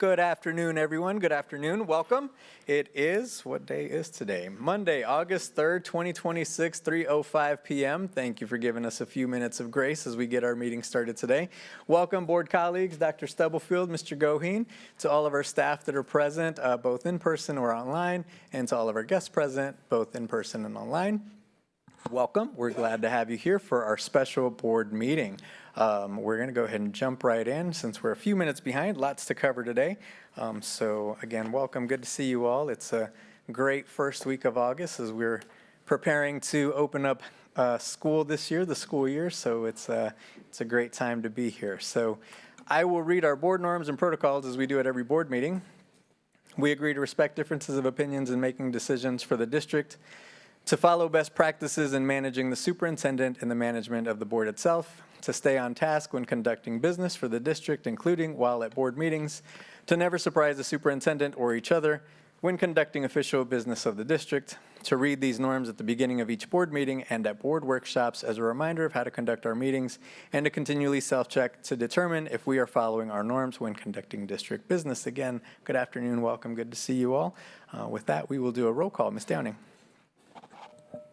Good afternoon, everyone. Good afternoon. Welcome. It is, what day is today? Monday, August 3rd, 2026, 3:05 p.m. Thank you for giving us a few minutes of grace as we get our meeting started today. Welcome, board colleagues, Dr. Stubblefield, Mr. Goheen, to all of our staff that are present, both in person or online, and to all of our guests present, both in person and online. Welcome. We're glad to have you here for our special board meeting. We're going to go ahead and jump right in since we're a few minutes behind. Lots to cover today. So again, welcome. Good to see you all. It's a great first week of August as we're preparing to open up school this year, the school year. So it's a great time to be here. So I will read our board norms and protocols as we do at every board meeting. We agree to respect differences of opinions in making decisions for the district, to follow best practices in managing the superintendent and the management of the board itself, to stay on task when conducting business for the district, including while at board meetings, to never surprise the superintendent or each other when conducting official business of the district, to read these norms at the beginning of each board meeting and at board workshops as a reminder of how to conduct our meetings, and to continually self-check to determine if we are following our norms when conducting district business. Again, good afternoon, welcome, good to see you all. With that, we will do a roll call. Ms. Downing.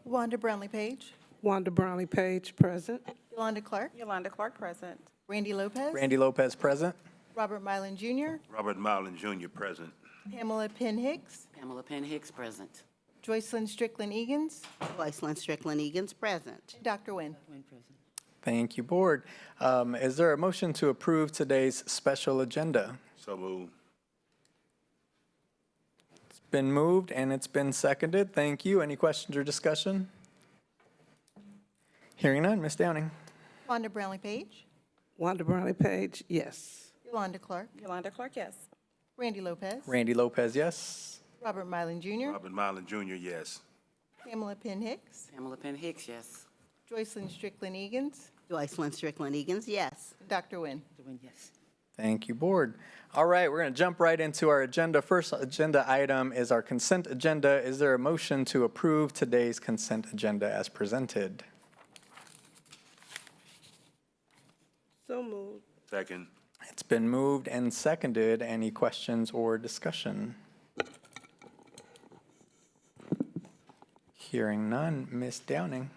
Wanda Brownlee Page. Wanda Brownlee Page, present. Yolanda Clark. Yolanda Clark, present. Randy Lopez. Randy Lopez, present. Robert Milan Jr. Robert Milan Jr. present. Pamela Penn Hicks. Pamela Penn Hicks, present. Joycelyn Strickland Egan's. Joycelyn Strickland Egan's present. Dr. Nguyen. Wynn, present. Thank you, board. Is there a motion to approve today's special agenda? So moved. It's been moved and it's been seconded. Thank you. Any questions or discussion? Hearing none, Ms. Downing. Wanda Brownlee Page. Wanda Brownlee Page, yes. Yolanda Clark. Yolanda Clark, yes. Randy Lopez. Randy Lopez, yes. Robert Milan Jr. Robert Milan Jr. yes. Pamela Penn Hicks. Pamela Penn Hicks, yes. Joycelyn Strickland Egan's. Joycelyn Strickland Egan's, yes. Dr. Nguyen. Wynn, yes. Thank you, board. All right, we're going to jump right into our agenda. First agenda item is our consent agenda. Is there a motion to approve today's consent agenda as presented? So moved. Second. It's been moved and seconded. Any questions or discussion? Hearing none, Ms. Downing.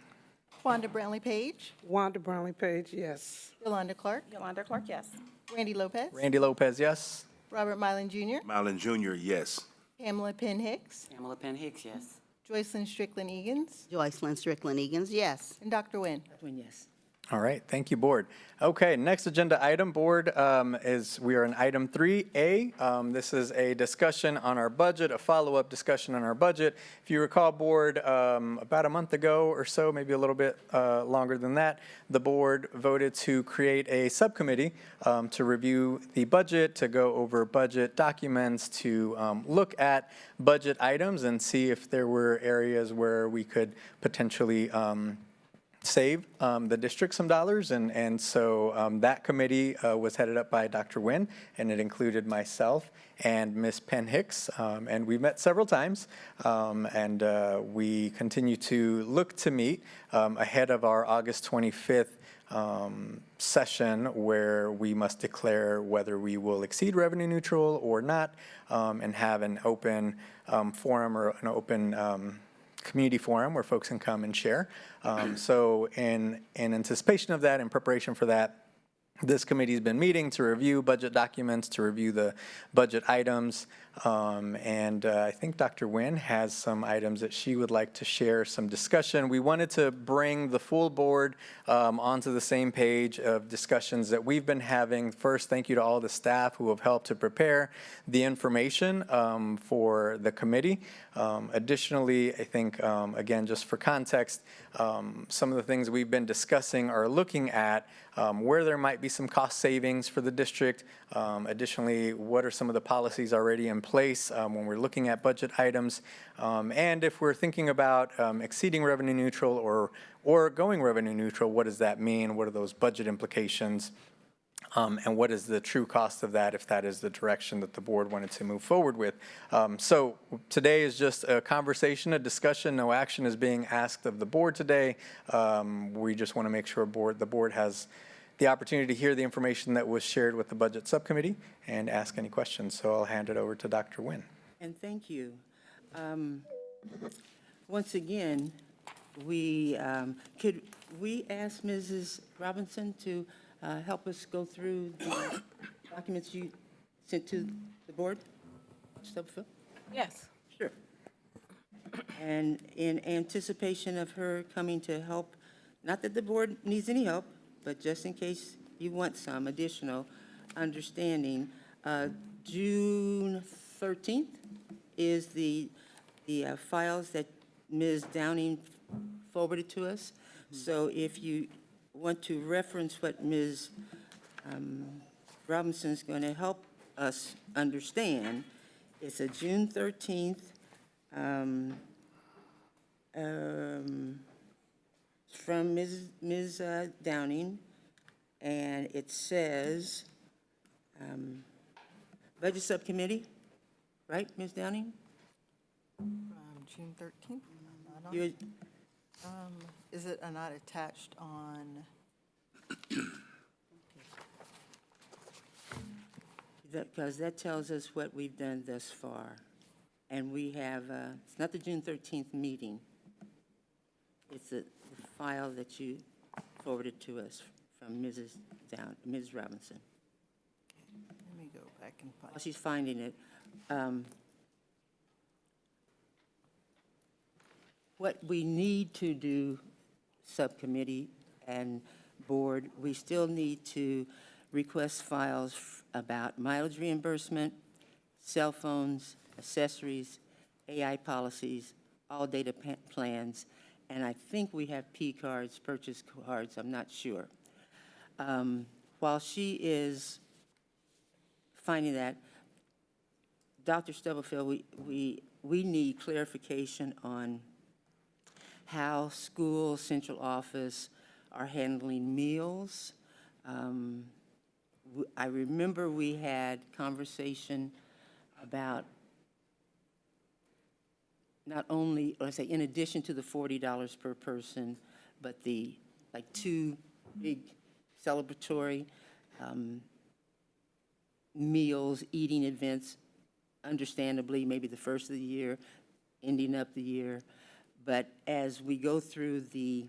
Wanda Brownlee Page. Wanda Brownlee Page, yes. Yolanda Clark. Yolanda Clark, yes. Randy Lopez. Randy Lopez, yes. Robert Milan Jr. Milan Jr. yes. Pamela Penn Hicks. Pamela Penn Hicks, yes. Joycelyn Strickland Egan's. Joycelyn Strickland Egan's, yes. And Dr. Nguyen. Wynn, yes. All right, thank you, board. Okay, next agenda item, board, is we are in item 3A. This is a discussion on our budget, a follow-up discussion on our budget. If you recall, board, about a month ago or so, maybe a little bit longer than that, the board voted to create a subcommittee to review the budget, to go over budget documents, to look at budget items and see if there were areas where we could potentially save the district some dollars, and so that committee was headed up by Dr. Nguyen, and it included myself and Ms. Penn Hicks, and we met several times, and we continue to look to meet ahead of our August 25th session, where we must declare whether we will exceed revenue neutral or not, and have an open forum or an open community forum where folks can come and share. So in anticipation of that, in preparation for that, this committee's been meeting to review budget documents, to review the budget items, and I think Dr. Nguyen has some items that she would like to share, some discussion. We wanted to bring the full board onto the same page of discussions that we've been having. First, thank you to all the staff who have helped to prepare the information for the committee. Additionally, I think, again, just for context, some of the things we've been discussing are looking at where there might be some cost savings for the district. Additionally, what are some of the policies already in place when we're looking at budget items? And if we're thinking about exceeding revenue neutral or going revenue neutral, what does that mean? What are those budget implications? And what is the true cost of that if that is the direction that the board wanted to move forward with. So today is just a conversation, a discussion. No action is being asked of the board today. We just want to make sure the board has the the opportunity to hear the information that was shared with the Budget Subcommittee and ask any questions. So I'll hand it over to Dr. Nguyen. And thank you. Once again, could we ask Mrs. Robinson to help us go through the documents you sent to the board? Stubblefield? Yes. Sure. And in anticipation of her coming to help, not that the board needs any help, but just in case you want some additional understanding, June 13th is the files that Ms. Downing forwarded to us. So if you want to reference what Ms. Robinson's going to help us understand, it's a June 13th from Ms. Downing, and it says, Budget Subcommittee, right, Ms. Downing? June 13th. You, Is it not attached on? because that tells us what we've done thus far. And we have, it's not the June 13th meeting. It's the file that you forwarded to us from Ms. Robinson. Let me go back and find. While she's finding it, what we need to do, subcommittee and board, we still need to request files about mileage reimbursement, cell phones, accessories, AI policies, all data plans, and I think we have P cards, purchase cards, I'm not sure. While she is finding that, Dr. Stubblefield, we need clarification on how school, central office are handling meals. I remember we had conversation about not only, let's say, in addition to the $40 per person, but the, like, 2 big celebratory meals, eating events, understandably, maybe the first of the year, ending up the year. But as we go through the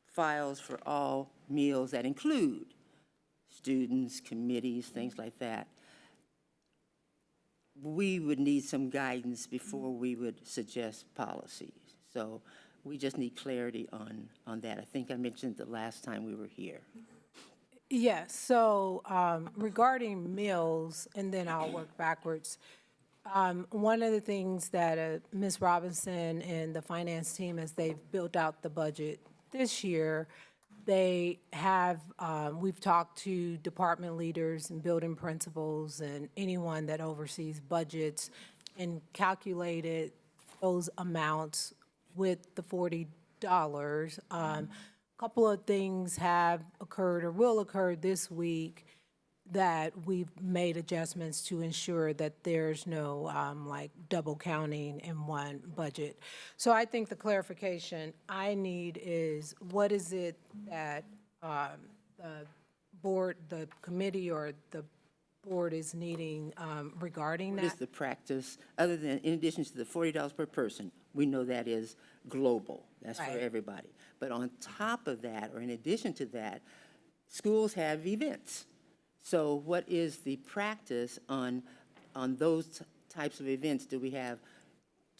files for all meals that include students, committees, things like that, we would need some guidance before we would suggest policies. So we just need clarity on that. I think I mentioned the last time we were here. Yes, so regarding meals, and then I'll work backwards. One of the things that Ms. Robinson and the finance team, as they've built out the budget this year, they have, we've talked to department leaders and building principals and anyone that oversees budgets and calculated those amounts with the $40. Couple of things have occurred or will occur this week that we've made adjustments to ensure that there's no like double counting in one budget. So I think the clarification I need is what is it that the board, the committee, or the board is needing regarding What is that? the practice, other than, in addition to the $40 per person, we know that is global, that's for Right. everybody. But on top of that, or in addition to that, schools have events. So what is the practice on those types of events? Do we have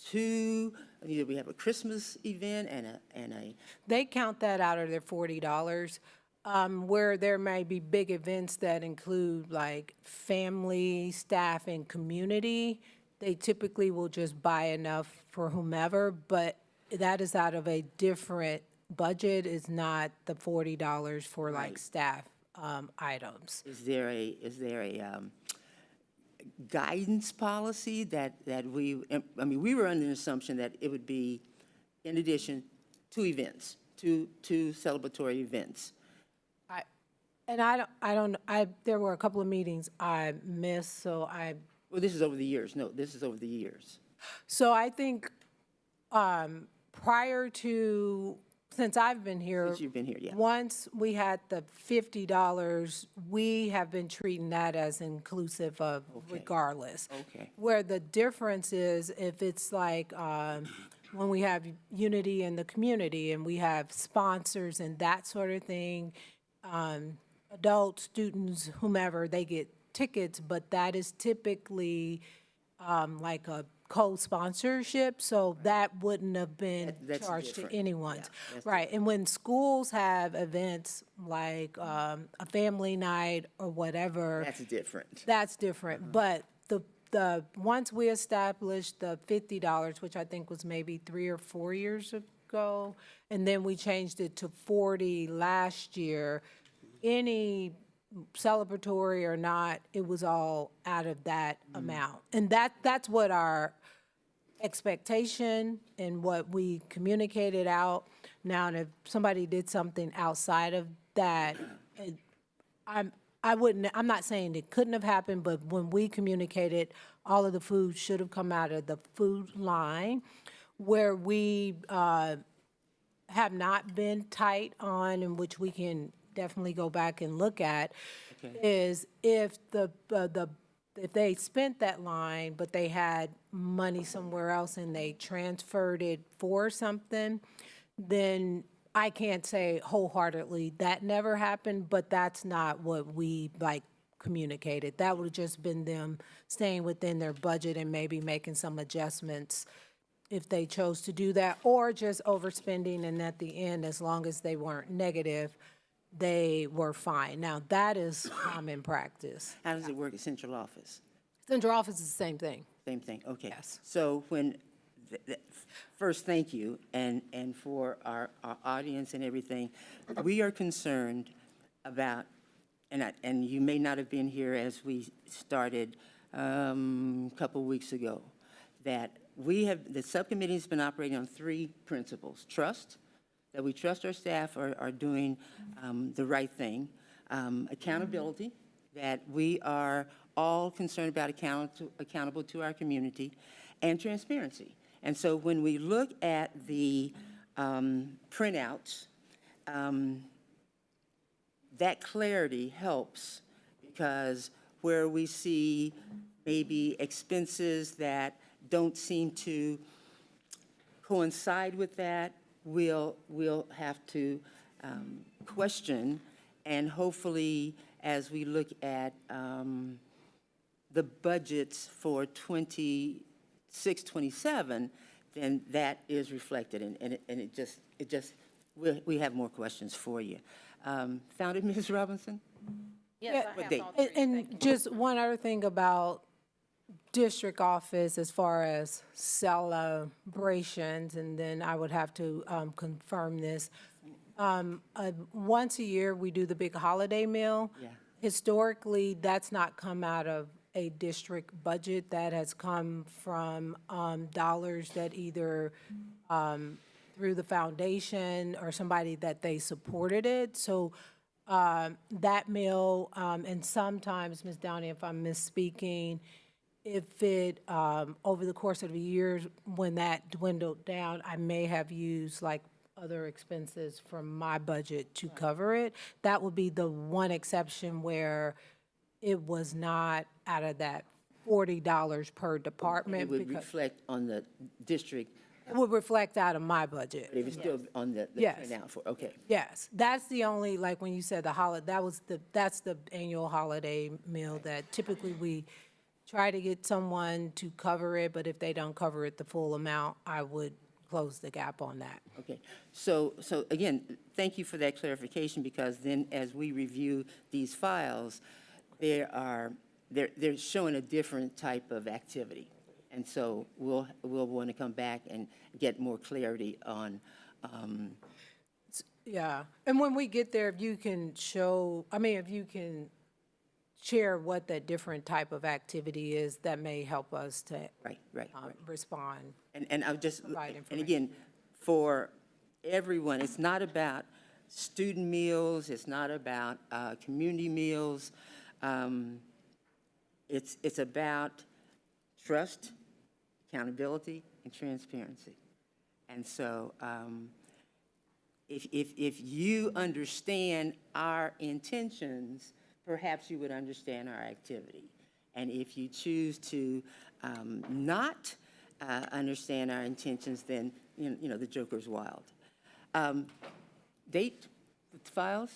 two, either we have a Christmas event and a, They count that out of their $40. Where there may be big events that include like family, staff, and community, they typically will just buy enough for whomever, but that is out of a different budget, is not the $40 for like Right. staff items. is there a guidance policy that we, I mean, we were under the assumption that it would be, in addition, two events, two celebratory events. There were a couple of meetings I missed, so Well, this is over the years. No, this is over the years. So I think prior to since I've been here. Since you've been here, yeah. Once we had the $50, we have been treating that as inclusive of regardless. Okay. Where the difference is, if it's like, when we have unity in the community and we have sponsors and that sort of thing, adults, students, whomever, they get tickets, but that is typically like a co-sponsorship, so that wouldn't have been That's charged to different. anyone. Yeah, that's Right, and when schools have events like a family night or whatever, That's different. that's different. But once we established the $50, which I think was maybe 3 or 4 years ago, and then we changed it to 40 last year, any celebratory or not, it was all out of that amount. And that's what our expectation and what we communicated out. Now, if somebody did something outside of that, I'm not saying it couldn't have happened, but when we communicated, all of the food should have come out of the food line. Where we have not been tight on, and which we can definitely go back and look at, is if if they spent that line, but they had money somewhere else and they transferred it for something, then I can't say wholeheartedly that never happened, but that's not what we communicated. That would have just been them staying within their budget and maybe making some adjustments if they chose to do that, or just overspending, and at the end, as long as they weren't negative, they were fine. Now, that is common practice. How does it work at central office? Central office is the same thing. Same thing, okay. Yes. So when, first, thank you, and for our audience and everything. We are concerned about, and you may not have been here as we started a couple weeks ago, that the subcommittee has been operating on 3 principles: trust, that we trust our staff are doing the right thing; accountability, that we are all concerned about accountable to our community; and transparency. And so when we look at the printouts, that clarity helps, because where we see maybe expenses that don't seem to coincide with that, we'll have to question, and hopefully, as we look at the budgets for 26, 27, then that is reflected, and it just, we have more questions for you. Found it, Ms. Robinson? Yes, I What have date? all three. And just one other thing about district office as far as celebrations, and then I would have to confirm this. Once a year, we do the big holiday meal. Yeah. Historically, that's not come out of a district budget. That has come from dollars that either through the foundation or somebody that they supported it. So that meal, and sometimes, Ms. Downey, if I'm misspeaking, if it, over the course of the years, when that dwindled down, I may have used like other expenses from my budget to cover it. That would be the one exception where it was not out of that $40 per department. It would because reflect on the district, it would reflect out of my budget. but it was still on the Yes. printout for, okay. Yes, that's the only, like when you said the holiday, that's the annual holiday meal that typically we try to get someone to cover it, but if they don't cover it the full amount, I would close the gap on that. Okay, so again, thank you for that clarification, because then as we review these files, they're showing a different type of activity. And so we'll want to come back and get more clarity on, Yeah, and when we get there, if you can show, if you can share what that different type of activity is, that may help us to right. respond. And I'll just, Provide and again, information. for everyone, it's not about student meals, it's not about community meals. It's about trust, accountability, and transparency. And so if you understand our intentions, perhaps you would understand our activity. And if you choose to not understand our intentions, then, you know, the joker's wild. Date, files?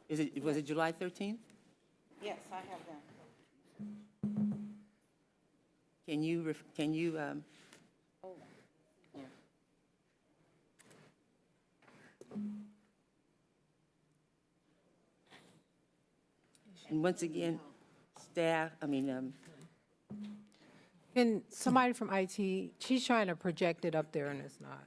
Was it July 13th? Yes, I have them. Can you, and once again, staff, And somebody from IT, she's trying to project it up there and it's not.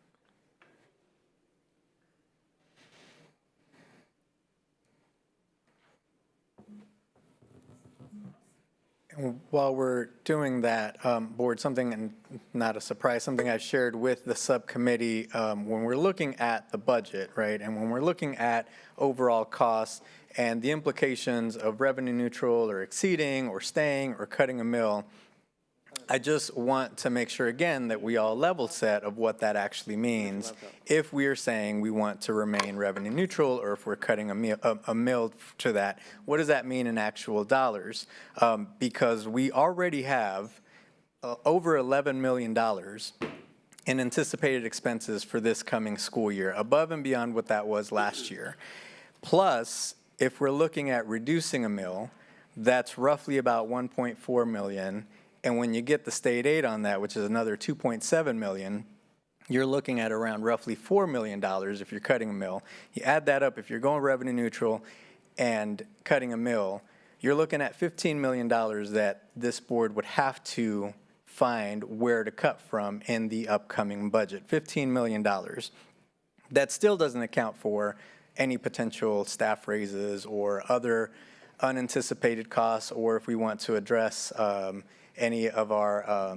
While we're doing that, Board, something, and not a surprise, something I shared with the subcommittee, when we're looking at the budget, right, and when we're looking at overall costs and the implications of revenue neutral or exceeding or staying or cutting a mill, I just want to make sure, again, that we all level set of what that actually means. If we are saying we want to remain revenue neutral, or if we're cutting a mill to that, what does that mean in actual dollars? Because we already have over $11 million in anticipated expenses for this coming school year, above and beyond what that was last year. Plus, if we're looking at reducing a mill, that's roughly about 1.4 million. And when you get the state aid on that, which is another 2.7 million, you're looking at around roughly $4 million if you're cutting a mill. You add that up, if you're going revenue neutral and cutting a mill, you're looking at $15 million that this board would have to find where to cut from in the upcoming budget, $15 million. That still doesn't account for any potential staff raises or other unanticipated costs, or if we want to address any of our,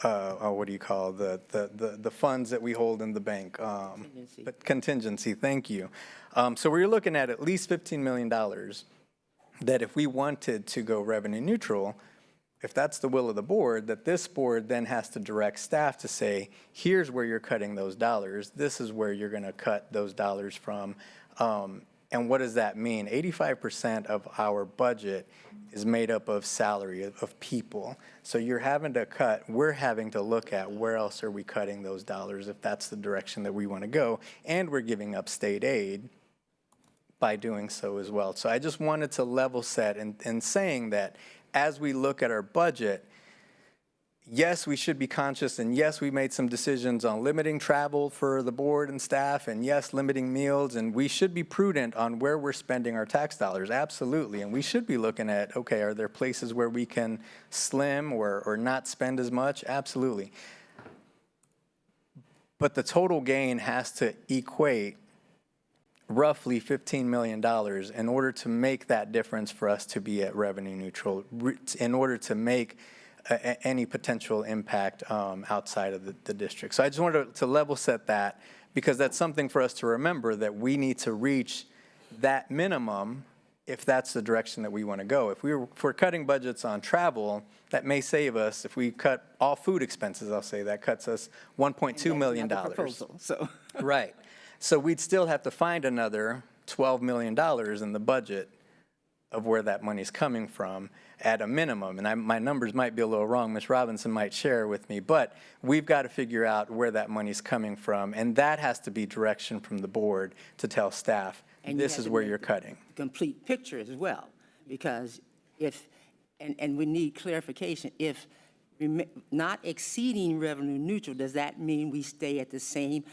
what do you call, the funds that we hold in the bank. Contingency. But contingency, thank you. So we're looking at least $15 million that if we wanted to go revenue neutral, if that's the will of the board, that this board then has to direct staff to say, here's where you're cutting those dollars, this is where you're gonna cut those dollars from. And what does that mean? 85% of our budget is made up of salary, of people. So you're having to cut, we're having to look at where else are we cutting those dollars if that's the direction that we want to go. And we're giving up state aid by doing so as well. So I just wanted to level set in saying that as we look at our budget, yes, we should be conscious, and yes, we made some decisions on limiting travel for the board and staff, and yes, limiting meals, and we should be prudent on where we're spending our tax dollars, absolutely. And we should be looking at, okay, are there places where we can slim or not spend as much? Absolutely. But the total gain has to equate roughly $15 million in order to make that difference for us to be at revenue neutral, in order to make any potential impact outside of the district. So I just wanted to level set that, because that's something for us to remember, that we need to reach that minimum if that's the direction that we want to go. If we're cutting budgets on travel, that may save us, if we cut all food expenses, I'll say, that cuts us $1.2 million. So. Right. So we'd still have to find another $12 million in the budget of where that money's coming from at a minimum. And my numbers might be a little wrong. Ms. Robinson might share with me. But we've got to figure out where that money's coming from. And that has to be direction from the board to tell staff, And this you is have to where make you're the cutting. Complete picture as well, because if, and we need clarification, if not exceeding revenue neutral, does that mean we stay at the same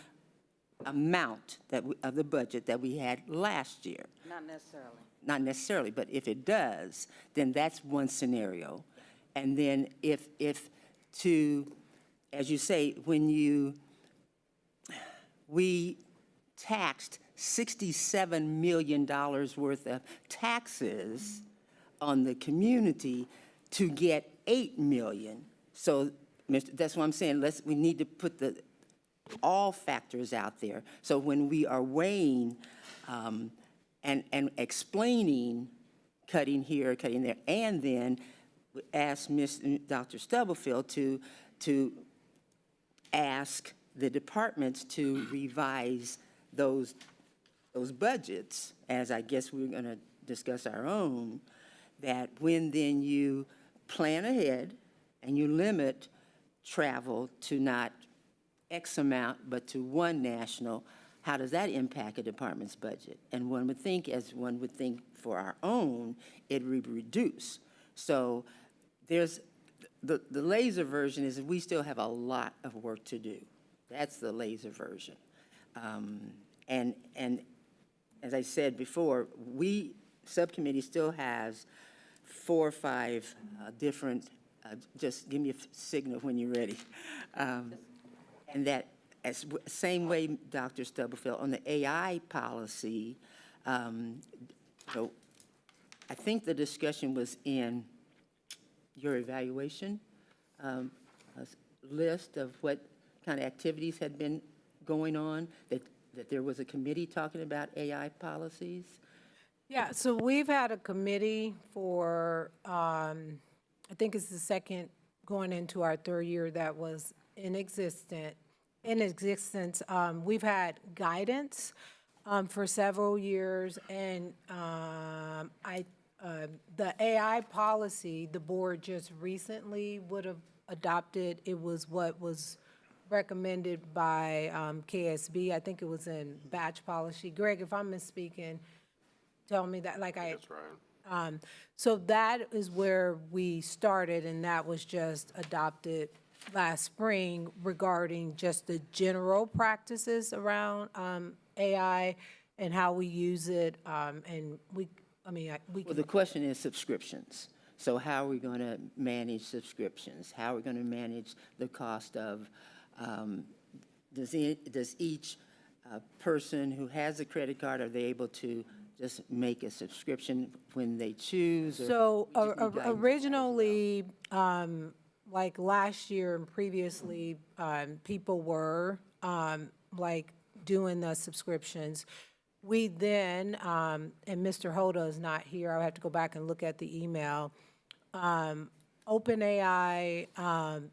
amount of the budget that we had last year? Not necessarily. Not necessarily, but if it does, then that's one scenario. And then if to, as you say, we taxed $67 million worth of taxes on the community to get 8 million. So that's what I'm saying, we need to put all factors out there. So when we are weighing and explaining cutting here, cutting there, and then ask Dr. Stubblefield to ask the departments to revise those budgets, as I guess we're going to discuss our own, that when then you plan ahead and you limit travel to not X amount, but to one national, how does that impact a department's budget? And one would think, as one would think for our own, it would reduce. So there's, the laser version is we still have a lot of work to do. That's the laser version. And as I said before, subcommittee still has 4 or 5 different, just give me a signal when you're ready. And that, same way, Dr. Stubblefield, on the AI policy, so I think the discussion was in your evaluation list of what kind of activities had been going on, that there was a committee talking about AI policies? Yeah, so we've had a committee for, I think it's the second, going into our third year that was in existence. We've had guidance for several years, and the AI policy, the board just recently would have adopted. It was what was recommended by KSB. I think it was in batch policy. Greg, if I'm misspeaking, tell me that, like I. That's right. So that is where we started, and that was just adopted last spring regarding just the general practices around AI and how we use it. And we Well, can. the question is subscriptions. So how are we going to manage subscriptions? How are we going to manage the cost of, does each person who has a credit card, are they able to just make a subscription when they choose? Or So we just need guidance? originally, like last year and previously, people were like doing the subscriptions. We then, and Mr. Hoda is not here, I'll have to go back and look at the email. OpenAI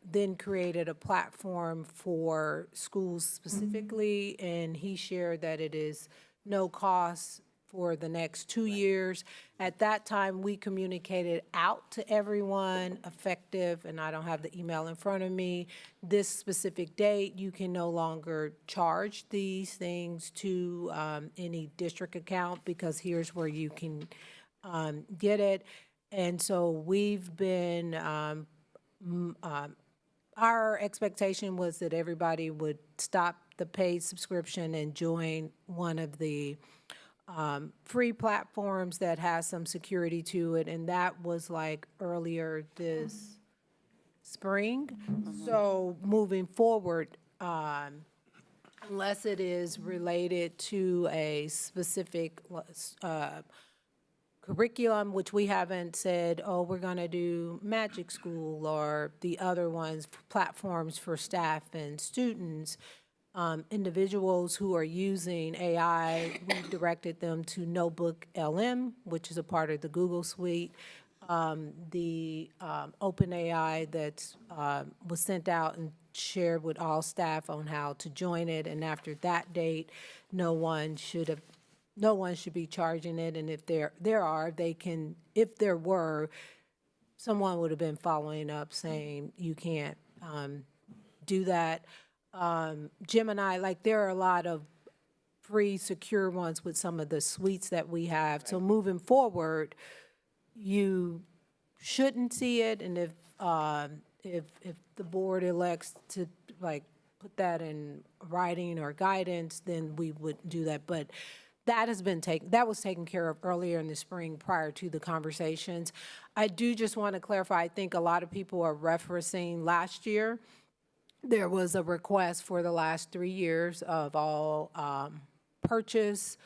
then created a platform for schools specifically, and he shared that it is no cost for the next 2 years. At that time, we communicated out to everyone effective, and I don't have the email in front of me, this specific date, you can no longer charge these things to any district account, because here's where you can get it. And so we've been, our expectation was that everybody would stop the paid subscription and join one of the free platforms that has some security to it, and that was like earlier this spring. So moving forward, unless it is related to a specific curriculum, which we haven't said, oh, we're going to do Magic School or the other ones, platforms for staff and students. Individuals who are using AI, we've directed them to Notebook LM, which is a part of the Google Suite. The OpenAI that was sent out and shared with all staff on how to join it, and after that date, no one should be charging it, and if there were, someone would have been following up saying you can't do that. Gemini, like there are a lot of free, secure ones with some of the suites that we have. So moving forward, you shouldn't see it, and if the board elects to like put that in writing or guidance, then we would do that. But that was taken care of earlier in the spring prior to the conversations. I do just want to clarify, I think a lot of people are referencing last year. There was a request for the last 3 years of all purchase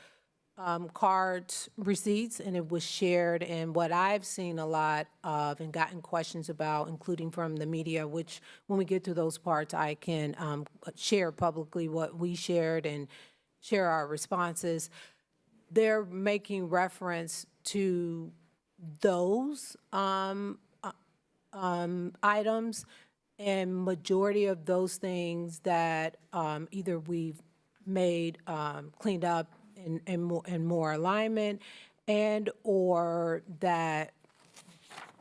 cards receipts, and it was shared. And what I've seen a lot of and gotten questions about, including from the media, which when we get to those parts, I can share publicly what we shared and share our responses. They're making reference to those items. And majority of those things that either we've made, cleaned up in more alignment, and/or that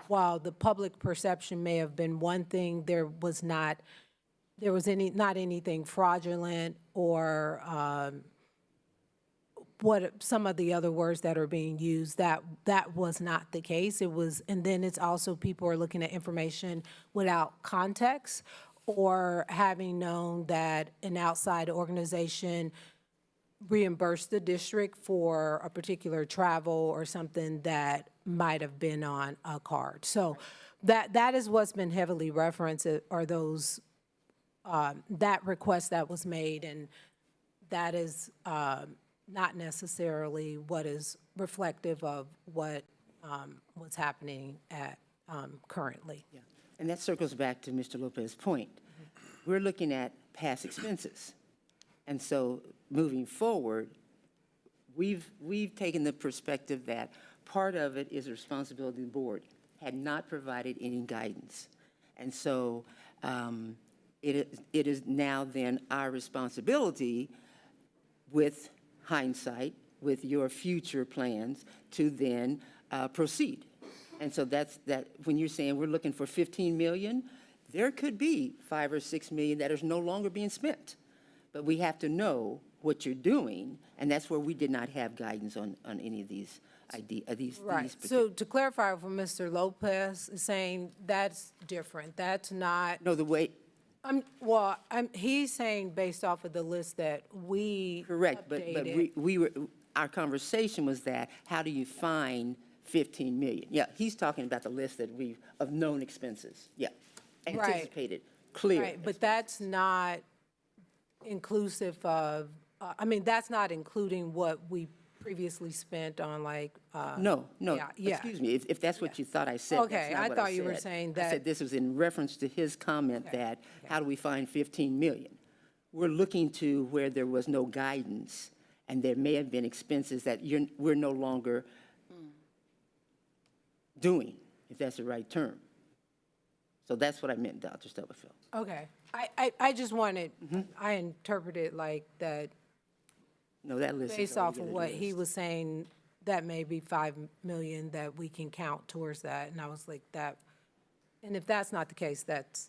while the public perception may have been one thing, there was not anything fraudulent or what some of the other words that are being used, that was not the case. It was, and then it's also people are looking at information without context or having known that an outside organization reimbursed the district for a particular travel or something that might have been on a card. So that is what's been heavily referenced, are those, that request that was made, and that is not necessarily what is reflective of what's happening at currently. Yeah. And that circles back to Mr. Lopez's point. We're looking at past expenses. And so moving forward, we've taken the perspective that part of it is a responsibility of the board, had not provided any guidance. And so it is now then our responsibility, with hindsight, with your future plans, to then proceed. And so that's that, when you're saying we're looking for 15 million, there could be 5 or 6 million that is no longer being spent. But we have to know what you're doing, and that's where we did not have guidance on any of these ideas. Right. So to clarify, what Mr. Lopez is saying, that's different. That's not, No, the way, he's saying based off of the list that we correct, but updated. we were, our conversation was that, how do you find 15 million? Yeah, he's talking about the list that we've, of known expenses, yeah. Right. Anticipated, clear. Right, but that's not inclusive of, that's not including what we previously spent on, like. No, Yeah. excuse me, if that's what you thought I said, that's Okay, not I what thought you were said. saying I that. said this was in reference to his comment that, how do we find 15 million? We're looking to where there was no guidance, and there may have been expenses that we're no longer doing, if that's the right term. So that's what I meant, Dr. Stubblefield. Okay, I just wanted, I interpreted like that, No, that list is based off of altogether what the he list. was saying, that may be 5 million that we can count towards that, and I was like, that, and if that's not the case, that's,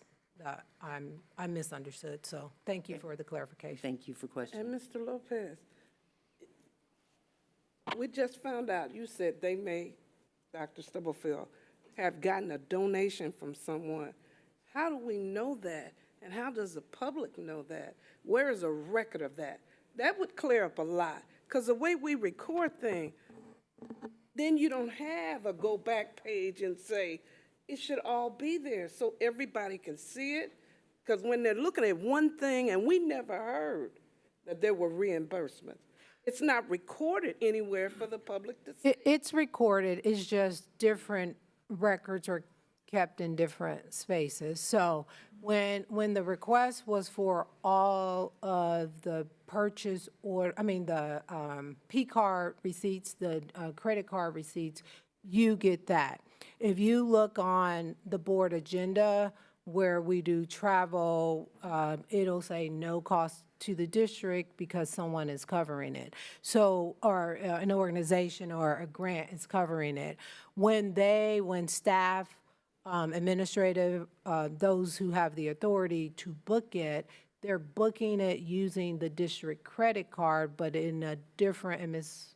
I misunderstood, so thank you for the clarification. Thank you for questioning. And Mr. Lopez, we just found out, you said they may, Dr. Stubblefield, have gotten a donation from someone. How do we know that? And how does the public know that? Where is a record of that? That would clear up a lot, because the way we record things, then you don't have a go back page and say, it should all be there so everybody can see it. Because when they're looking at one thing, and we never heard that there were reimbursements, it's not recorded anywhere for the public to see. It's recorded, it's just different records are kept in different spaces. So when the request was for all of the purchase or, the P-card receipts, the credit card receipts, you get that. If you look on the board agenda where we do travel, it'll say no cost to the district because someone is covering it. So, or an organization or a grant is covering it. When staff, administrative, those who have the authority to book it, they're booking it using the district credit card, but in a different, and Ms.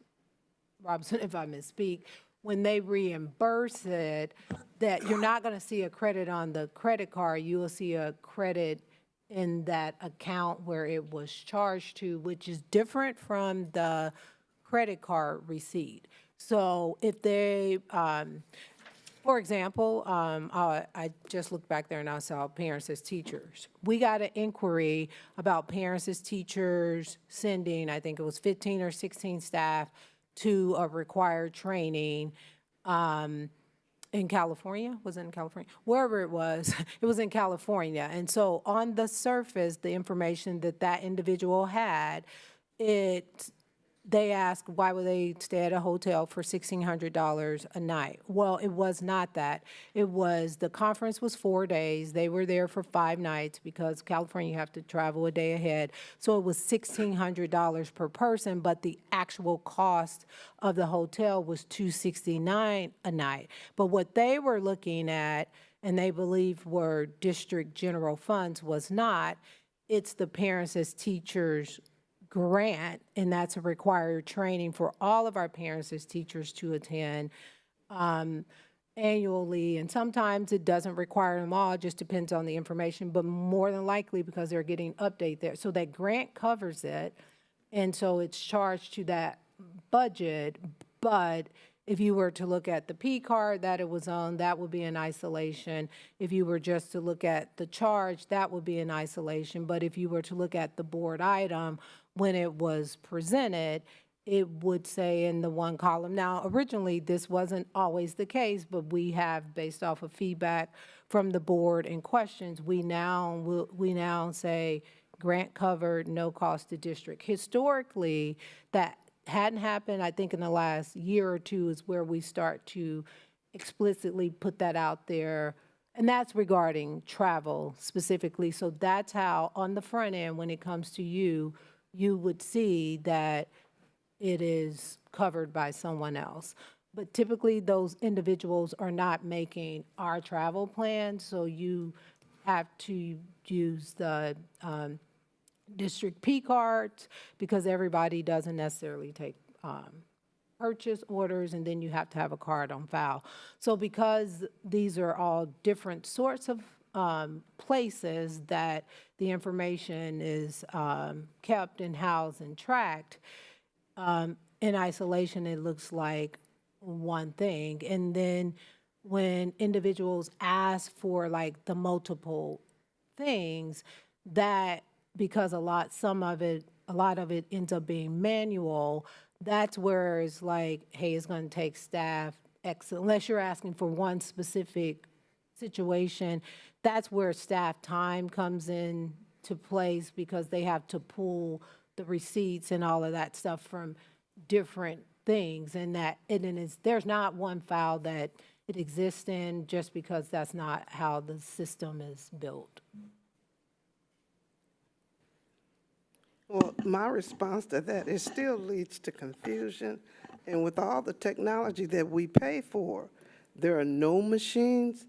Robinson, if I misspeak, when they reimburse it, that you're not going to see a credit on the credit card, you will see a credit in that account where it was charged to, which is different from the credit card receipt. So if they, for example, I just looked back there and I saw parents as teachers. We got an inquiry about parents as teachers sending, I think it was 15 or 16 staff to a required training in California. Was it in California? Wherever it was in California. And so on the surface, the information that individual had, it they asked why would they stay at a hotel for $1,600 a night? Well, it was not that. It was, the conference was 4 days. They were there for 5 nights because California, you have to travel a day ahead. So it was $1,600 per person, but the actual cost of the hotel was $269 a night. But what they were looking at, and they believe were district general funds, was not. It's the Parents as Teachers grant, and that's a required training for all of our parents as teachers to attend annually. And sometimes it doesn't require them all, it just depends on the information, but more than likely because they're getting update there. So that grant covers it, and so it's charged to that budget. But if you were to look at the P card that it was on, that would be in isolation. If you were just to look at the charge, that would be in isolation. But if you were to look at the board item, when it was presented, it would say in the one column. Now, originally, this wasn't always the case, but we have, based off of feedback from the board and questions, we now say grant covered, no cost to district. Historically, that hadn't happened. I think in the last year or two is where we start to explicitly put that out there. And that's regarding travel specifically. So that's how, on the front end, when it comes to you, you would see that it is covered by someone else. But typically, those individuals are not making our travel plan, so you have to use the district P cards because everybody doesn't necessarily take purchase orders, and then you have to have a card on file. So because these are all different sorts of places that the information is kept and housed and tracked, in isolation, it looks like one thing. And then when individuals ask for like the multiple things, that because a lot of it ends up being manual, that's where it's like, hey, it's going to take staff X, unless you're asking for one specific situation. That's where staff time comes in to place because they have to pull the receipts and all of that stuff from different things, and there's not one file that it exists in, just because that's not how the system is built. Well, my response to that, it still leads to confusion. And with all the technology that we pay for, there are no machines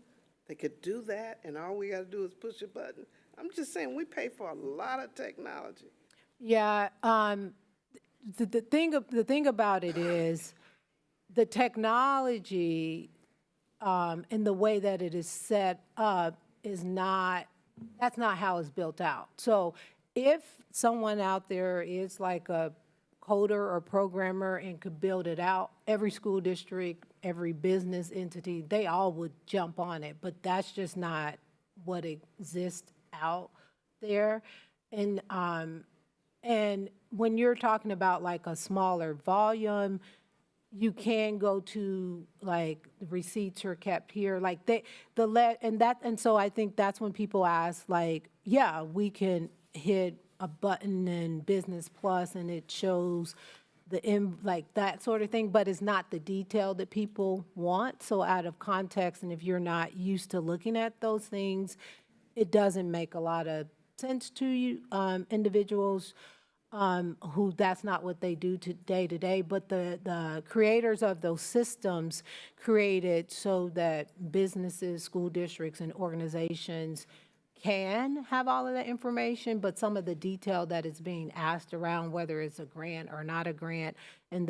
that could do that, and all we got to do is push a button. I'm just saying, we pay for a lot of technology. Yeah, the thing about it is the technology and the way that it is set up that's not how it's built out. So if someone out there is like a coder or programmer and could build it out, every school district, every business entity, they all would jump on it, but that's just not what exists out there. And when you're talking about like a smaller volume, you can go to like the receipts are kept here, like and so I think that's when people ask, like, yeah, we can hit a button in Business Plus and it shows like that sort of thing, but it's not the detail that people want. So out of context, and if you're not used to looking at those things, it doesn't make a lot of sense to you, individuals who that's not what they do day to day. But the creators of those systems created so that businesses, school districts, and organizations can have all of that information, but some of the detail that is being asked around, whether it's a grant or not a grant, and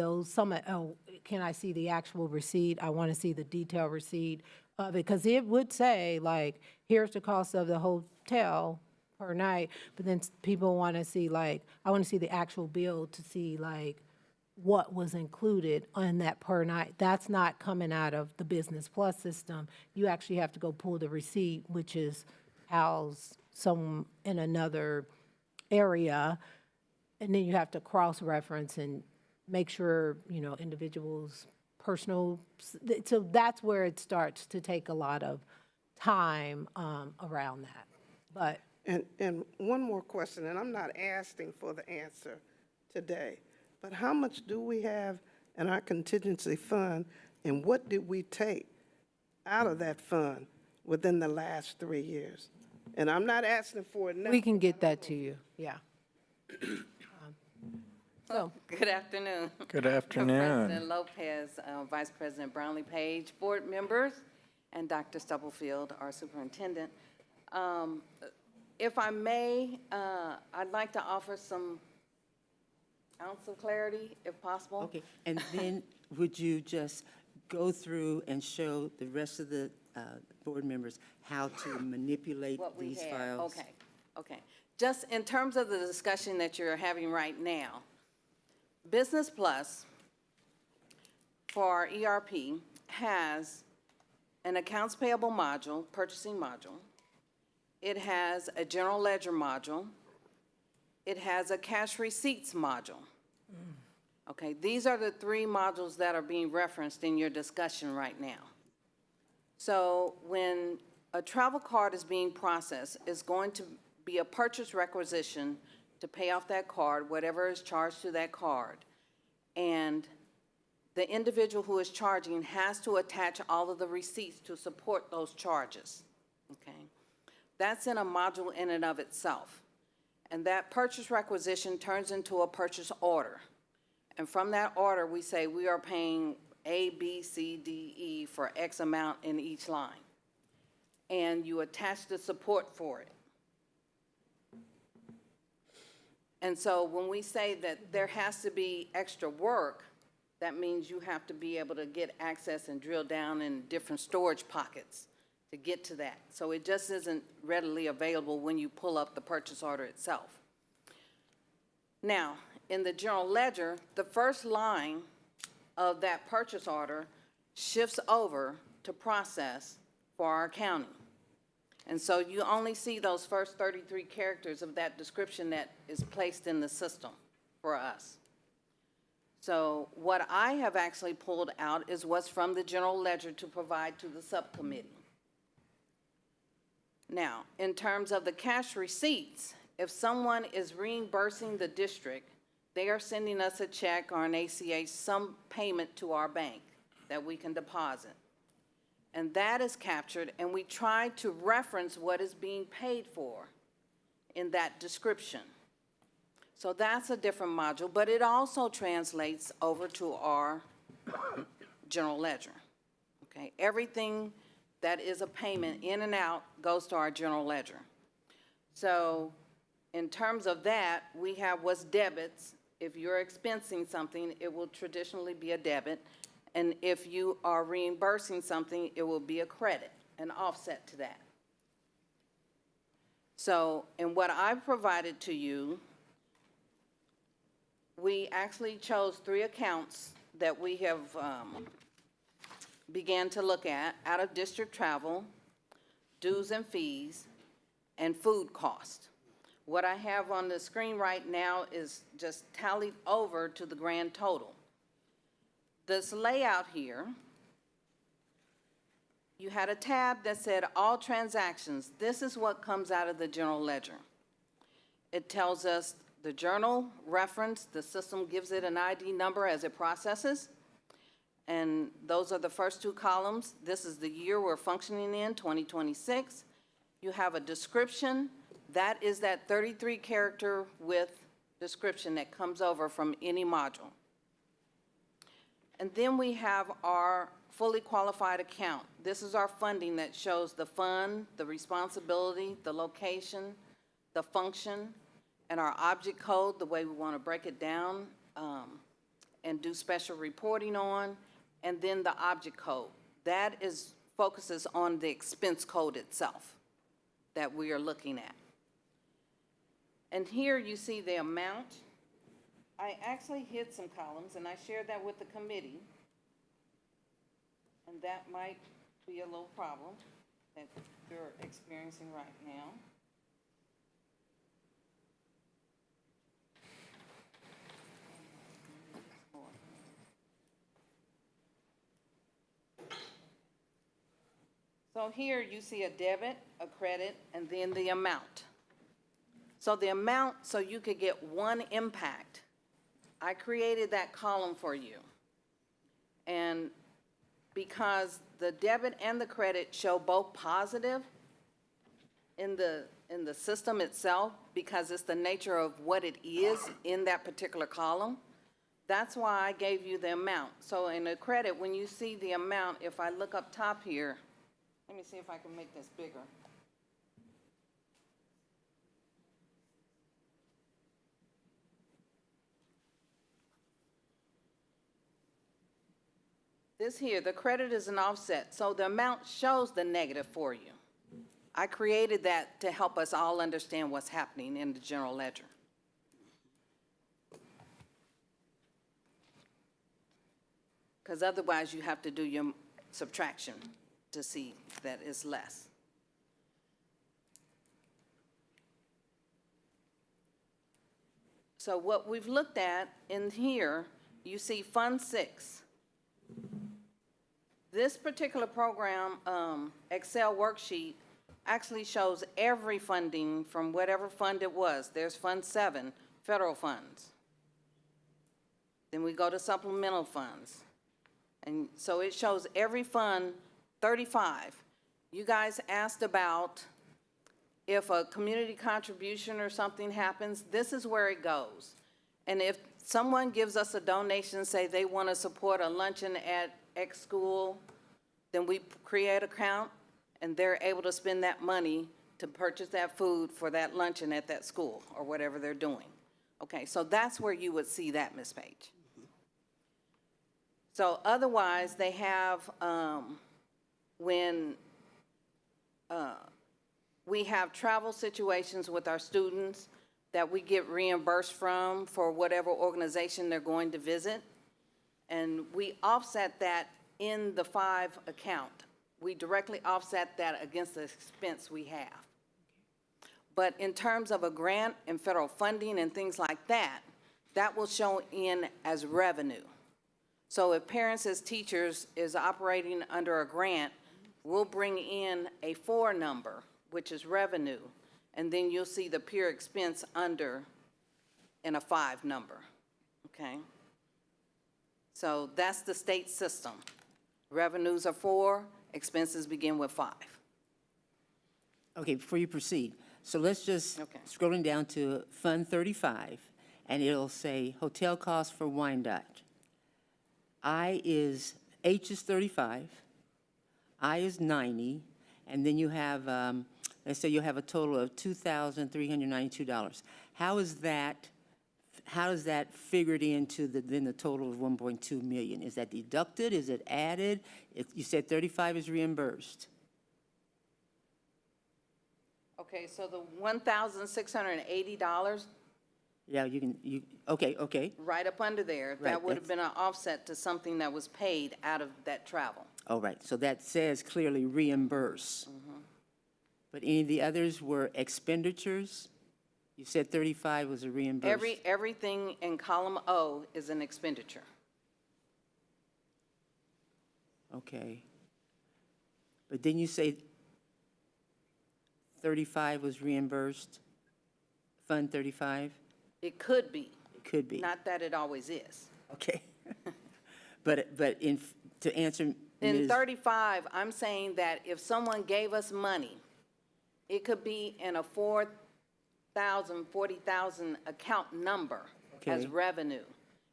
can I see the actual receipt? I want to see the detailed receipt of it, because it would say, like, here's the cost of the hotel per night, but then people want to see, like, I want to see the actual bill to see, like, what was included on that per night. That's not coming out of the Business Plus system. You actually have to go pull the receipt, which is housed in another area, and then you have to cross-reference and make sure, individuals' personal, so that's where it starts to take a lot of time around that. But And one more question, and I'm not asking for the answer today, but how much do we have in our contingency fund, and what did we take out of that fund within the last 3 years? And I'm not asking for it now. We can get that to you, yeah. So, Good afternoon. Good afternoon. President Lopez, Vice President Brownlee Page, board members, and Dr. Stubblefield, our superintendent. If I may, I'd like to offer some ounce of clarity, if possible. Okay, and then would you just go through and show the rest of the board members how to manipulate What we these had. files? Okay. Just in terms of the discussion that you're having right now, Business Plus for our ERP has an accounts payable module, purchasing module. It has a general ledger module. It has a cash receipts module. Okay, these are the three modules that are being referenced in your discussion right now. So when a travel card is being processed, it's going to be a purchase requisition to pay off that card, whatever is charged to that card. And the individual who is charging has to attach all of the receipts to support those charges, okay? That's in a module in and of itself. And that purchase requisition turns into a purchase order. And from that order, we say we are paying A, B, C, D, E for X amount in each line. And you attach the support for it. And so when we say that there has to be extra work, that means you have to be able to get access and drill down in different storage pockets to get to that. So it just isn't readily available when you pull up the purchase order itself. Now, in the general ledger, the first line of that purchase order shifts over to process for our accounting. And so you only see those first 33 characters of that description that is placed in the system for us. So what I have actually pulled out is what's from the general ledger to provide to the subcommittee. Now, in terms of the cash receipts, if someone is reimbursing the district, they are sending us a check or an ACH, some payment to our bank that we can deposit. And that is captured, and we try to reference what is being paid for in that description. So that's a different module, but it also translates over to our general ledger. Okay, everything that is a payment in and out goes to our general ledger. So in terms of that, we have what's debits. If you're expensing something, it will traditionally be a debit. And if you are reimbursing something, it will be a credit, an offset to that. So in what I've provided to you, we actually chose 3 accounts that we have began to look at: out-of-district travel, dues and fees, and food cost. What I have on the screen right now is just tallied over to the grand total. This layout here, you had a tab that said all transactions. This is what comes out of the general ledger. It tells us the journal reference, the system gives it an ID number as it processes, and those are the first 2 columns. This is the year we're functioning in, 2026. You have a description. That is that 33-character with description that comes over from any module. And then we have our fully qualified account. This is our funding that shows the fund, the responsibility, the location, the function, and our object code, the way we want to break it down and do special reporting on, and then the object code. That focuses on the expense code itself that we are looking at. And here you see the amount. I actually hid some columns, and I shared that with the committee. And that might be a little problem that you're experiencing right now. So here you see a debit, a credit, and then the amount. So the amount, so you could get one impact I created that column for you. And because the debit and the credit show both positive in the system itself, because it's the nature of what it is in that particular column, that's why I gave you the amount. So in the credit, when you see the amount, if I look up top here, let me see if I can make this bigger. This here, the credit is an offset, so the amount shows the negative for you. I created that to help us all understand what's happening in the general ledger. Because otherwise, you have to do your subtraction to see that it's less. So what we've looked at in here, you see Fund 6. This particular program, Excel worksheet, actually shows every funding from whatever fund it was. There's Fund 7, federal funds. Then we go to supplemental funds. And so it shows every fund, 35. You guys asked about if a community contribution or something happens, this is where it goes. And if someone gives us a donation, say they want to support a luncheon at X school, then we create an account, and they're able to spend that money to purchase that food for that luncheon at that school, or whatever they're doing. Okay, so that's where you would see that, Ms. Page. So otherwise, they have, when we have travel situations with our students that we get reimbursed from for whatever organization they're going to visit, and we offset that in the 5 account. We directly offset that against the expense we have. But in terms of a grant and federal funding and things like that, that will show in as revenue. So if parents as teachers is operating under a grant, we'll bring in a 4 number, which is revenue, and then you'll see the pure expense under in a 5 number, okay? So that's the state system. Revenues are 4, expenses begin with 5. Okay, before you proceed, so let's just, Okay. scrolling down to Fund 35, and it'll say hotel costs for Wyandotte. H is 35, I is 90, and then you have, let's say you have a total of $2,392. How is that figured into then the total of 1.2 million? Is that deducted? Is it added? You said 35 is reimbursed. Okay, so the $1,680, Yeah, okay. right up under there, Right, that would have been an offset to something that was paid out of that travel. All right, so that says clearly reimburse. But any of the others were expenditures? You said 35 was a reimbursement. Everything in column O is an expenditure. Okay. But didn't you say 35 was reimbursed? Fund 35? It could be, It could be. not that it always is. Okay. But to answer In Ms. 35, I'm saying that if someone gave us money, it could be in a 4,000, 40,000 account number as Okay. revenue,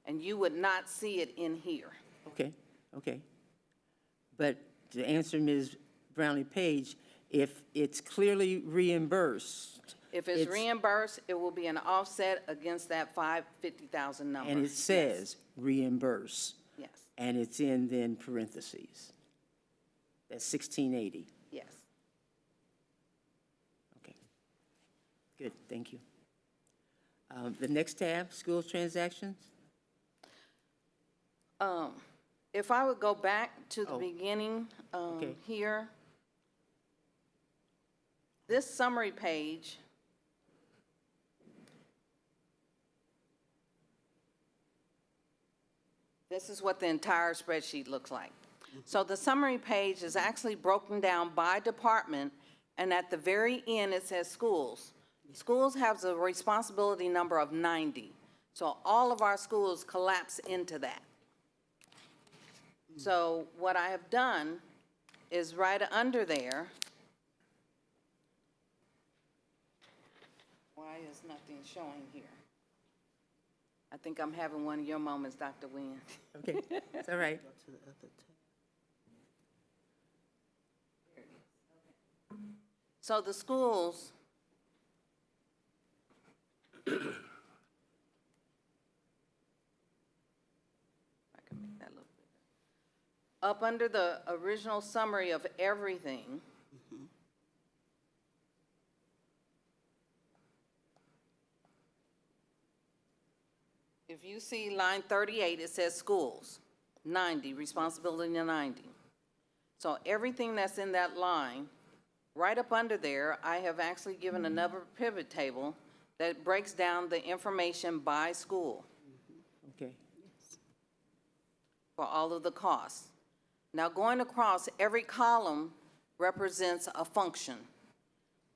and you would not see it in here. Okay. But to answer Ms. Brownlee Page, if it's clearly reimbursed. If it's reimbursed, it will be an offset against that 550,000 number. And it says reimburse. Yes, And it's in then parentheses. That's 1680. yes. Okay. Good, thank you. The next tab, schools transactions? If I would go back to the Oh. beginning Okay. here, this summary page, this is what the entire spreadsheet looks like. So the summary page is actually broken down by department, and at the very end, it says schools. Schools has a responsibility number of 90. So all of our schools collapse into that. So what I have done is right under there. Why is nothing showing here? I think I'm having one of your moments, Dr. Nguyen. Okay, it's all right. So the schools, I can make that look bigger. Up under the original summary of everything, if you see line 38, it says schools, 90, responsibility 90. So everything that's in that line, right up under there, I have actually given another pivot table that breaks down the information by school Okay, for all of the costs. Now, going across, every column represents a function.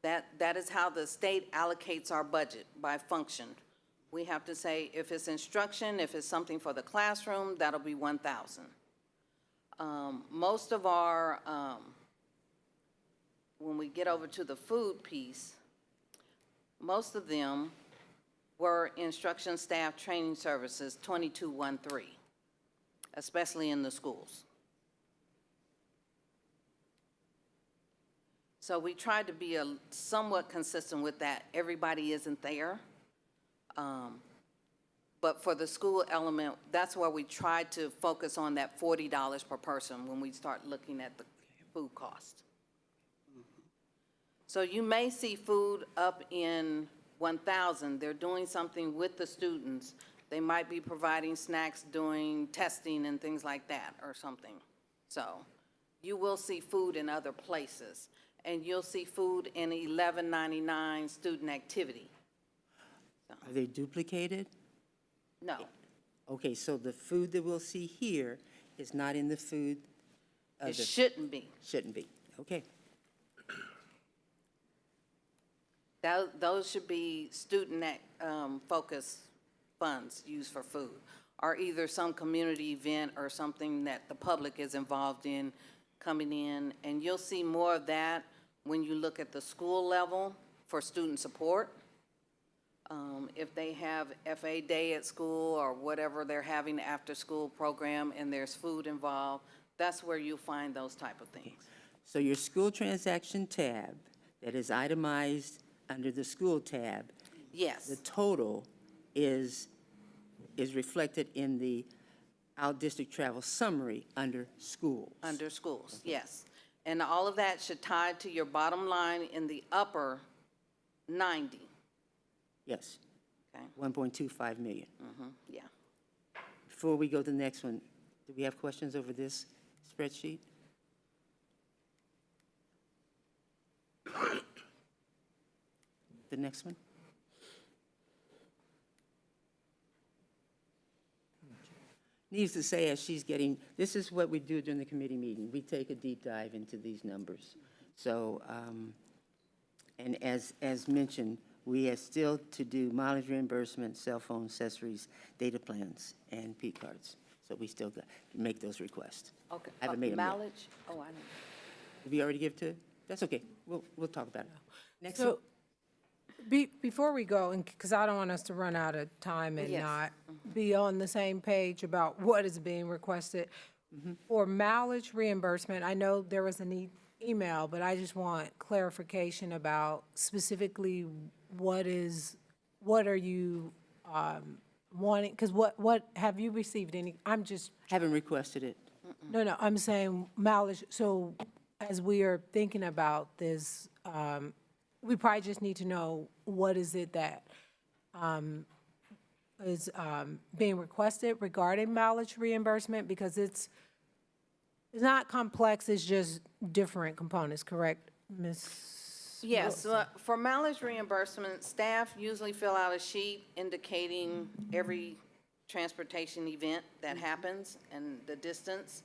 That is how the state allocates our budget, by function. We have to say, if it's instruction, if it's something for the classroom, that'll be 1,000. Most of our, when we get over to the food piece, most of them were instruction staff training services, 2213, especially in the schools. So we tried to be somewhat consistent with that. Everybody isn't there. But for the school element, that's where we tried to focus on that $40 per person when we start looking at the food cost. So you may see food up in 1,000. They're doing something with the students. They might be providing snacks, doing testing and things like that or something. So you will see food in other places. And you'll see food in 1199 student activity. are they duplicated? No, Okay, so the food that we'll see here is not in the food? it shouldn't be. Shouldn't be, okay. Those should be student focused funds used for food, or either some community event or something that the public is involved in coming in. And you'll see more of that when you look at the school level for student support. If they have FA day at school or whatever they're having after-school program and there's food involved, that's where you'll find those type of things. So your school transaction tab that is itemized under the school tab, Yes, the total is reflected in the out-district travel summary under schools. under schools, yes. And all of that should tie to your bottom line in the upper 90, Yes, okay? 1.25 million. Yeah. Before we go to the next one, do we have questions over this spreadsheet? The next one? Needs to say, as she's getting, this is what we do during the committee meeting. We take a deep dive into these numbers. So, and as mentioned, we have still to do mileage reimbursement, cell phone accessories, data plans, and P cards. So we still got to make those requests. Okay. I haven't made them yet. Mileage? Oh, I don't. Did we already give to it? That's okay. We'll talk about it. Next one. So, before we go, and because I don't want us to run out of time and Yes. not be on the same page about what is being requested, for mileage reimbursement, I know there was an email, but I just want clarification about specifically what are you wanting, because what, have you received any, I'm just, Haven't requested it. no, I'm saying mileage, so as we are thinking about this, we probably just need to know what is it that is being requested regarding mileage reimbursement, because it's not complex, it's just different components, correct, Ms.? Yes, for mileage reimbursement, staff usually fill out a sheet indicating every transportation event that happens and the distance,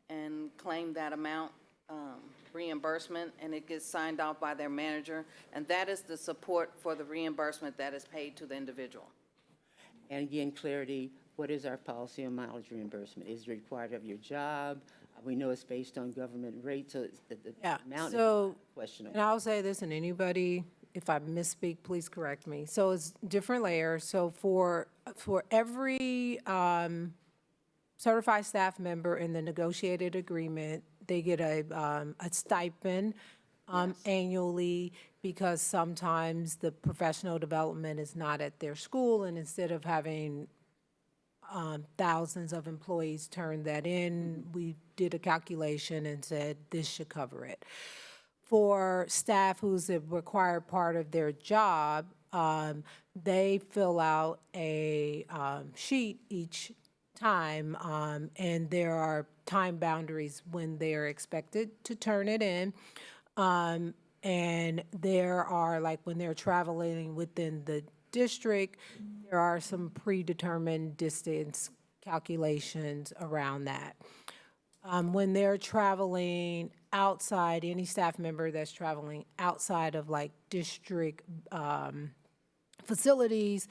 and claim that amount reimbursement, and it gets signed off by their manager, and that is the support for the reimbursement that is paid to the individual. And again, clarity, what is our policy on mileage reimbursement? Is it required of your job? We know it's based on government rates, so it's the Yeah, amount is so, questionable. and I'll say this, and anybody, if I misspeak, please correct me. So it's different layers. So for every certified staff member in the negotiated agreement, they get a stipend annually, because sometimes the professional development is not at their school, and instead of having thousands of employees turn that in, we did a calculation and said this should cover it. For staff who's a required part of their job, they fill out a sheet each time, and there are time boundaries when they're expected to turn it in. And there are, like, when they're traveling within the district, there are some predetermined distance calculations around that. When they're traveling outside, any staff member that's traveling outside of like district facilities,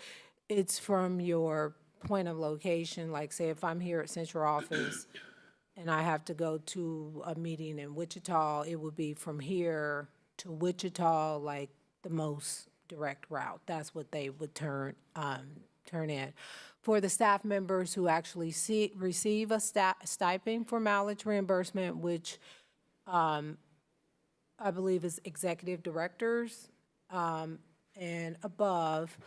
it's from your point of location. Like, say, if I'm here at central office and I have to go to a meeting in Wichita, it would be from here to Wichita, like the most direct route. That's what they would turn in. For the staff members who actually receive a stipend for mileage reimbursement, which I believe is executive directors and above,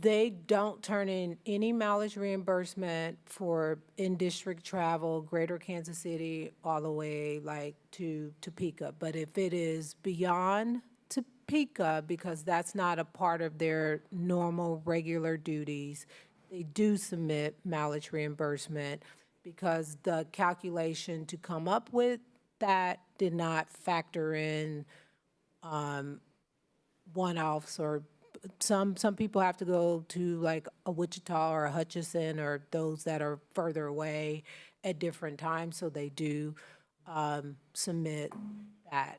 they don't turn in any mileage reimbursement for in-district travel, Greater Kansas City, all the way like to Topeka. But if it is beyond Topeka, because that's not a part of their normal, regular duties, they do submit mileage reimbursement, because the calculation to come up with that did not factor in one-offs, or some people have to go to like a Wichita or a Hutchinson or those that are further away at different times, so they do submit that.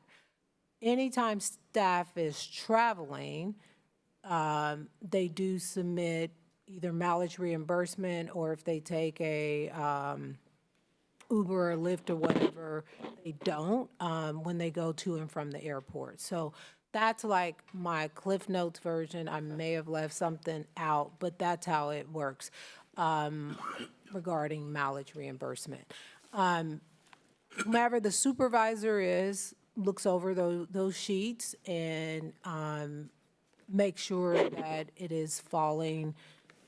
Anytime staff is traveling, they do submit either mileage reimbursement, or if they take a Uber or Lyft or whatever, they don't when they go to and from the airport. So that's like my Cliff Notes version. I may have left something out, but that's how it works regarding mileage reimbursement. Whomever the supervisor is, looks over those sheets and make sure that it is falling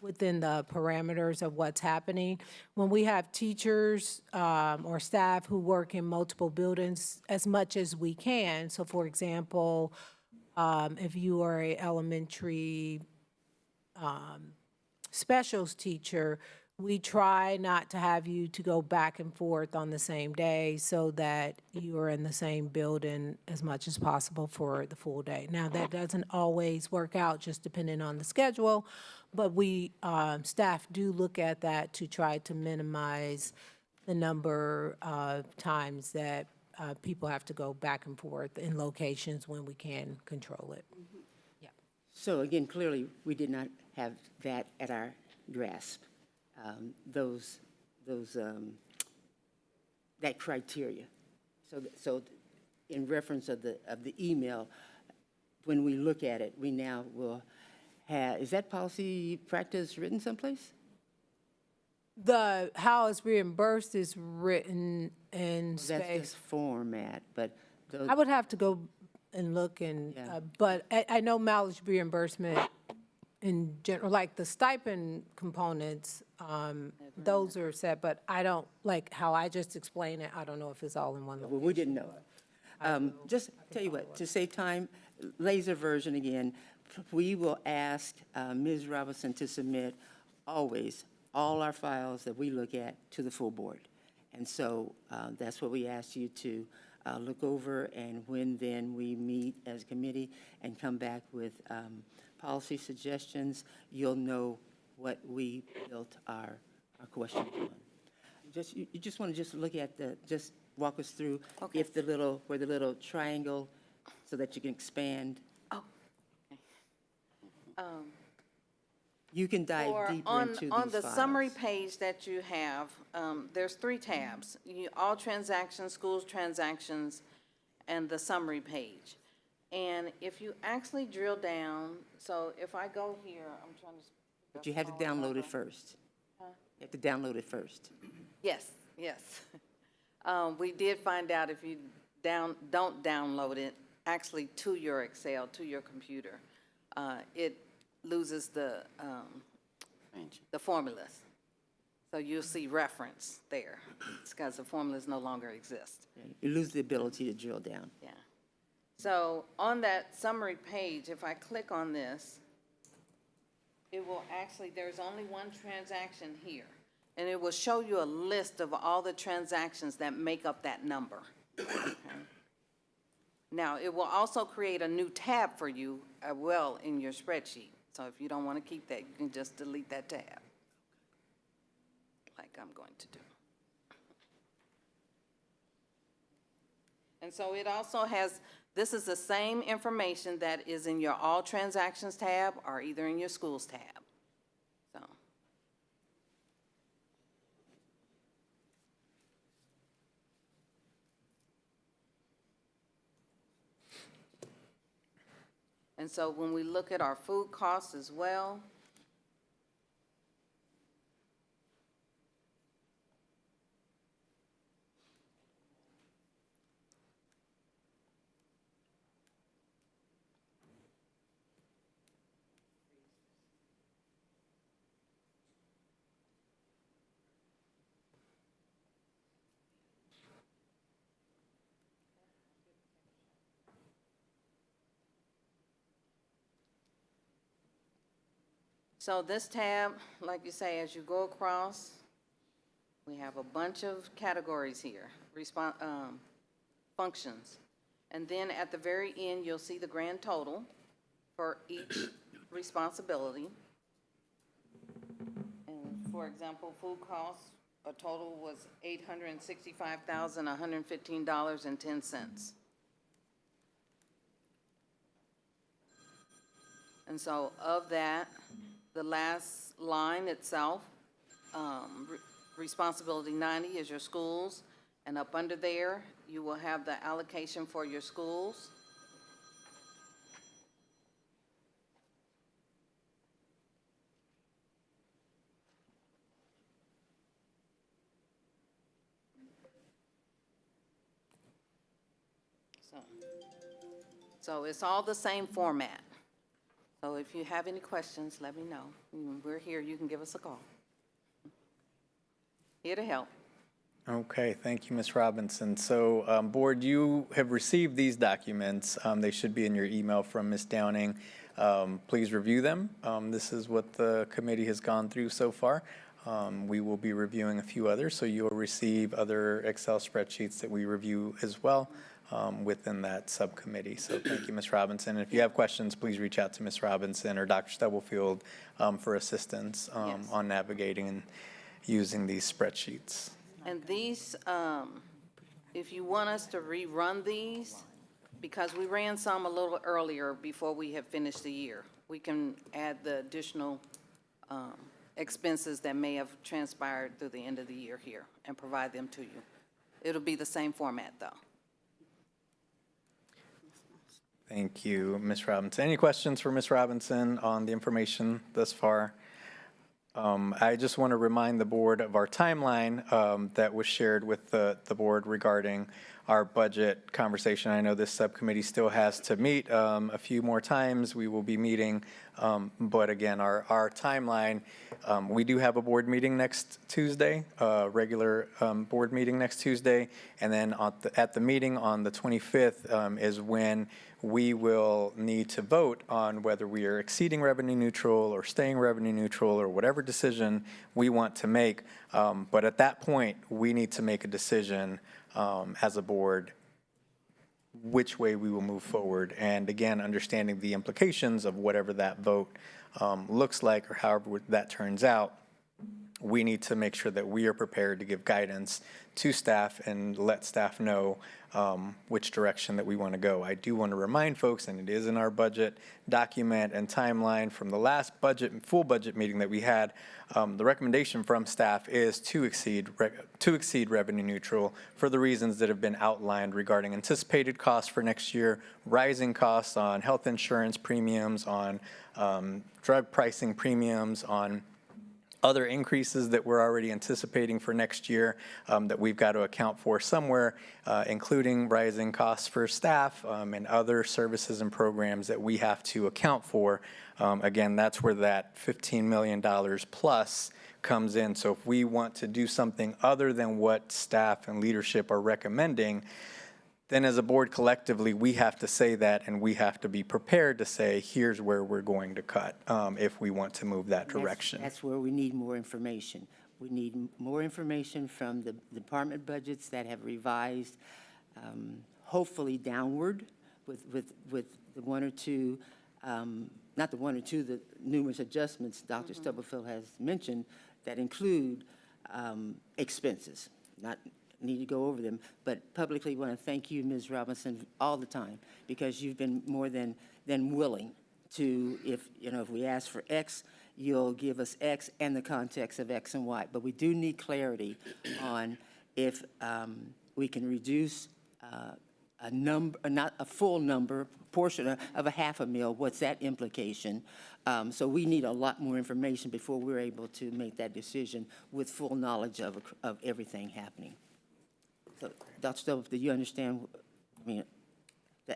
within the parameters of what's happening. When we have teachers or staff who work in multiple buildings, as much as we can, so for example, if you are a elementary specials teacher, we try not to have you to go back and forth on the same day, so that you are in the same building as much as possible for the full day. Now, that doesn't always work out, just depending on the schedule, but we, staff do look at that to try to minimize the number of times that people have to go back and forth in locations when we can control it. So again, clearly, we did not have that at our grasp. That criteria. So in reference of the email, when we look at it, we now will have, is that policy practice written someplace? The, how it's reimbursed is written in That's space. just format, but those, I would have to go and look and, Yeah. but I know mileage reimbursement in general, like the stipend components, those are set, but I don't, like how I just explained it, I don't know if it's all in one well, location. we didn't know. Just tell you what, to save time, laser version again, we will ask Ms. Robinson to submit always all our files that we look at to the full board. And so that's what we ask you to look over, and when then we meet as a committee and come back with policy suggestions, you'll know what we built our questions on. Just, you just want to just look at the, just walk us through if the little, where the little triangle, so that you can expand. You can dive Or deeper on, into these on the summary files. page that you have, there's 3 tabs. All transactions, schools transactions, and the summary page. And if you actually drill down, so if I go here, I'm trying to. But you have to download it first. You have to download it first. Yes, yes. We did find out if you don't download it, actually to your Excel, to your computer, it loses the formulas. So you'll see reference there. It's because the formulas no longer exist. You lose the ability to drill down. Yeah. So on that summary page, if I click on this, it will actually, there's only one transaction here. And it will show you a list of all the transactions that make up that number. Okay. Now, it will also create a new tab for you, well, in your spreadsheet. So if you don't want to keep that, you can just delete that tab, like I'm going to do. And so it also has, this is the same information that is in your All Transactions tab or either in your Schools tab. So. And so when we look at our food costs as well, so this tab, like you say, as you go across, we have a bunch of categories here, functions. And then at the very end, you'll see the grand total for each responsibility. And for example, food costs, a total was $865,115.10. And so of that, the last line itself, responsibility 90 is your schools, and up under there, you will have the allocation for your schools. So it's all the same format. So if you have any questions, let me know. We're here, you can give us a call. Here to help. Okay, thank you, Ms. Robinson. So, Board, you have received these documents. They should be in your email from Ms. Downing. Please review them. This is what the committee has gone through so far. We will be reviewing a few others, so you'll receive other Excel spreadsheets that we review as well within that subcommittee. So thank you, Ms. Robinson. And if you have questions, please reach out to Ms. Robinson or Dr. Stubblefield for assistance Yes. on navigating and using these spreadsheets. And these, if you want us to rerun these, because we ran some a little earlier before we have finished the year, we can add the additional expenses that may have transpired through the end of the year here and provide them to you. It'll be the same format, though. Thank you, Ms. Robinson. Any questions for Ms. Robinson on the information thus far? I just want to remind the board of our timeline that was shared with the board regarding our budget conversation. I know this subcommittee still has to meet a few more times. We will be meeting, but again, our timeline, we do have a board meeting next Tuesday, regular board meeting next Tuesday, and then at the meeting on the 25th is when we will need to vote on whether we are exceeding revenue neutral or staying revenue neutral or whatever decision we want to make. But at that point, we need to make a decision as a board which way we will move forward. And again, understanding the implications of whatever that vote looks like or however that turns out. we need to make sure that we are prepared to give guidance to staff and let staff know which direction that we want to go. I do want to remind folks, and it is in our budget document and timeline from the last full budget meeting that we had, the recommendation from staff is to exceed revenue neutral for the reasons that have been outlined regarding anticipated costs for next year, rising costs on health insurance premiums, on drug pricing premiums, on other increases that we're already anticipating for next year that we've got to account for somewhere, including rising costs for staff and other services and programs that we have to account for. Again, that's where that $15 million plus comes in. So if we want to do something other than what staff and leadership are recommending, then as a board collectively, we have to say that, and we have to be prepared to say, here's where we're going to cut if we want to move that direction. That's where we need more information. We need more information from the department budgets that have revised, hopefully downward with the one or two, not the one or two, the numerous adjustments Dr. Stubblefield has mentioned that include expenses, not need to go over them, but publicly want to thank you, Ms. Robinson, all the time, because you've been more than willing to, if we ask for X, you'll give us X and the context of X and Y. But we do need clarity on if we can reduce a number, not a full number, portion of a half a meal, what's that implication? So we need a lot more information before we're able to make that decision with full knowledge of everything happening. So, Dr. Stubblefield, do you understand, the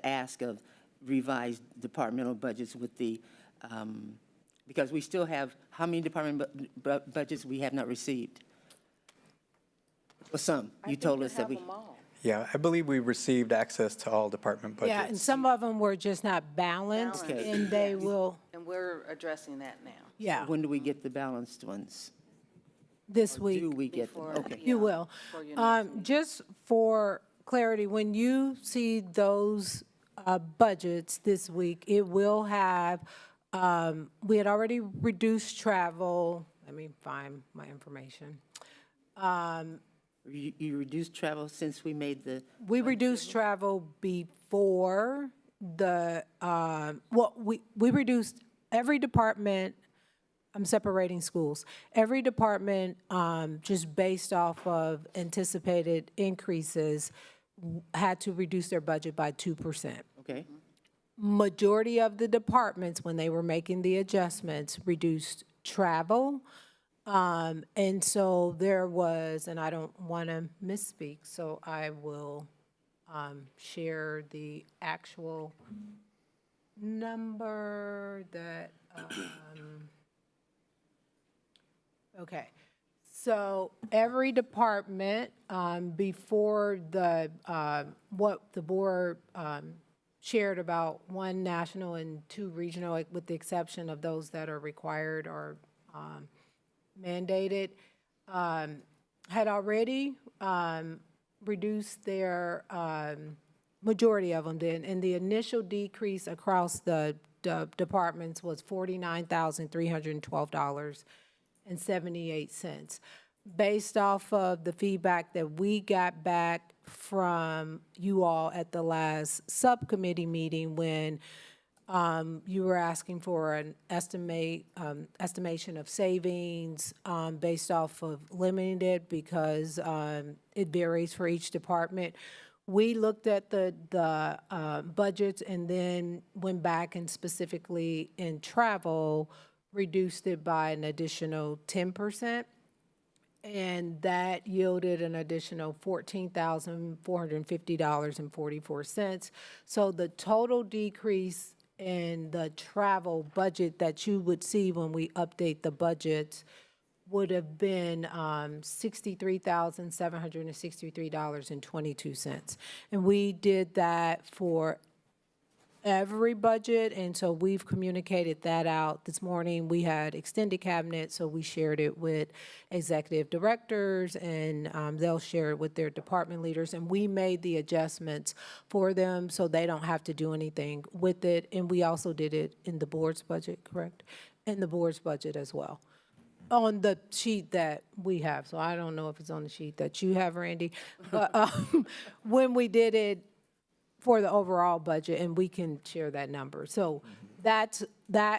ask of revised departmental budgets with the, because we still have, how many department budgets we have not received? Well, some. You told us that we. Yeah, I believe we received access to all department budgets. Yeah, and some of them were just not balanced, Balanced. and they will, And we're addressing that now. yeah, When do we get the balanced ones? this Do week. we get them? Before- Okay. You will. For your next Just for clarity, when you see those budgets this week, it will have, we had already reduced travel. Let me find my information. You reduced travel since we made the, We reduced travel before the, we reduced every department. I'm separating schools. Every department, just based off of anticipated increases, had to reduce their budget by 2%. okay? Majority of the departments, when they were making the adjustments, reduced travel. And so there was, and I don't want to misspeak, so I will share the actual number that, okay. So every department, before the, what the board shared about one national and two regional, with the exception of those that are required or mandated, had already reduced their, majority of them did. And the initial decrease across the departments was $49,312.78. Based off of the feedback that we got back from you all at the last subcommittee meeting when you were asking for an estimation of savings based off of limiting it because it varies for each department. We looked at the budgets and then went back and specifically in travel, reduced it by an additional 10%. And that yielded an additional $14,450.44. So the total decrease in the travel budget that you would see when we update the budgets would have been $63,763.22. And we did that for every budget, and so we've communicated that out. This morning, we had extended cabinet, so we shared it with executive directors, and they'll share it with their department leaders, and we made the adjustments for them so they don't have to do anything with it, and we also did it in the board's budget, correct? In the board's budget as well. on the sheet that we have, so I don't know if it's on the sheet that you have, Randy. But when we did it for the overall budget, and we can share that number. So that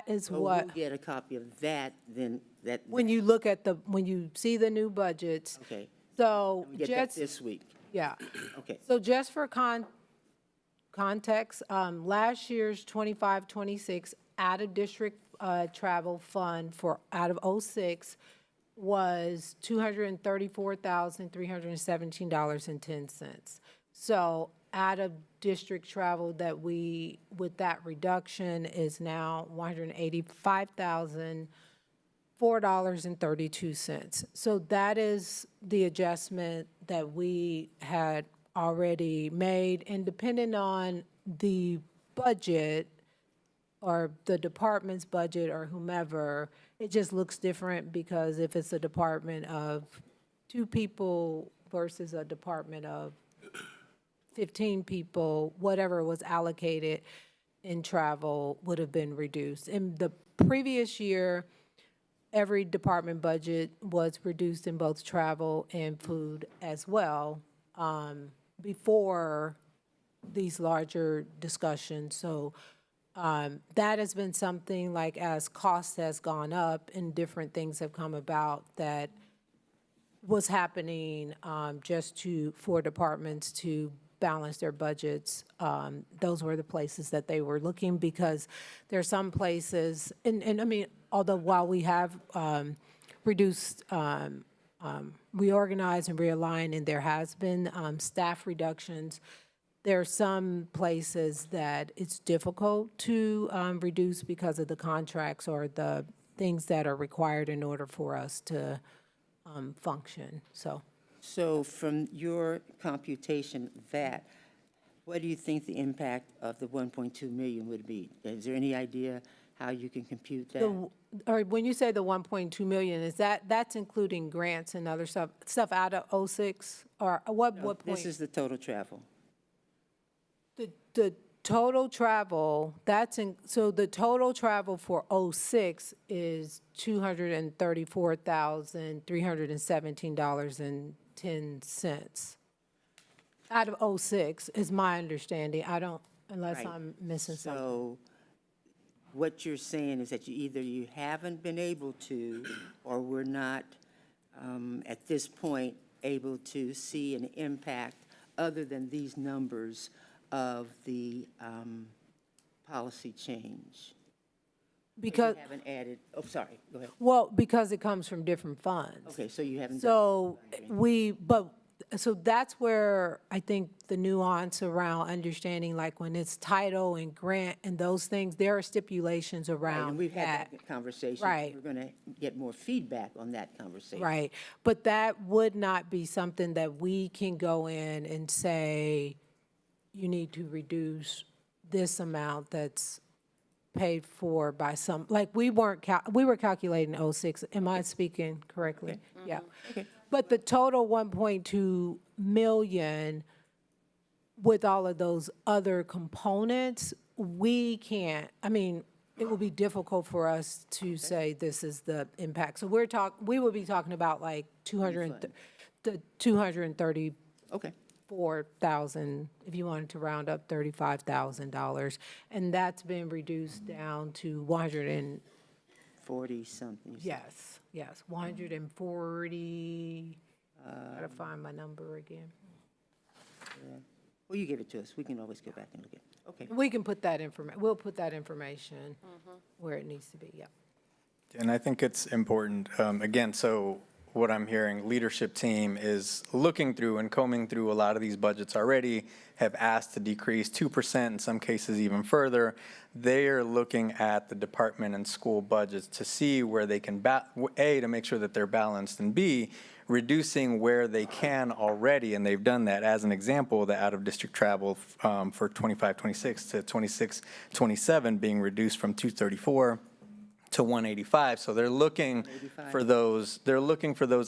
is So what, we'll get a copy of that, then that. when you look at when you see the new budgets. Okay, So we get that just, this week. yeah. Okay. So just for context, last year's 25-26 out-of-district travel fund for, out of '06 was $234,317.10. So out-of-district travel that we, with that reduction, is now $185,004.32. So that is the adjustment that we had already made, and depending on the budget or the department's budget or whomever, it just looks different, because if it's a department of 2 people versus a department of 15 people, whatever was allocated in travel would have been reduced. In the previous year, every department budget was reduced in both travel and food as well, before these larger discussions. So that has been something, like, as cost has gone up and different things have come about, that was happening for departments to balance their budgets. Those were the places that they were looking, because there are some places, and I mean, although while we have reduced, reorganized and realigned, and there has been staff reductions, there are some places that it's difficult to reduce because of the contracts or the things that are required in order for us to function, so. So from your computation, what do you think the impact of the 1.2 million would be? Is there any idea how you can compute that? Or when you say the 1.2 million, that's including grants and other stuff out of '06? Or what point? This is the total travel. The total travel, so the total travel for '06 is $234,317.10. Out of '06 is my understanding. I don't, unless Right. I'm missing something. So what you're saying is that you haven't been able to, or we're not, at this point, able to see an impact other than these numbers of the policy change. Because, You haven't added, oh, sorry, go ahead. well, because it comes from different funds. Okay, so you haven't. So so that's where I think the nuance around understanding, like when it's title and grant and those things, there are stipulations Right, around and we've had that. that conversation. Right. We're going to get more feedback on that conversation. Right, but that would not be something that we can go in and say, you need to reduce this amount that's paid for by some, like, we were calculating '06, am I speaking correctly? Yeah. Okay. But the total 1.2 million, with all of those other components, we can't, I mean, it will be difficult for us to say this is the impact. So we would be talking about like 234,000, Okay. if you wanted to round up $35,000. And that's been reduced down to 100 40-something. you said. yes, 140, gotta find my number again. Well, you give it to us. We can always go back and look at it. Okay. We can put that we'll put that information where it needs to be, yeah. And I think it's important, again, so what I'm hearing, leadership team is looking through and combing through a lot of these budgets already, have asked to decrease 2%, in some cases even further. They are looking at the department and school budgets to see where they can, A, to make sure that they're balanced, and B, reducing where they can already, and they've done that. As an example, the out-of-district travel for 25-26 to 26-27 being reduced from 234 to 185. So they're looking for those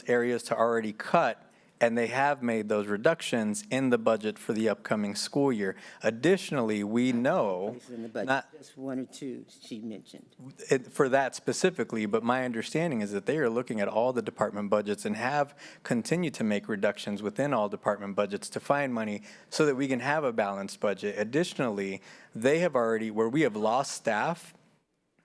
areas to already cut And they have made those reductions in the budget for the upcoming school year. Additionally, we know, Places in the budget, not, just one or two she mentioned. for that specifically, but my understanding is that they are looking at all the department budgets and have continued to make reductions within all department budgets to find money so that we can have a balanced budget. Additionally, they have already, where we have lost staff,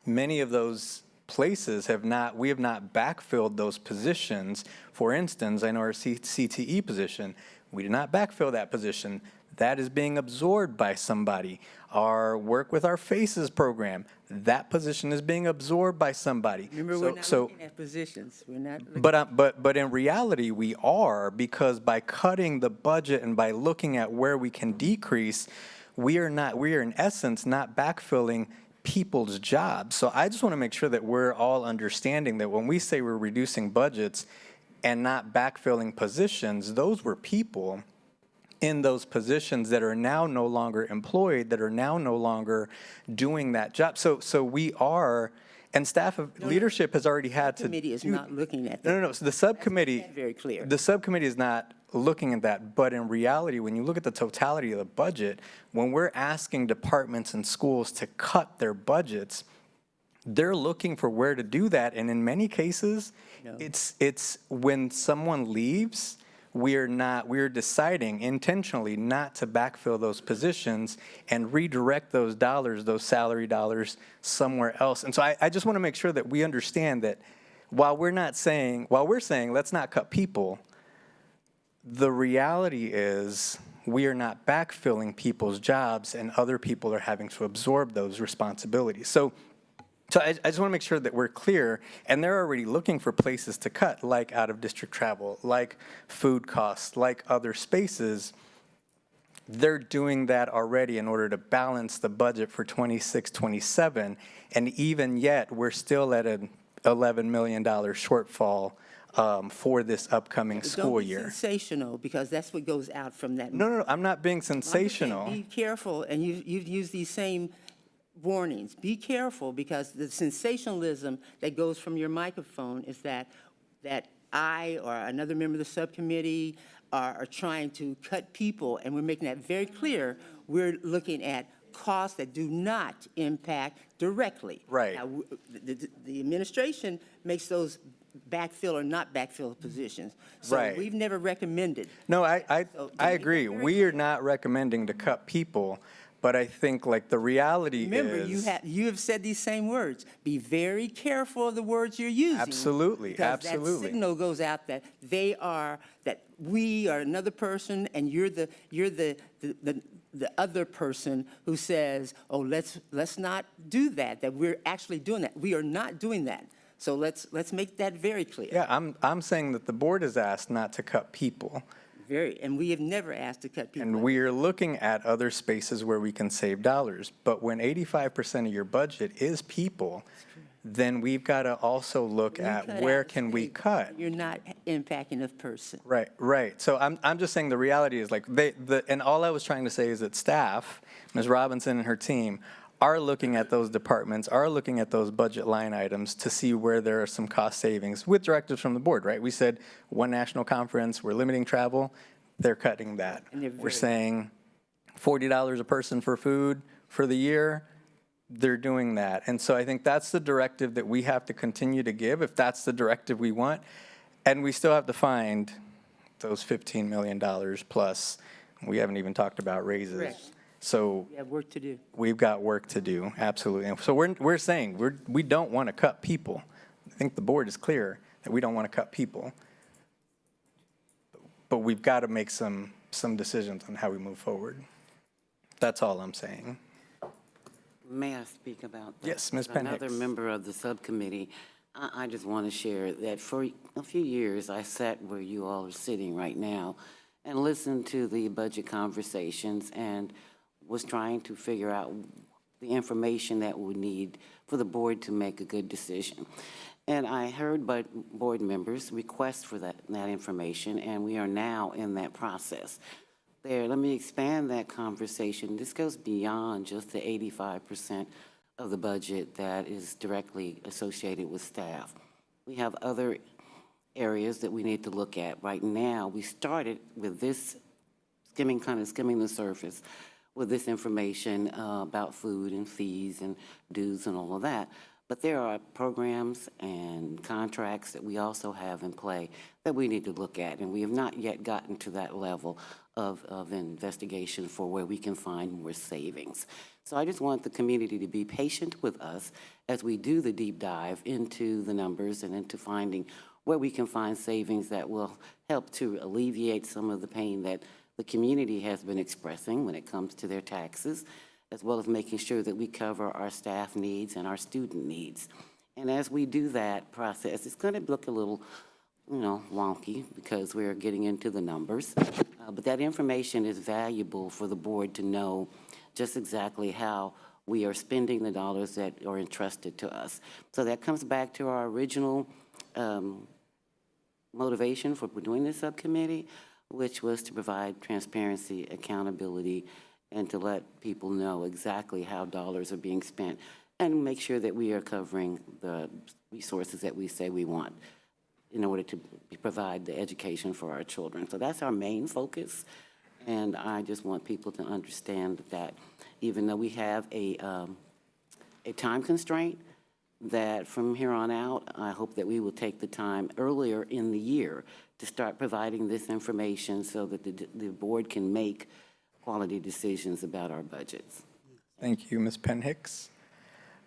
many of those places we have not backfilled those positions. For instance, I know our CTE position, we did not backfill that position. That is being absorbed by somebody. Our Work with Our Faces program, that position is being absorbed by somebody. Remember, we're not So- looking at positions. We're not looking. But in reality, we are, because by cutting the budget and by looking at where we can decrease, we are in essence not backfilling people's jobs. So I just want to make sure that we're all understanding that when we say we're reducing budgets and not backfilling positions, those were people in those positions that are now no longer employed, that are now no longer doing that job. So we are, and leadership has already had to. Committee is not looking at that. No. So the subcommittee. That's very clear. The subcommittee is not looking at that, but in reality, when you look at the totality of the budget, when we're asking departments and schools to cut their budgets, they're looking for where to do that, and in many cases, No. it's when someone leaves, we're deciding intentionally not to backfill those positions and redirect those dollars, those salary dollars, somewhere else. And so I just want to make sure that we understand that while we're saying, let's not cut people, the reality is we are not backfilling people's jobs and other people are having to absorb those responsibilities. So I just want to make sure that we're clear, and they're already looking for places to cut, like out-of-district travel, like food costs, like other spaces. They're doing that already in order to balance the budget for 26, 27, and even yet, we're still at an $11 million shortfall for this upcoming school Don't be year. sensational, because that's what goes out from that. No, I'm not being I'm just saying, sensational. Be careful, and you've used these same warnings. Be careful, because the sensationalism that goes from your microphone is that I or another member of the subcommittee are trying to cut people, and we're making that very clear. We're looking at costs that do not impact directly. Right. Now, the administration makes those backfill or not backfill positions. So Right. we've never recommended. No, I So to I make agree. that very We are not recommending to cut people, but I think like the reality Remember, is. you have said these same words. Be very careful of the words you're using. Absolutely, Because that absolutely. signal goes out that that we are another person, and you're the other person who says, oh, let's not do that we're actually doing that. We are not doing that. So let's make that very clear. Yeah, I'm saying that the board is asked not to cut people, And we have never asked to cut people. and we are looking at other spaces where we can save dollars. But when 85% of your budget is people, then we've got to also look When you at cut where out can we state, cut. You're not impacting a person. Right. So I'm just saying the reality is like and all I was trying to say is that staff, Ms. Robinson and her team, are looking at those departments, are looking at those budget line items to see where there are some cost savings with directives from the board, right? We said one national conference, we're limiting travel, they're cutting that. And they're We're very- saying $40 a person for food for the year, they're doing that. And so I think that's the directive that we have to continue to give, if that's the directive we want. And we still have to find those $15 million plus. We haven't even talked about raises. Correct. So We have work to do. we've got work to do, absolutely. And so we're saying we don't want to cut people. I think the board is clear that we don't want to cut people. But we've got to make some decisions on how we move forward. That's all I'm saying. May I speak about that? Yes, Ms. As Another Penn-Hicks. member of the subcommittee, I just want to share that for a few years, I sat where you all are sitting right now and listened to the budget conversations and was trying to figure out the information that we need for the board to make a good decision. And I heard board members request for that information, and we are now in that process. Let me expand that conversation. This goes beyond just the 85% of the budget that is directly associated with staff. We have other areas that we need to look at. Right now, we started with this skimming the surface with this information about food and fees and dues and all of that. But there are programs and contracts that we also have in play that we need to look at, and we have not yet gotten to that level of investigation for where we can find more savings. So I just want the community to be patient with us as we do the deep dive into the numbers and into finding where we can find savings that will help to alleviate some of the pain that the community has been expressing when it comes to their taxes, as well as making sure that we cover our staff needs and our student needs. And as we do that process, it's going to look a little, wonky because we're getting into the numbers. But that information is valuable for the board to know just exactly how we are spending the dollars that are entrusted to us. So that comes back to our original motivation for doing this subcommittee, which was to provide transparency, accountability, and to let people know exactly how dollars are being spent and make sure that we are covering the resources that we say we want in order to provide the education for our children. So that's our main focus, and I just want people to understand that even though we have a time constraint, that from here on out, I hope that we will take the time earlier in the year to start providing this information so that the board can make quality decisions about our budgets. Thank you, Ms. Penn-Hicks.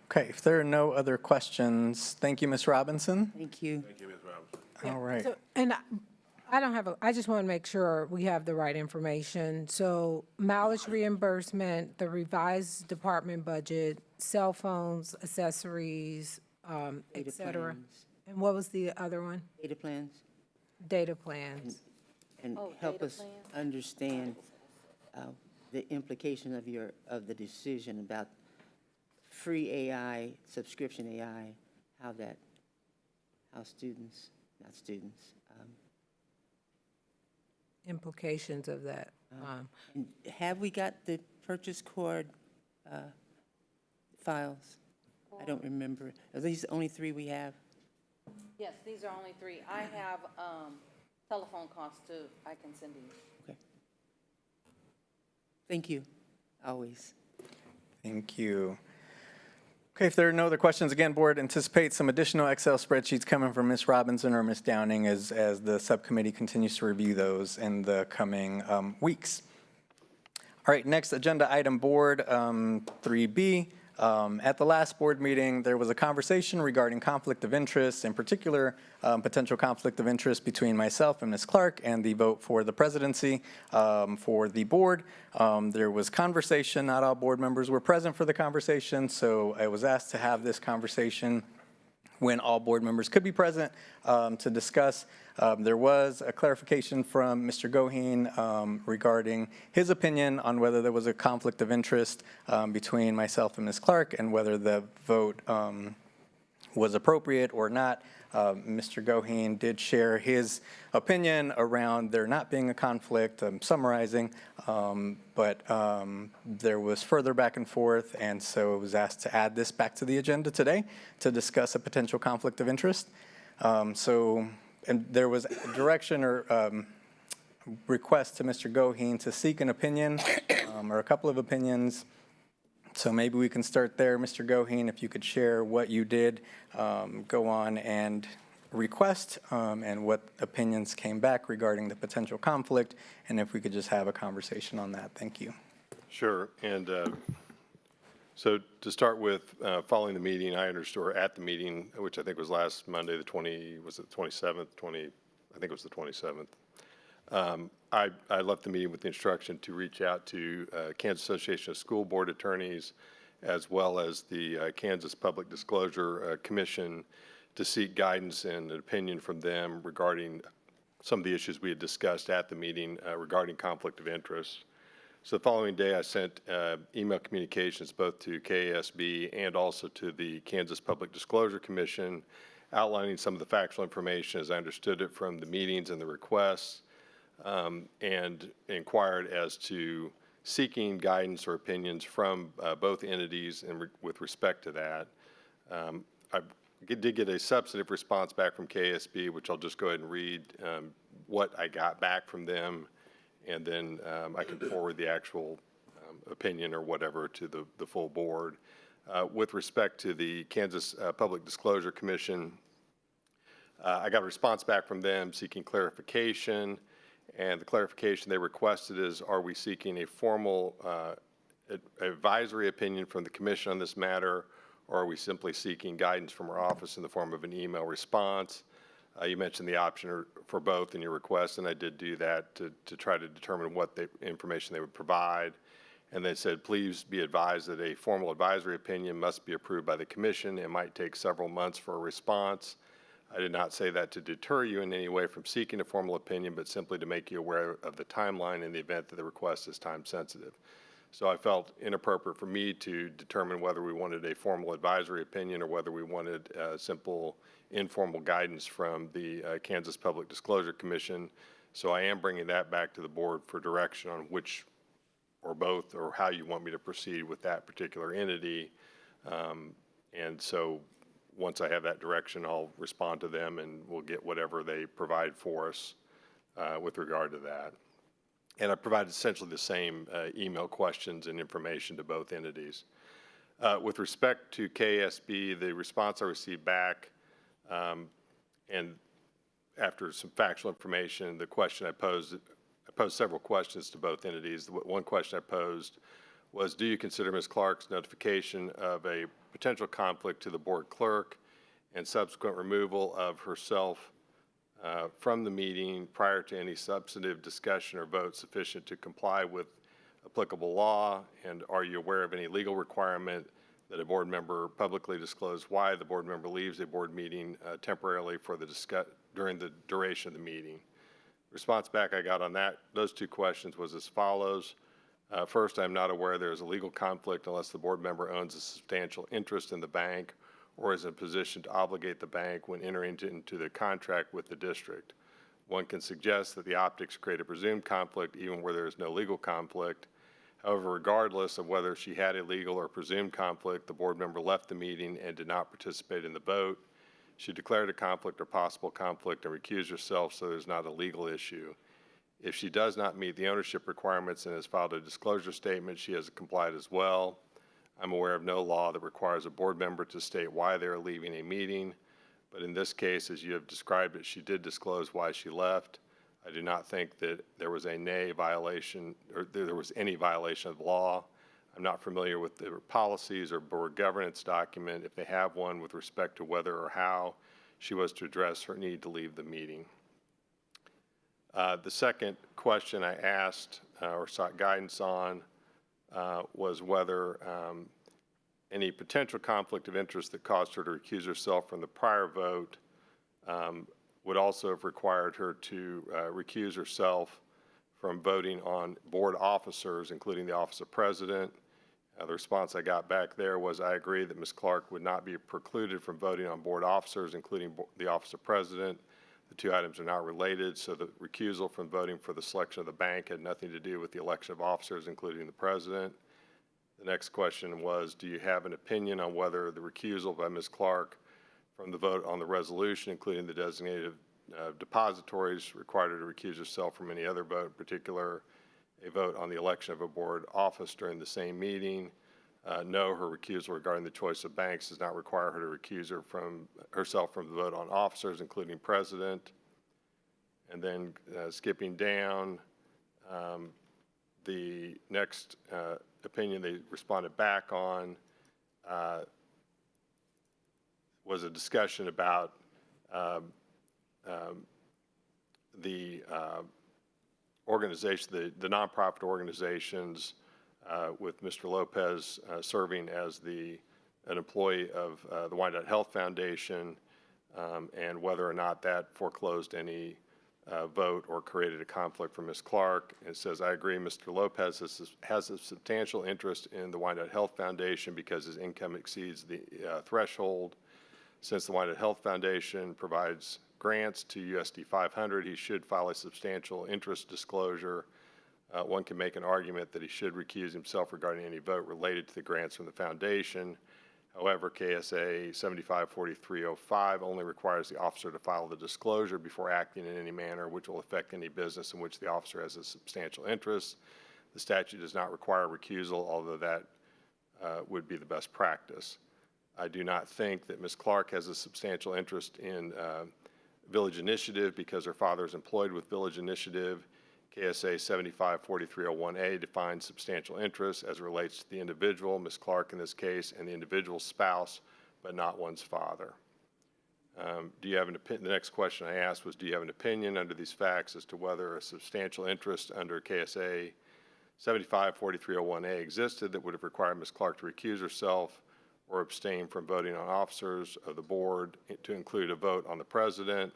Okay, if there are no other questions, thank you, Ms. Robinson. Thank you. Thank you, Ms. Robinson. All right. So, and I don't have I just want to make sure we have the right information. So mileage reimbursement, the revised department budget, cell phones, accessories, et Data cetera. plans. And what was the other one? Data plans, Data plans. and help us understand the implication of the decision about free AI, subscription AI, how students, not students. Implications of that. And have we got the purchase cord files? I don't remember. Are these the only three we have? Yes, these are only three. I have telephone costs too, I can send you. Okay. Thank you, always. Thank you. Okay, if there are no other questions, again, board anticipates some additional Excel spreadsheets coming from Ms. Robinson or Ms. Downing as the subcommittee continues to review those in the coming weeks. All right, next agenda item, board 3B. At the last board meeting, there was a conversation regarding conflict of interest, in particular, potential conflict of interest between myself and Ms. Clark and the vote for the presidency for the board. There was conversation, not all board members were present for the conversation, so I was asked to have this conversation when all board members could be present to discuss. There was a clarification from Mr. Goheen regarding his opinion on whether there was a conflict of interest between myself and Ms. Clark and whether the vote was appropriate or not. Mr. Goheen did share his opinion around there not being a conflict. I'm summarizing, but there was further back and forth, and so I was asked to add this back to the agenda today to discuss a potential conflict of interest. And there was direction or request to Mr. Goheen to seek an opinion or a couple of opinions. So maybe we can start there. Mr. Goheen, if you could share what you did go on and request and what opinions came back regarding the potential conflict, and if we could just have a conversation on that. Thank you. Sure. And so to start with, following the meeting, I understood, or at the meeting, which I think was last Monday, was it the 27th? I think it was the 27th. I left the meeting with the instruction to reach out to Kansas Association of School Board Attorneys, as well as the Kansas Public Disclosure Commission, to seek guidance and an opinion from them regarding some of the issues we had discussed at the meeting regarding conflict of interest. So the following day, I sent email communications both to KASB and also to the Kansas Public Disclosure Commission, outlining some of the factual information as I understood it from the meetings and the requests, and inquired as to seeking guidance or opinions from both entities and with respect to that. I've did get a substantive response back from KSB, which I'll just go ahead and read what I got back from them, and then I can forward the actual opinion or whatever to the full board. With respect to the Kansas Public Disclosure Commission, I got a response back from them seeking clarification, and the clarification they requested is, are we seeking a formal advisory opinion from the commission on this matter, or are we simply seeking guidance from our office in the form of an email response? You mentioned the option for both in your request, and I did do that to try to determine what information they would provide. And they said, please be advised that a formal advisory opinion must be approved by the commission. It might take several months for a response. I did not say that to deter you in any way from seeking a formal opinion, but simply to make you aware of the timeline in the event that the request is time sensitive. So I felt inappropriate for me to determine whether we wanted a formal advisory opinion or whether we wanted simple informal guidance from the Kansas Public Disclosure Commission. So I am bringing that back to the board for direction on which or both, or how you want me to proceed with that particular entity. And so once I have that direction, I'll respond to them and we'll get whatever they provide for us with regard to that. And I provided essentially the same email questions and information to both entities. With respect to KSB, the response I received back, and after some factual information, the question I posed several questions to both entities. One question I posed was, do you consider Ms. Clark's notification of a potential conflict to the board clerk and subsequent removal of herself from the meeting prior to any substantive discussion or vote sufficient to comply with applicable law? And are you aware of any legal requirement that a board member publicly disclose why the board member leaves a board meeting temporarily for during the duration of the meeting? Response back I got on those two questions was as follows. First, I'm not aware there is a legal conflict unless the board member owns a substantial interest in the bank or is in a position to obligate the bank when entering into the contract with the district. One can suggest that the optics create a presumed conflict even where there is no legal conflict. However, regardless of whether she had a legal or presumed conflict, the board member left the meeting and did not participate in the vote. She declared a conflict or possible conflict and recused herself, so there's not a legal issue. If she does not meet the ownership requirements and has filed a disclosure statement, she has complied as well. I'm aware of no law that requires a board member to state why they are leaving a meeting, but in this case, as you have described it, she did disclose why she left. I do not think that there was a violation, or there was any violation of the law. I'm not familiar with their policies or board governance document, if they have one, with respect to whether or how she was to address her need to leave the meeting. The second question I asked or sought guidance on was whether any potential conflict of interest that caused her to recuse herself from the prior vote would also have required her to recuse herself from voting on board officers, including the office of president. The response I got back there was, I agree that Ms. Clark would not be precluded from voting on board officers, including the office of president. The two items are not related, so the recusal from voting for the selection of the bank had nothing to do with the election of officers, including the president. The next question was, do you have an opinion on whether the recusal by Ms. Clark from the vote on the resolution, including the designated depositories, required her to recuse herself from any other vote, in particular a vote on the election of a board office during the same meeting? No, her recusal regarding the choice of banks does not require her to recuse herself from the vote on officers, including president. And then skipping down, the next opinion they responded back on was a discussion about the organization, the nonprofit organizations, with Mr. Lopez serving as an employee of the Wyandotte Health Foundation, and whether or not that foreclosed any vote or created a conflict for Ms. Clark. It says, I agree Mr. Lopez has a substantial interest in the Wyandotte Health Foundation because his income exceeds the threshold. Since the Wyandotte Health Foundation provides grants to USD 500, he should file a substantial interest disclosure. One can make an argument that he should recuse himself regarding any vote related to the grants from the foundation. However, KSA 754305 only requires the officer to file the disclosure before acting in any manner which will affect any business in which the officer has a substantial interest. The statute does not require recusal, although that would be the best practice. I do not think that Ms. Clark has a substantial interest in Village Initiative because her father is employed with Village Initiative. KSA 754301A defines substantial interest as it relates to the individual, Ms. Clark in this case, and the individual's spouse, but not one's father. Do you have an opinion? The next question I asked was, do you have an opinion under these facts as to whether a substantial interest under KSA 754301A existed that would have required Ms. Clark to recuse herself or abstain from voting on officers of the board, to include a vote on the president,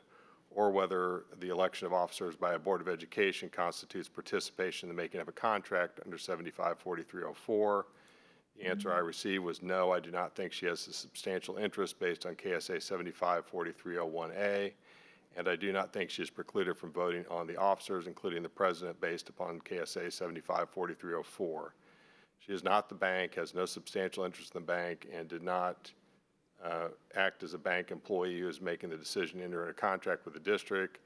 or whether the election of officers by a Board of Education constitutes participation in the making of a contract under 754304. The answer I received was no, I do not think she has a substantial interest based on KSA 754301A, and I do not think she is precluded from voting on the officers, including the president, based upon KSA 754304. She is not the bank, has no substantial interest in the bank, and did not act as a bank employee who is making the decision to enter a contract with the district.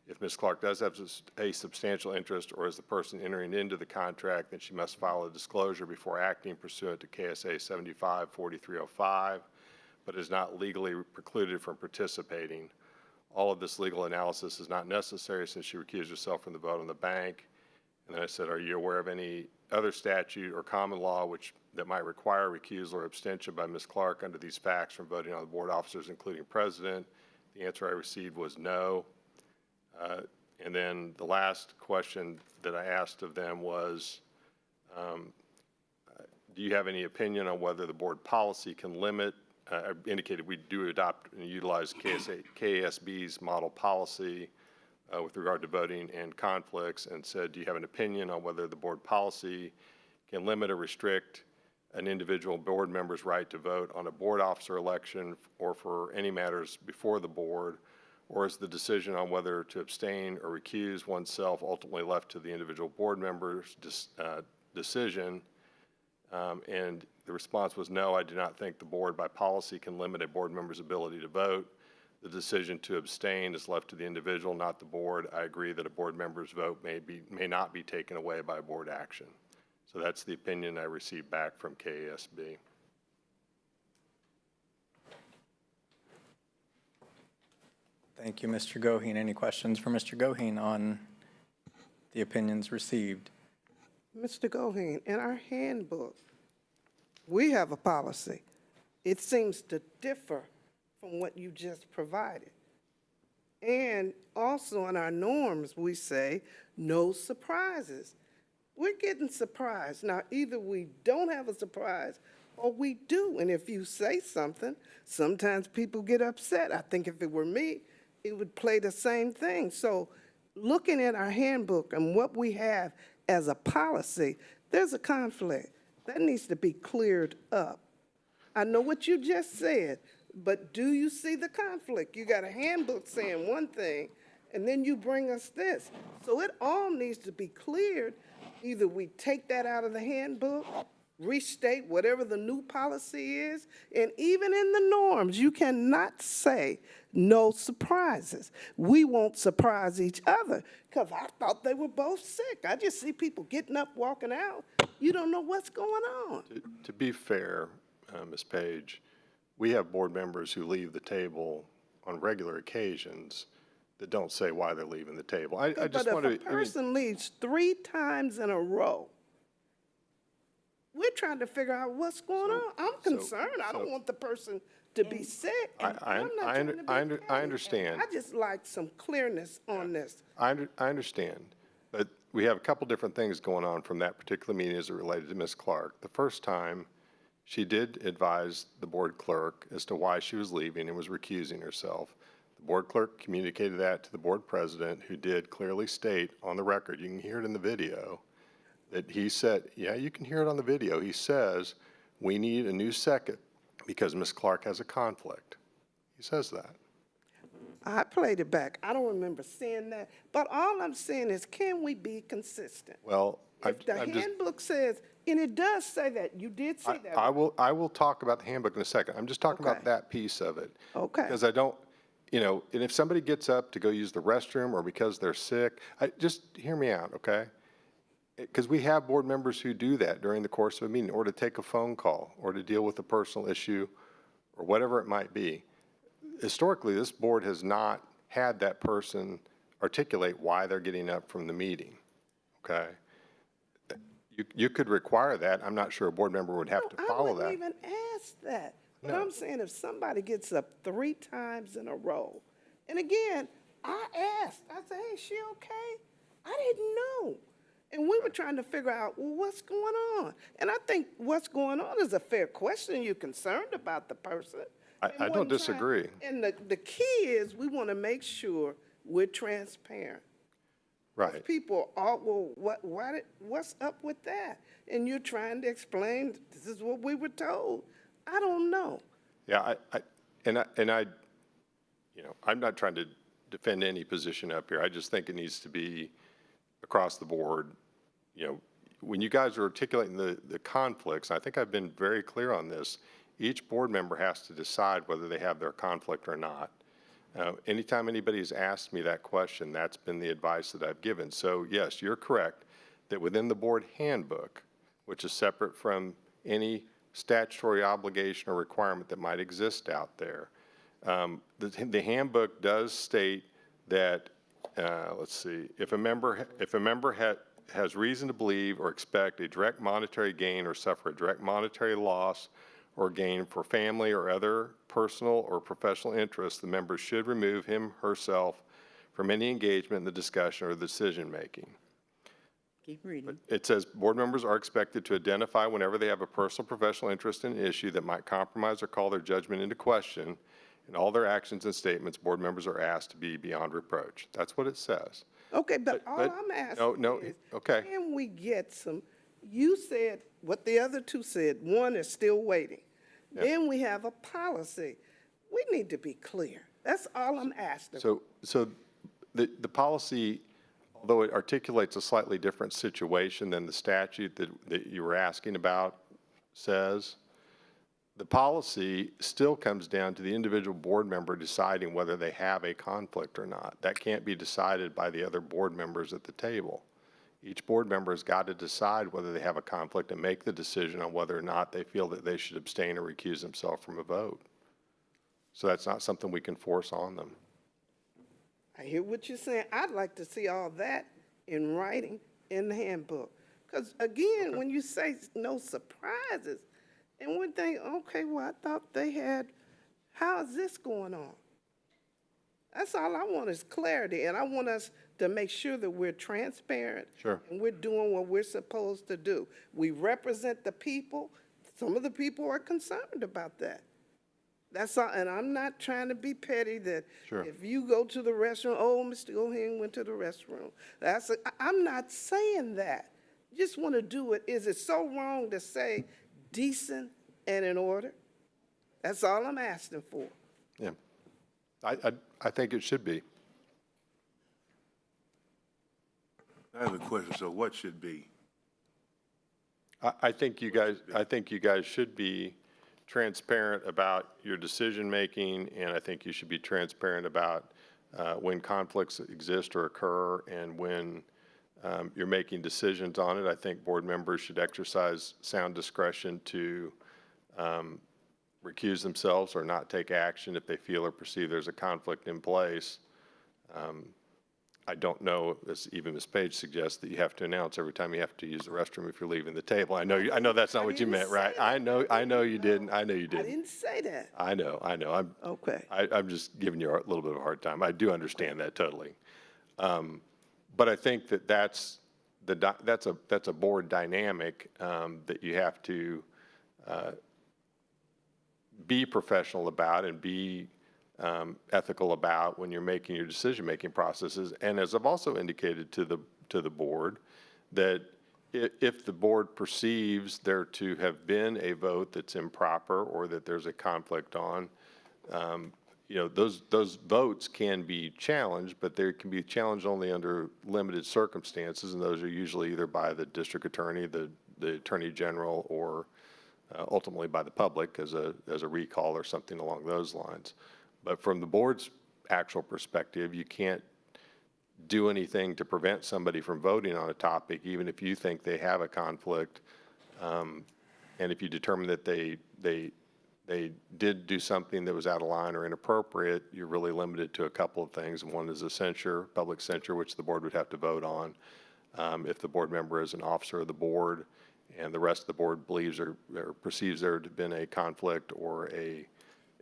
If Ms. Clark does have a substantial interest or is the person entering into the contract, then she must file a disclosure before acting pursuant to KSA 754305, but is not legally precluded from participating. All of this legal analysis is not necessary since she recused herself from the vote on the bank. And then I said, are you aware of any other statute or common law that might require recusal or abstention by Ms. Clark under these facts from voting on the board officers, including president? The answer I received was no. And then the last question that I asked of them was, do you have any opinion on whether the board policy can limit, I indicated we do adopt and utilize KSB's model policy with regard to voting and conflicts, and said, do you have an opinion on whether the board policy can limit or restrict an individual board member's right to vote on a board officer election or for any matters before the board, or is the decision on whether to abstain or recuse oneself ultimately left to the individual board member's decision? And the response was no, I do not think the board by policy can limit a board member's ability to vote. The decision to abstain is left to the individual, not the board. I agree that a board member's vote may not be taken away by board action. So that's the opinion I received back from KASB. Thank you, Mr. Goheen. Any questions for Mr. Goheen on the opinions received? Mr. Goheen, in our handbook, we have a policy. It seems to differ from what you just provided. And also in our norms, we say no surprises. We're getting surprised. Now, either we don't have a surprise or we do. And if you say something, sometimes people get upset. I think if it were me, it would play the same thing. So looking at our handbook and what we have as a policy, there's a conflict. That needs to be cleared up. I know what you just said, but do you see the conflict? You got a handbook saying one thing, and then you bring us this. So it all needs to be cleared. Either we take that out of the handbook, restate whatever the new policy is, and even in the norms, you cannot say no surprises. We won't surprise each other, because I thought they were both sick. I just see people getting up, walking out. You don't know what's going on. To be fair, Ms. Page, we have board members who leave the table on regular occasions that don't say why they're leaving the table. I just want to. But if a person leaves 3 times in a row, we're trying to figure out what's going on. I'm concerned. I don't want the person to be sick. And I'm not trying to be petty. I understand. I just like some clearness on this. I understand, but we have a couple different things going on from that particular meeting as it related to Ms. Clark. The first time, she did advise the board clerk as to why she was leaving and was recusing herself. The board clerk communicated that to the board president, who did clearly state on the record, you can hear it in the video, that he said, yeah, you can hear it on the video. He says, we need a new second because Ms. Clark has a conflict. He says that. I played it back. I don't remember seeing that. But all I'm saying is, can we be consistent? Well, If the handbook says And it does say that. You did say that. I will talk about the handbook in a second. I'm just talking about Okay. that piece of it. Okay. Because I don't, and if somebody gets up to go use the restroom or because they're sick, just hear me out, okay? Because we have board members who do that during the course of a meeting, or to take a phone call, or to deal with a personal issue, or whatever it might be. Historically, this board has not had that person articulate why they're getting up from the meeting, okay? You could require that. I'm not sure a board member would have to follow I wouldn't that. even ask that. But No. I'm saying if somebody gets up 3 times in a row, and again, I asked, I said, hey, is she okay? I didn't know. And we were trying to figure out, well, what's going on? And I think what's going on is a fair question. You're concerned about the person. I And don't one time- disagree. And the key is we want to make sure we're transparent. Right. People are, well, what's up with that? And you're trying to explain, this is what we were told. I don't know. Yeah, I'm not trying to defend any position up here. I just think it needs to be across the board. When you guys are articulating the conflicts, I think I've been very clear on this. Each board member has to decide whether they have their conflict or not. Anytime anybody's asked me that question, that's been the advice that I've given. So yes, you're correct that within the board handbook, which is separate from any statutory obligation or requirement that might exist out there, the handbook does state that, let's see, if a member has reason to believe or expect a direct monetary gain or suffer a direct monetary loss or gain for family or other personal or professional interests, the member should remove herself from any engagement in the discussion or the decision-making. Keep reading. It says board members are expected to identify whenever they have a personal professional interest in an issue that might compromise or call their judgment into question. In all their actions and statements, board members are asked to be beyond reproach. That's what it says. Okay, but all but- I'm asking no, is, okay. can we get some, you said what the other two said, one is still waiting. Then we have a policy. We need to be clear. That's all I'm asking. So the policy, although it articulates a slightly different situation than the statute that you were asking about says, the policy still comes down to the individual board member deciding whether they have a conflict or not. That can't be decided by the other board members at the table. Each board member has got to decide whether they have a conflict and make the decision on whether or not they feel that they should abstain or recuse themselves from a vote. So that's not something we can force on them. I hear what you're saying. I'd like to see all that in writing in the handbook. Because again, when you say no surprises, and we think, okay, well, I thought they had, how is this going on? That's all I want is clarity, and I want us to make sure that we're transparent. Sure. And we're doing what we're supposed to do. We represent the people. Some of the people are concerned about that. That's all, and I'm not trying to be petty that Sure. if you go to the restroom, oh, Mr. Goheen went to the restroom. I'm not saying that. Just want to do it. Is it so wrong to say decent and in order? That's all I'm asking for. Yeah. I think it should be. I have a question, so what should be? I think you guys should be transparent about your decision-making, and I think you should be transparent about when conflicts exist or occur and when you're making decisions on it. I think board members should exercise sound discretion to recuse themselves or not take action if they feel or perceive there's a conflict in place. I don't know, as even Ms. Page suggests, that you have to announce every time you have to use the restroom if you're leaving the table. I know that's not what you meant, right? I know you didn't. I know you I didn't. didn't say that. I know. Okay. I'm just giving you a little bit of a hard time. I do understand that totally. But I think that's a board dynamic that you have to be professional about and be ethical about when you're making your decision-making processes. And as I've also indicated to the board, that if the board perceives there to have been a vote that's improper or that there's a conflict on, those votes can be challenged, but they can be challenged only under limited circumstances, and those are usually either by the district attorney, the the Attorney General or ultimately by the public as a recall or something along those lines. But from the board's actual perspective, you can't do anything to prevent somebody from voting on a topic, even if you think they have a conflict. And if you determine that they did do something that was out of line or inappropriate, you're really limited to a couple of things. One is a censure, public censure, which the board would have to vote on. If the board member is an officer of the board and the rest of the board believes or perceives there to have been a conflict or a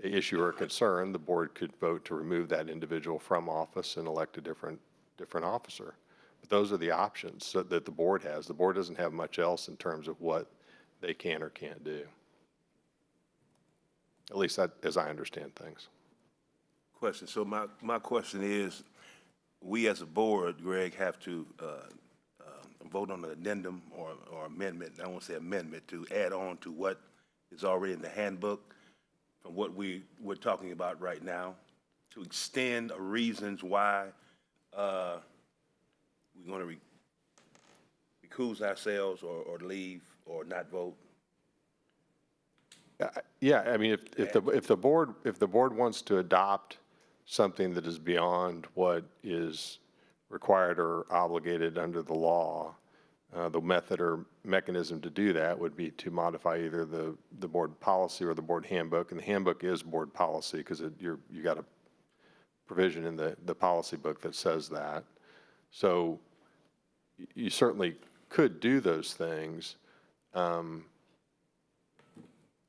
issue or concern, the board could vote to remove that individual from office and elect a different officer. But those are the options that the board has. The board doesn't have much else in terms of what they can or can't do. At least that, as I understand things. Question. So my question is, we as a board, Greg, have to vote on an addendum or amendment, I won't say amendment, to add on to what is already in the handbook from what we're talking about right now, to extend reasons why we're going to recuse ourselves or leave or not vote. Yeah, I mean, if the board wants to adopt something that is beyond what is required or obligated under the law, the method or mechanism to do that would be to modify either the board policy or the board handbook, and the handbook is board policy because you got a provision in the policy book that says that. So you certainly could do those things.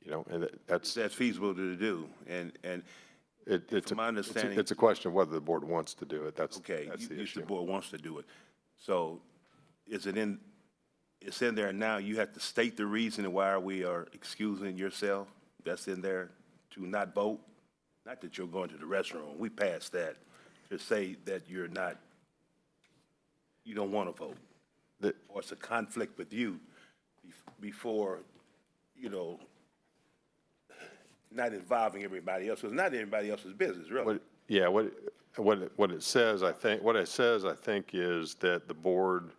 You know, and that's feasible to do, and it's from my understanding, it's a question of whether the board wants to do it. That's okay. That's the issue. The board wants to do it. So, it's in there now. You have to state the reason why we are excusing yourself. That's in there to not vote. Not that you're going to the restroom. We passed that. To say that you don't want to vote, or it's a conflict with you before, not involving everybody else. It's not everybody else's business, really. What it says, I think, is that the board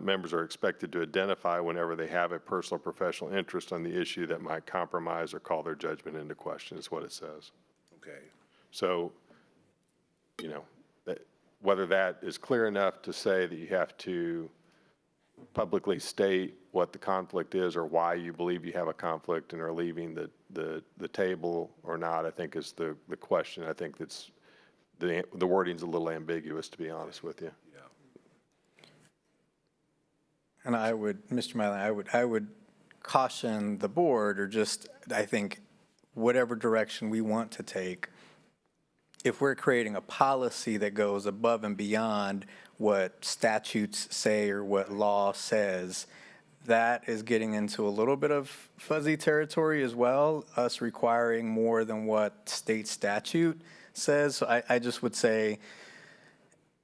members are expected to identify whenever they have a personal or professional interest on the issue that might compromise or call their judgment into question, is what it says. Okay. So, whether that is clear enough to say that you have to publicly state what the conflict is or why you believe you have a conflict and are leaving the table or not, I think is the question. I think that's the wording's a little ambiguous, to be honest with you. Yeah. And Mr. Miley, I would caution the board, or just, I think, whatever direction we want to take, if we're creating a policy that goes above and beyond what statutes say or what law says, that is getting into a little bit of fuzzy territory as well, us requiring more than what state statute says. So I just would say,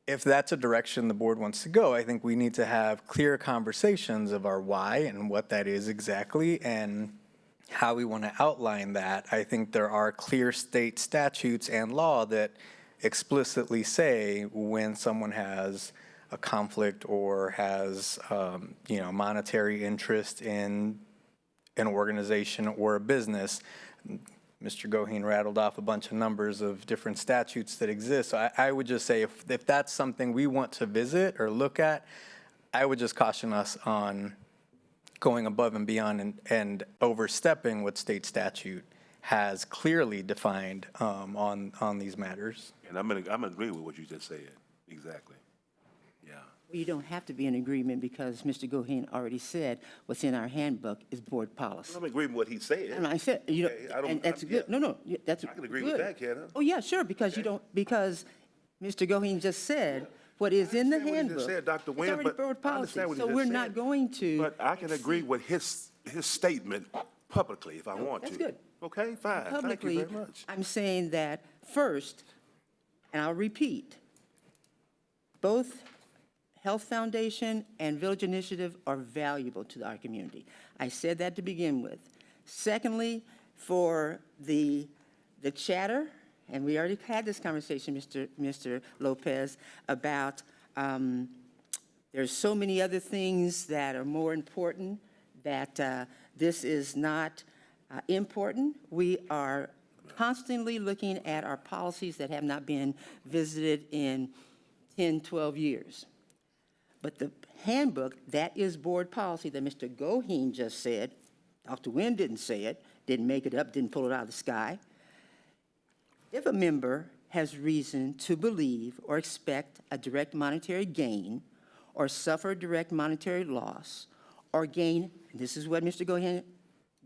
if that's a direction the board wants to go, I think we need to have clear conversations of our why and what that is exactly and how we want to outline that. I think there are clear state statutes and law that explicitly say when someone has a conflict or has, monetary interest in an organization or a business. Mr. Goheen rattled off a bunch of numbers of different statutes that exist. So I would just say if that's something we want to visit or look at, I would just caution us on going above and beyond and overstepping what state statute has clearly defined on these matters. And I'm agreeing with what you just said. Exactly. Yeah. Well, you don't have to be in agreement because Mr. Goheen already said what's in our handbook is board policy. I'm agreeing with what he said. And I said, and that's good. No, that's good. I can agree with that, can't I? Oh, yeah, sure, because because Mr. Goheen just said what is in the I understand what he handbook. just said, Dr. Wynn, It's already but board I policy, understand what he so just we're said. not going to. But I can agree with his statement publicly if I want to. That's good. Okay, fine. Thank you Publicly, very much. I'm saying that first, and I'll repeat, both Health Foundation and Village Initiative are valuable to our community. I said that to begin with. Secondly, for the chatter, and we already had this conversation, Mr. Lopez, about there's so many other things that are more important that this is not important. We are constantly looking at our policies that have not been visited in 10, 12 years. But the handbook, that is board policy that Mr. Goheen just said. Dr. Nguyen didn't say it, didn't make it up, didn't pull it out of the sky. If a member has reason to believe or expect a direct monetary gain or suffer direct monetary loss or gain, this is what Mr. Goheen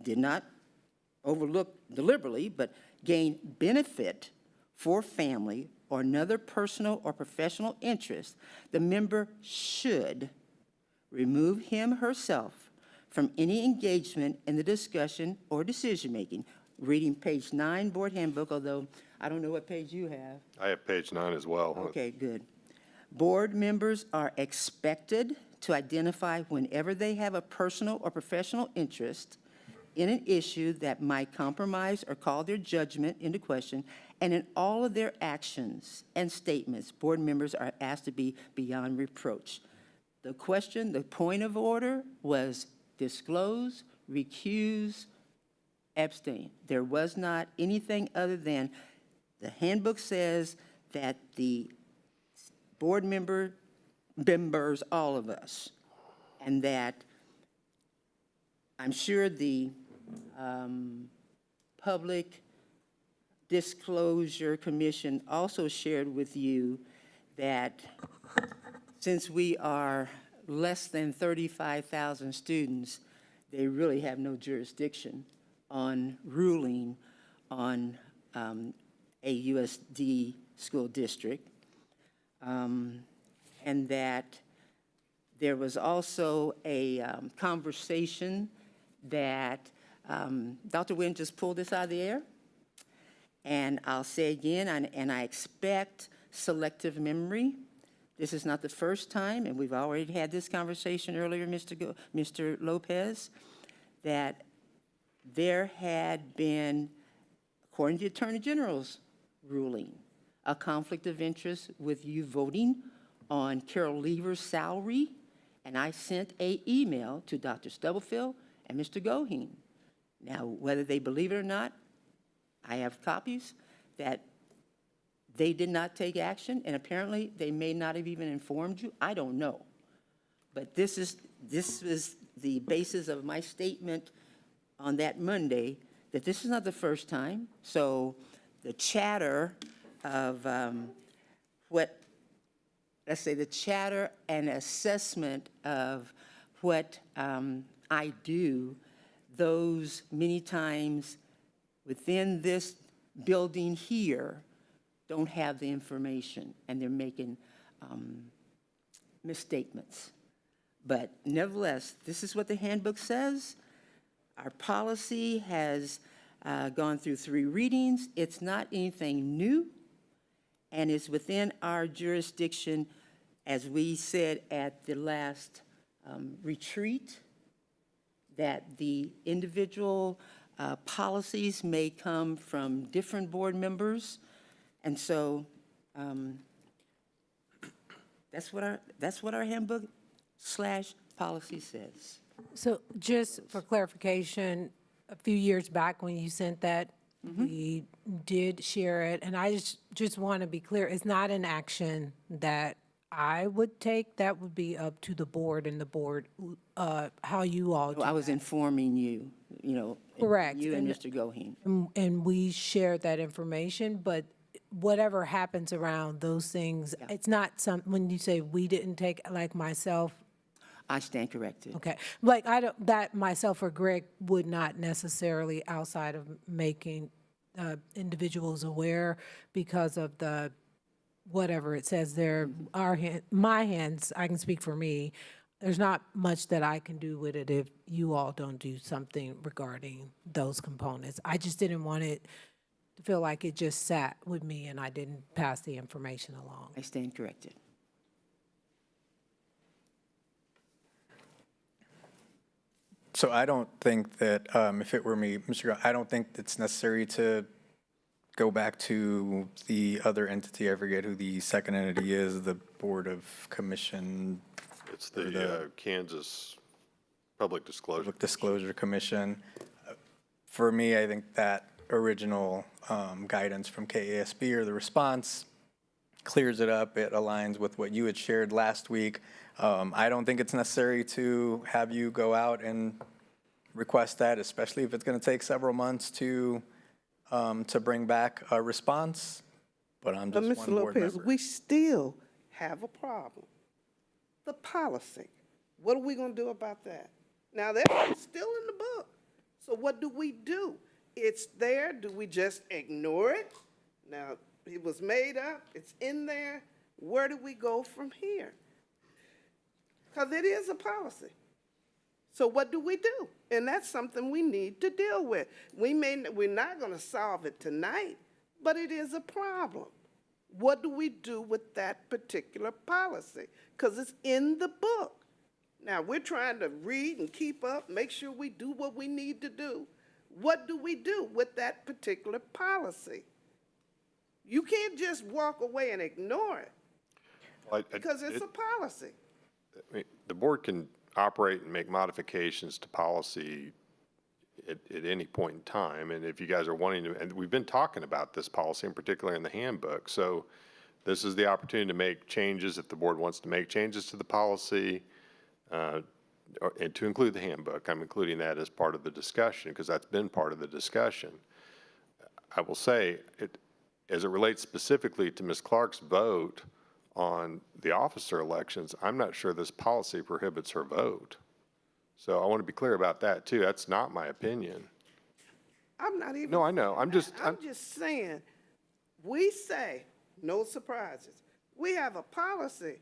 did not overlook deliberately, but gain benefit for family or another personal or professional interest, the member should remove him or herself from any engagement in the discussion or decision-making. Reading page 9, Board Handbook, although I don't know what page you have. I have page 9 as well. Okay, good. Board members are expected to identify whenever they have a personal or professional interest in an issue that might compromise or call their judgment into question, and in all of their actions and statements, board members are asked to be beyond reproach. The question, the point of order was disclose, recuse, abstain. There was not anything other than the handbook says that the board members, all of us, and that I'm sure the Public Disclosure Commission also shared with you that since we are less than 35,000 students, they really have no jurisdiction on ruling on a USD school district. And that there was also a conversation that Dr. Nguyen just pulled this out of the air. And I'll say again, and I expect selective memory. This is not the first time, and we've already had this conversation earlier, Mr. Lopez, that there had been, according to the Attorney General's ruling, a conflict of interest with you voting on Carol Lever's salary, and I sent an email to Dr. Stubblefield and Mr. Goheen. Now, whether they believe it or not, I have copies that they did not take action, and apparently they may not have even informed you. I don't know. But this is the basis of my statement on that Monday, that this is not the first time. So the chatter of let's say the chatter and assessment of what I do, those many times within this building here don't have the information, and they're making misstatements. But nevertheless, this is what the handbook says. Our policy has gone through 3 readings. It's not anything new, and it's within our jurisdiction, as we said at the last retreat, that the individual policies may come from different board members. And so that's what our handbook / policy says. So just for clarification, a few years back when you sent that, we did share it, and I just want to be clear, it's not an action that I would take. That would be up to the board and the board, how you all do I was that. informing you, Correct. you and Mr. Goheen. And we shared that information, but whatever happens around those things, it's not when you say we didn't take, like myself, I stand corrected. okay, like that myself or Greg would not necessarily, outside of making individuals aware because of the, whatever it says there, my hands, I can speak for me, there's not much that I can do with it if you all don't do something regarding those components. I just didn't want it to feel like it just sat with me and I didn't pass the information along. I stand corrected. So I don't think that, if it were me, Mr. Grau, I don't think it's necessary to go back to the other entity. I forget who the second entity is, the Board of Commission. It's the Kansas Public disclosure. Public Disclosure Commission. For me, I think that original guidance from KASB or the response clears it up. It aligns with what you had shared last week. I don't think it's necessary to have you go out and request that, especially if it's going to take several months to bring back a response. But I'm But just Mr. one board Lopez, member. we still have a problem. The policy. What are we gonna do about that? Now, that's still in the book. So what do? It's there. Do we just ignore it? Now, it was made up. It's in there. Where do we go from here? Because it is a policy. So what do we do? And that's something we need to deal with. We're not gonna solve it tonight, but it is a problem. What do we do with that particular policy? Because it's in the book. Now, we're trying to read and keep up, make sure we do what we need to do. What do we do with that particular policy? You can't just walk away and ignore it, because it's a policy. I mean, the board can operate and make modifications to policy at any point in time. And if you guys are wanting to, and we've been talking about this policy, in particular in the handbook. So this is the opportunity to make changes if the board wants to make changes to the policy, and to include the handbook. I'm including that as part of the discussion because that's been part of the discussion. I will say, as it relates specifically to Ms. Clark's vote on the officer elections, I'm not sure this policy prohibits her vote. So I want to be clear about that too. That's not my opinion. I'm not even. No, I know. I'm just saying, we say, no surprises. We have a policy.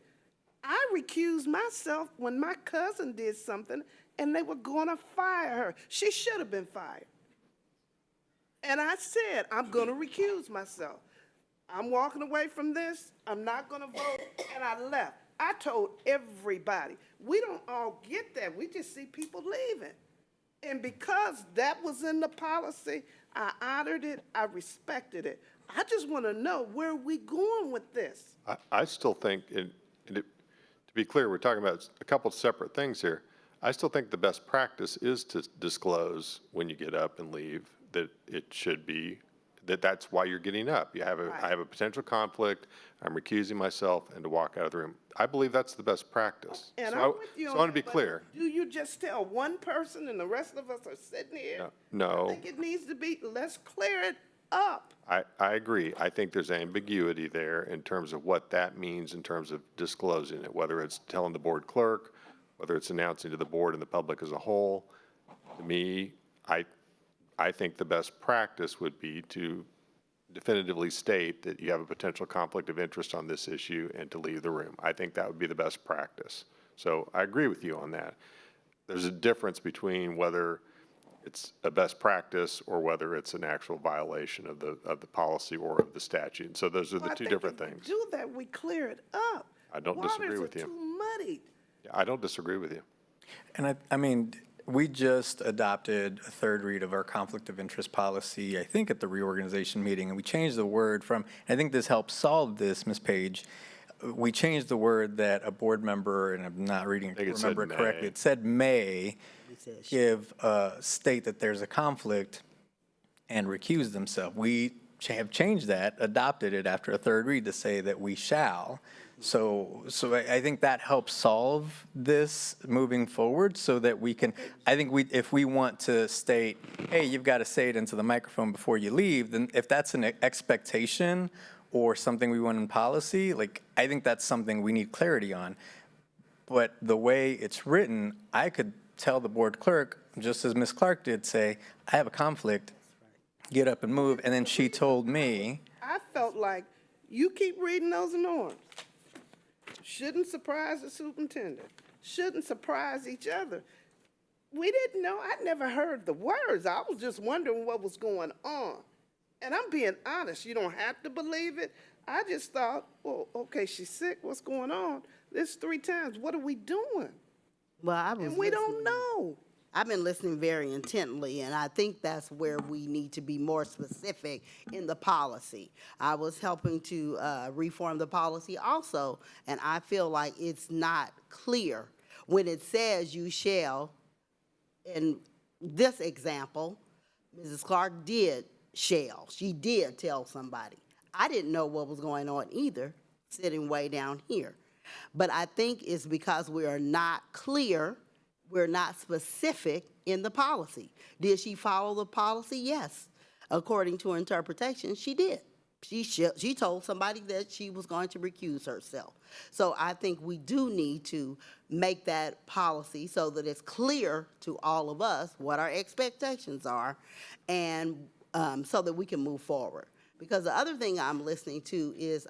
I recused myself when my cousin did something and they were going to fire her. She should have been fired. And I said, I'm going to recuse myself. I'm walking away from this. I'm not going to vote. And I left. I told everybody. We don't all get that. We just see people leaving. And because that was in the policy, I honored it. I respected it. I just want to know where we going with this. I still think, to be clear, we're talking about a couple of separate things here. I still think the best practice is to disclose when you get up and leave that it should be, that's why you're getting up. I have a potential conflict, I'm recusing myself, and to walk out of the room. I believe that's the best practice. And So I'm with you so on I want to that, be but clear. Do you just tell one person and the rest of us are sitting here? No. I think it needs to be, let's clear it up. I agree. I think there's ambiguity there in terms of what that means in terms of disclosing it, whether it's telling the board clerk, whether it's announcing to the board and the public as a whole. To me, I think the best practice would be to definitively state that you have a potential conflict of interest on this issue and to leave the room. I think that would be the best practice. So I agree with you on that. There's a difference between whether it's a best practice or whether it's an actual violation of the policy or of the statute. And so those are the two different things. If we do that, we clear it up. I don't disagree with Waters are you. too muddied. I don't disagree with you. And I mean, we just adopted a third read of our conflict of interest policy, I think at the reorganization meeting, and we changed the word from, I think this helps solve this, Ms. Page. We changed the word that a board member, and I'm not reading it, think it said remember it correctly. may. It said may state that there's a conflict and recuse themselves. We have changed that, adopted it after a third read to say that we shall. So I think that helps solve this moving forward so that we can, I think if we want to state, hey, you've got to say it into the microphone before you leave, then if that's an expectation or something we want in policy, like, I think that's something we need clarity on. But the way it's written, I could tell the board clerk, just as Ms. Clark did, say, I have a conflict, get up and move, and then she told me. I felt like you keep reading those norms. Shouldn't surprise the superintendent. Shouldn't surprise each other. We didn't know. I never heard the words. I was just wondering what was going on. And I'm being honest. You don't have to believe it. I just thought, well, okay, she's sick. What's going on? This 3 times. What are we doing? Well, And we don't know. I've been listening very intently, and I think that's where we need to be more specific in the policy. I was helping to reform the policy also, and I feel like it's not clear when it says you shall in this example, Mrs. Clark did shell. She did tell somebody. I didn't know what was going on either, sitting way down here. But I think it's because we are not clear, we're not specific in the policy. Did she follow the policy? Yes. According to her interpretation, she did. She told somebody that she was going to recuse herself. So I think we do need to make that policy so that it's clear to all of us what our expectations are, and so that we can move forward. Because the other thing I'm listening to is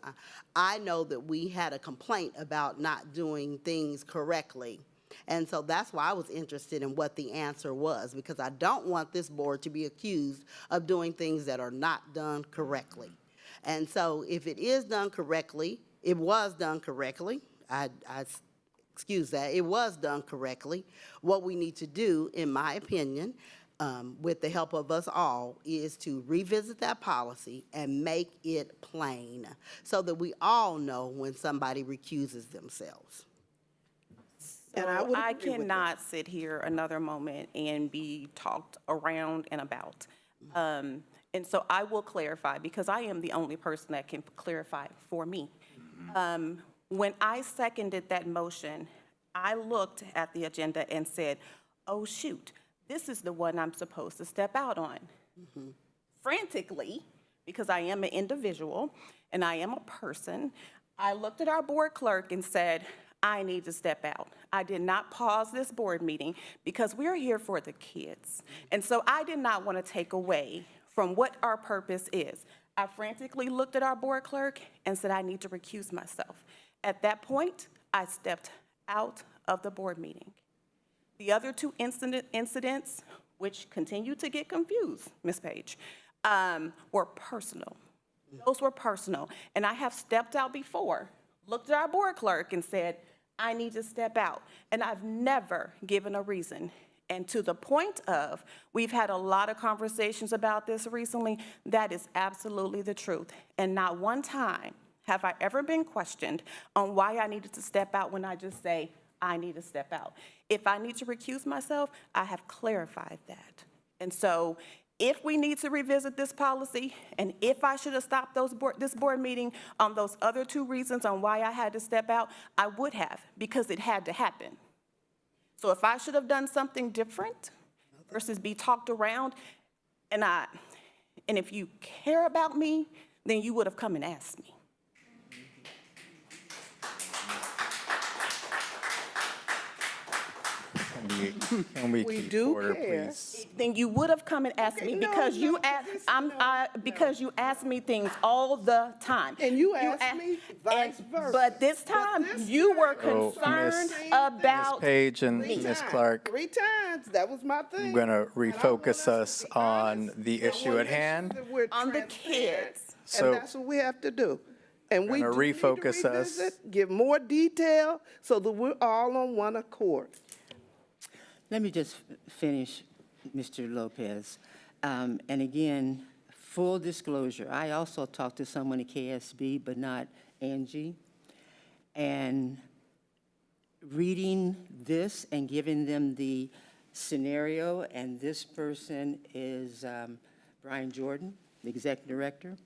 I know that we had a complaint about not doing things correctly. And so that's why I was interested in what the answer was, because I don't want this board to be accused of doing things that are not done correctly. And so if it is done correctly, it was done correctly, excuse that, it was done correctly. What we need to do, in my opinion, with the help of us all, is to revisit that policy and make it plain so that we all know when somebody recuses themselves. And I So would I agree with cannot sit here another moment and be talked around and about. And so I will clarify, because I am the only person that can clarify for me. When I seconded that motion, I looked at the agenda and said, oh, shoot, this is the one I'm supposed to step out on. Frantically, because I am an individual and I am a person, I looked at our board clerk and said, I need to step out. I did not pause this board meeting because we're here for the kids. And so I did not want to take away from what our purpose is. I frantically looked at our board clerk and said, I need to recuse myself. At that point, I stepped out of the board meeting. The other two incidents, which continue to get confused, Ms. Page, were personal. Those were personal. And I have stepped out before, looked at our board clerk and said, I need to step out. And I've never given a reason. And to the point of, we've had a lot of conversations about this recently, that is absolutely the truth. And not one time have I ever been questioned on why I needed to step out when I just say, I need to step out. If I need to recuse myself, I have clarified that. And so if we need to revisit this policy, and if I should have stopped this board meeting on those other two reasons on why I had to step out, I would have, because it had to happen. So if I should have done something different versus be talked around, and if you care about me, then you would have come and asked me. Can we We keep do order, care. please? Then you would have come and asked me, no, because you no, ask, this- because you ask me things all the time. And you ask me vice versa. But this time, this you time- were Oh, concerned Miss about Page and Three Ms. times. Clark, 3 times, that was my thing. I'm going to And I want refocus to us be on honest, the and I issue wanna at make sure hand. that we're on the transparent. kids. So- And that's what we have to do. And we gonna do need to refocus us. revisit, give more detail so that we're all on one accord. Let me just finish, Mr. Lopez. And again, full disclosure, I also talked to someone at KSB, but not Angie. And reading this and giving them the scenario, and this person is Brian Jordan, the executive director.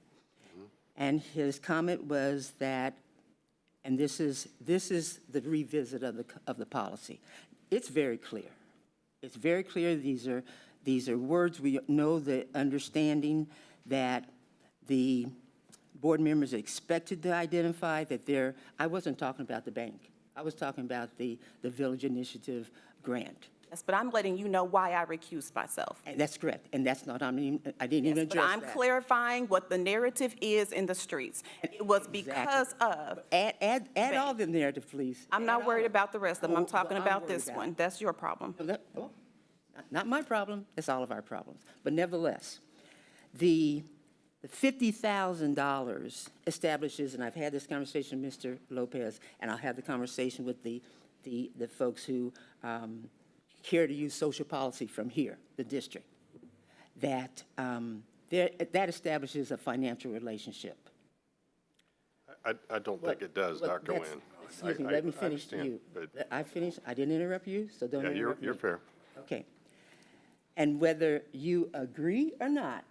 And his comment was that, and this is the revisit of the policy. It's very clear. It's very clear. These are words we know, the understanding that the board members are expected to identify that they're, I wasn't talking about the bank. I was talking about the Village Initiative grant. Yes, but I'm letting you know why I recused myself. And that's correct. And that's not, I didn't even But address I'm that. clarifying what the narrative is in the streets. It was because of, Add all the narrative, please. I'm not worried about the rest of them. I'm Oh, talking I'm about worried this about one. it. That's your problem. Not my problem, it's all of our problems. But nevertheless, the $50,000 establishes, and I've had this conversation with Mr. Lopez, and I'll have the conversation with the folks who care to use social policy from here, the district, that establishes a financial relationship. I don't think it does, Well, Dr. that's- Nguyen. Excuse me, I let me finish understand, you. but- I finished, I didn't interrupt you, so don't Yeah, interrupt me. you're fair. Okay. And whether you agree or not,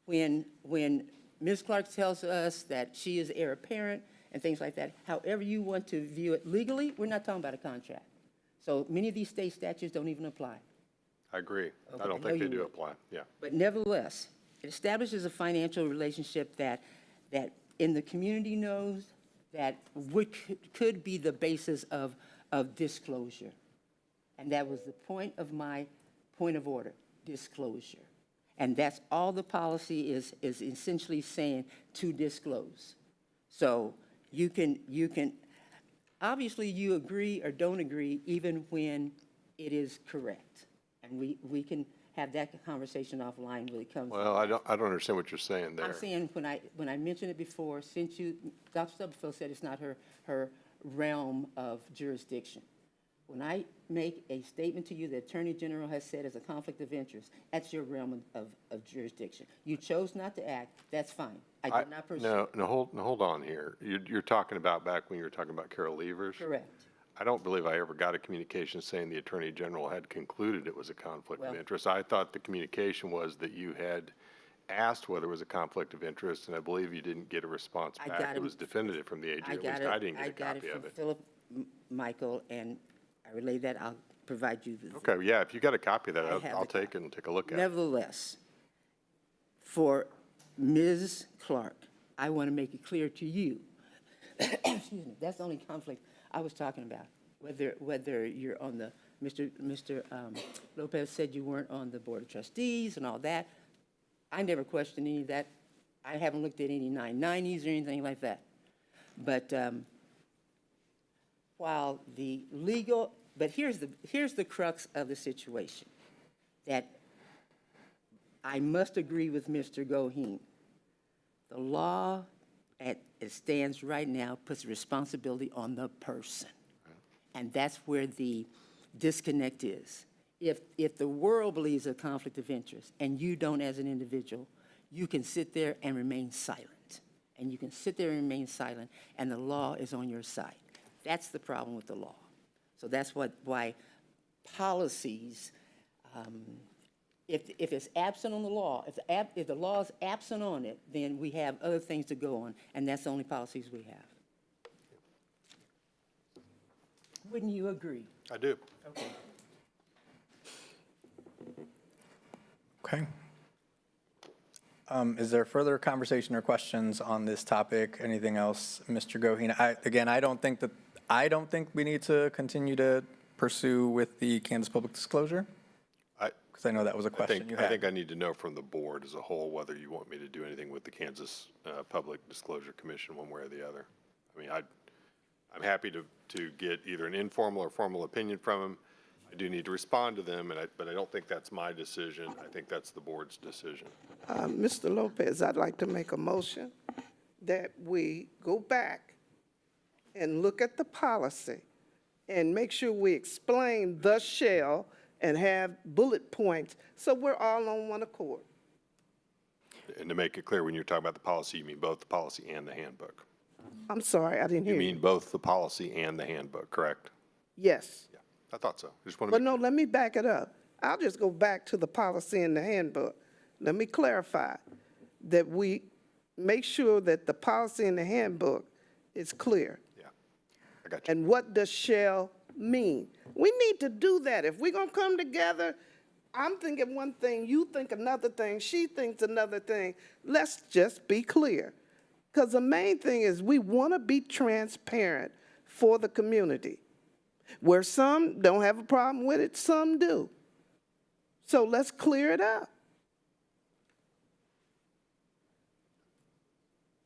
when Ms. Clark tells us that she is heir apparent and things like that, however you want to view it legally, we're not talking about a contract. So many of these state statutes don't even apply. I agree. Okay, I don't I know think they you do would. apply, yeah. But nevertheless, it establishes a financial relationship that in the community knows that could be the basis of disclosure. And that was the point of my point of order, disclosure. And that's all the policy is essentially saying, to disclose. So you can, obviously you agree or don't agree even when it is correct. And we can have that conversation offline when it comes. Well, I don't understand what you're saying there. I'm saying, when I mentioned it before, since Dr. Stubblefield said it's not her realm of jurisdiction. When I make a statement to you the Attorney General has said is a conflict of interest, that's your realm of jurisdiction. You chose not to act, that's fine. I did not pursue. No, hold on here. You're talking about back when you were talking about Carol Levers? Correct. I don't believe I ever got a communication saying the Attorney General had concluded it was a conflict of Well- interest. I thought the communication was that you had asked whether it was a conflict of interest, and I believe you didn't get a response I back. got It was definitive from the AG, at least I didn't get a copy of from it. Philip Michael, and I relayed that. I'll provide you the. Okay, yeah, if you got a copy of that, I have I'll the take it and take a look at it. Nevertheless, for Ms. Clark, I want to make it clear to you, excuse me, that's the only conflict I was talking about. Whether you're on the, Mr. Lopez said you weren't on the Board of Trustees and all that. I never questioned any of that. I haven't looked at any 990s or anything like that. But while the legal, but here's the crux of the situation, that I must agree with Mr. Goheen. The law, as it stands right now, puts responsibility on the person. And that's where the disconnect is. If the world believes a conflict of interest and you don't as an individual, you can sit there and remain silent. And you can sit there and remain silent, and the law is on your side. That's the problem with the law. So that's why policies, if it's absent on the law, if the law is absent on it, then we have other things to go on, and that's the only policies we have. Wouldn't you agree? I do. Okay. Okay. Is there further conversation or questions on this topic? Anything else, Mr. Goheen? I don't think we need to continue to pursue with the Kansas Public Disclosure, because I know that was a question you had. I think I need to know from the board as a whole whether you want me to do anything with the Kansas Public Disclosure Commission one way or the other. I mean, I'm happy to get either an informal or formal opinion from them. I do need to respond to them, but I don't think that's my decision. I think that's the board's decision. Mr. Lopez, I'd like to make a motion that we go back and look at the policy and make sure we explain the shall and have bullet points so we're all on one accord. And to make it clear, when you're talking about the policy, you mean both the policy and the handbook? I'm sorry, I didn't You hear mean you. both the policy and the handbook, correct? Yes. Yeah, I thought so. I just want to But make no, sure. let me back it up. I'll just go back to the policy in the handbook. Let me clarify that we make sure that the policy in the handbook is clear. Yeah, I got you. And what does shall mean? We need to do that. If we're gonna come together, I'm thinking one thing, you think another thing, she thinks another thing. Let's just be clear. Because the main thing is we want to be transparent for the community. Where some don't have a problem with it, some do. So let's clear it up.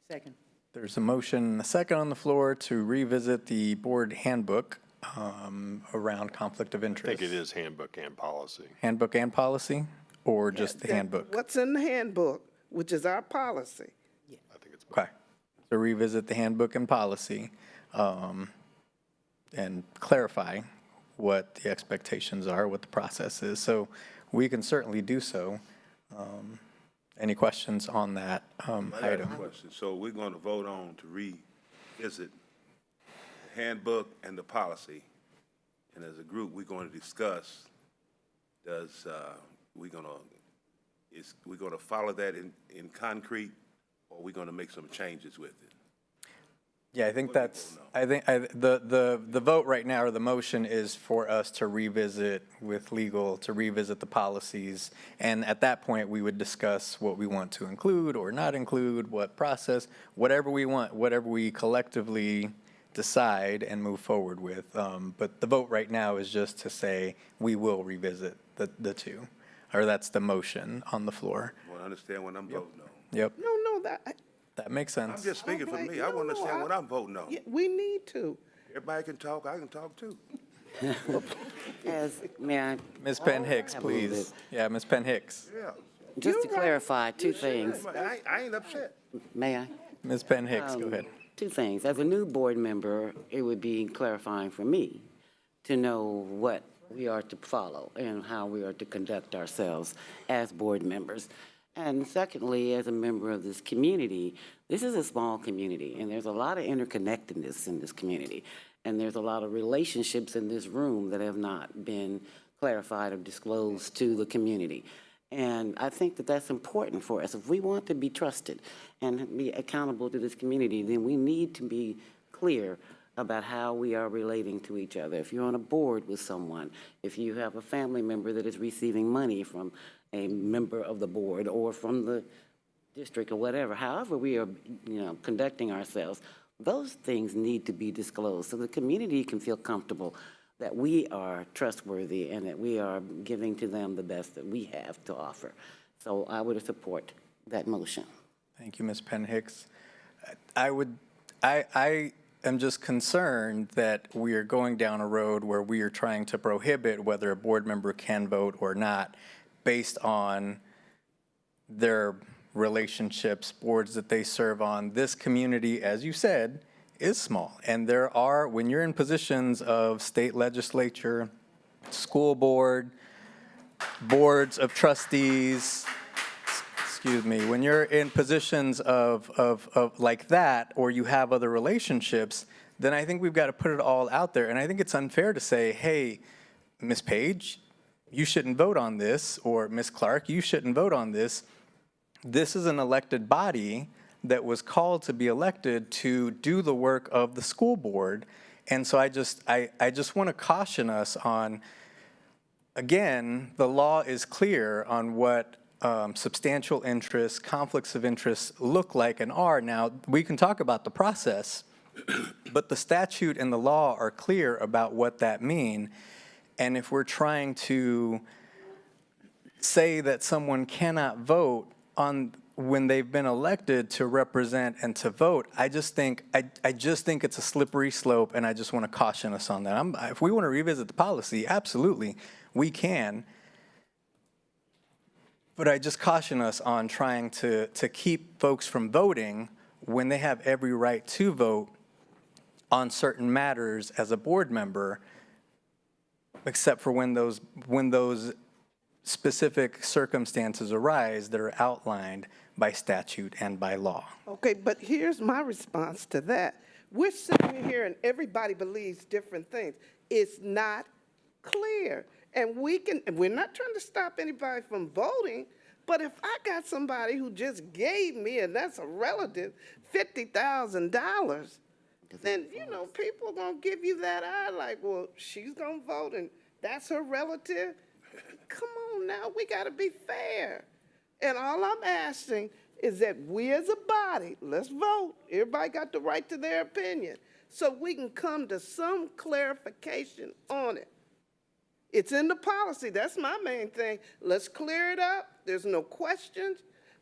Second. There's a motion and a second on the floor to revisit the board handbook around conflict of I interest. think it is handbook and policy. Handbook and policy, or just the That- handbook? What's in the handbook, which is our policy. I think it's. Okay. So revisit the handbook and policy and clarify what the expectations are, what the process is. So we can certainly do so. Any questions on that I got a item? question. So we're going to vote on to revisit the handbook and the policy. And as a group, we're going to discuss does, we gonna follow that in concrete, or we gonna make some changes with it? Yeah, I think What do you that's, vote I think, the vote right now, or the motion is for us to revisit with legal, to revisit the policies. And at that point, we would discuss what we want to include or not include, what process, whatever we want, whatever we collectively decide and move forward with. But the vote right now is just to say we will revisit the two, or that's the motion on the floor. I wanna understand what I'm voting on. Yep, No, that makes sense. I'm just speaking for Okay, me. I wanna no, understand what I'm voting on. yeah, we need to. Everybody can talk, I can talk too. May I? Ms. Penn Hicks, Have a little please. bit. Yeah, Ms. Penn Hicks. Yeah. Just to You're right. clarify two things. I ain't upset. May I? Ms. Penn Hicks, go ahead. Two things. As a new board member, it would be clarifying for me to know what we are to follow and how we are to conduct ourselves as board members. And secondly, as a member of this community, this is a small community, and there's a lot of interconnectedness in this community. And there's a lot of relationships in this room that have not been clarified or disclosed to the community. And I think that that's important for us. If we want to be trusted and be accountable to this community, then we need to be clear about how we are relating to each other. If you're on a board with someone, if you have a family member that is receiving money from a member of the board or from the district or whatever, however we are, conducting ourselves, those things need to be disclosed so the community can feel comfortable that we are trustworthy and that we are giving to them the best that we have to offer. So I would support that motion. Thank you, Ms. Penn Hicks. I am just concerned that we are going down a road where we are trying to prohibit whether a board member can vote or not based on their relationships, boards that they serve on. This community, as you said, is small. And there are, when you're in positions of state legislature, school board, boards of trustees, when you're in positions of like that, or you have other relationships, then I think we've got to put it all out there. And I think it's unfair to say, hey, Ms. Page, you shouldn't vote on this, or Ms. Clark, you shouldn't vote on this. This is an elected body that was called to be elected to do the work of the school board. And so I just want to caution us on, again, the law is clear on what substantial interests, conflicts of interest look like and are. Now, we can talk about the process, but the statute and the law are clear about what that means. And if we're trying to say that someone cannot vote on when they've been elected to represent and to vote, I just think it's a slippery slope, and I just want to caution us on that. If we want to revisit the policy, absolutely, we can. But I just caution us on trying to keep folks from voting when they have every right to vote on certain matters as a board member, except for when those specific circumstances arise that are outlined by statute and by law. Okay, but here's my response to that. We're sitting here and everybody believes different things. It's not clear. And we're not trying to stop anybody from voting, but if I got somebody who just gave me, and that's a relative, $50,000, then, people are going to give you that eye like, well, she's going to vote and that's her relative. Come on now, we got to be fair. And all I'm asking is that we as a body, let's vote. Everybody got the right to their opinion. So we can come to some clarification on it. It's in the policy. That's my main thing. Let's clear it up. There's no questions.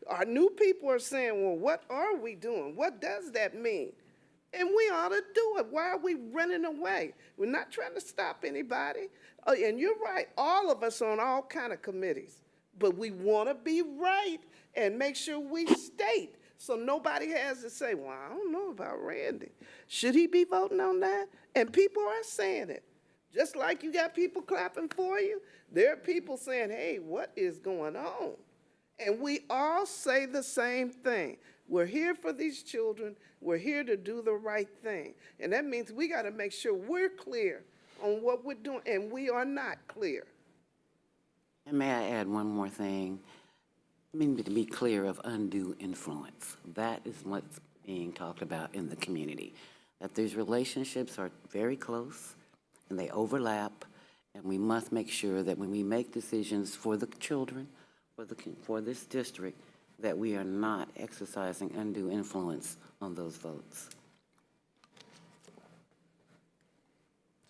Our new people are saying, well, what are we doing? What does that mean? And we ought to do it. Why are we running away? We're not trying to stop anybody. Oh, and you're right, all of us on all kind of committees. But we want to be right and make sure we state so nobody has to say, well, I don't know about Randy. Should he be voting on that? And people are saying it. Just like you got people clapping for you, there are people saying, hey, what is going on? And we all say the same thing. We're here for these children. We're here to do the right thing. And that means we got to make sure we're clear on what we're doing, and we are not clear. And may I add one more thing? I mean, to be clear of undue influence. That is what's being talked about in the community. That these relationships are very close and they overlap, and we must make sure that when we make decisions for the children, for this district, that we are not exercising undue influence on those votes.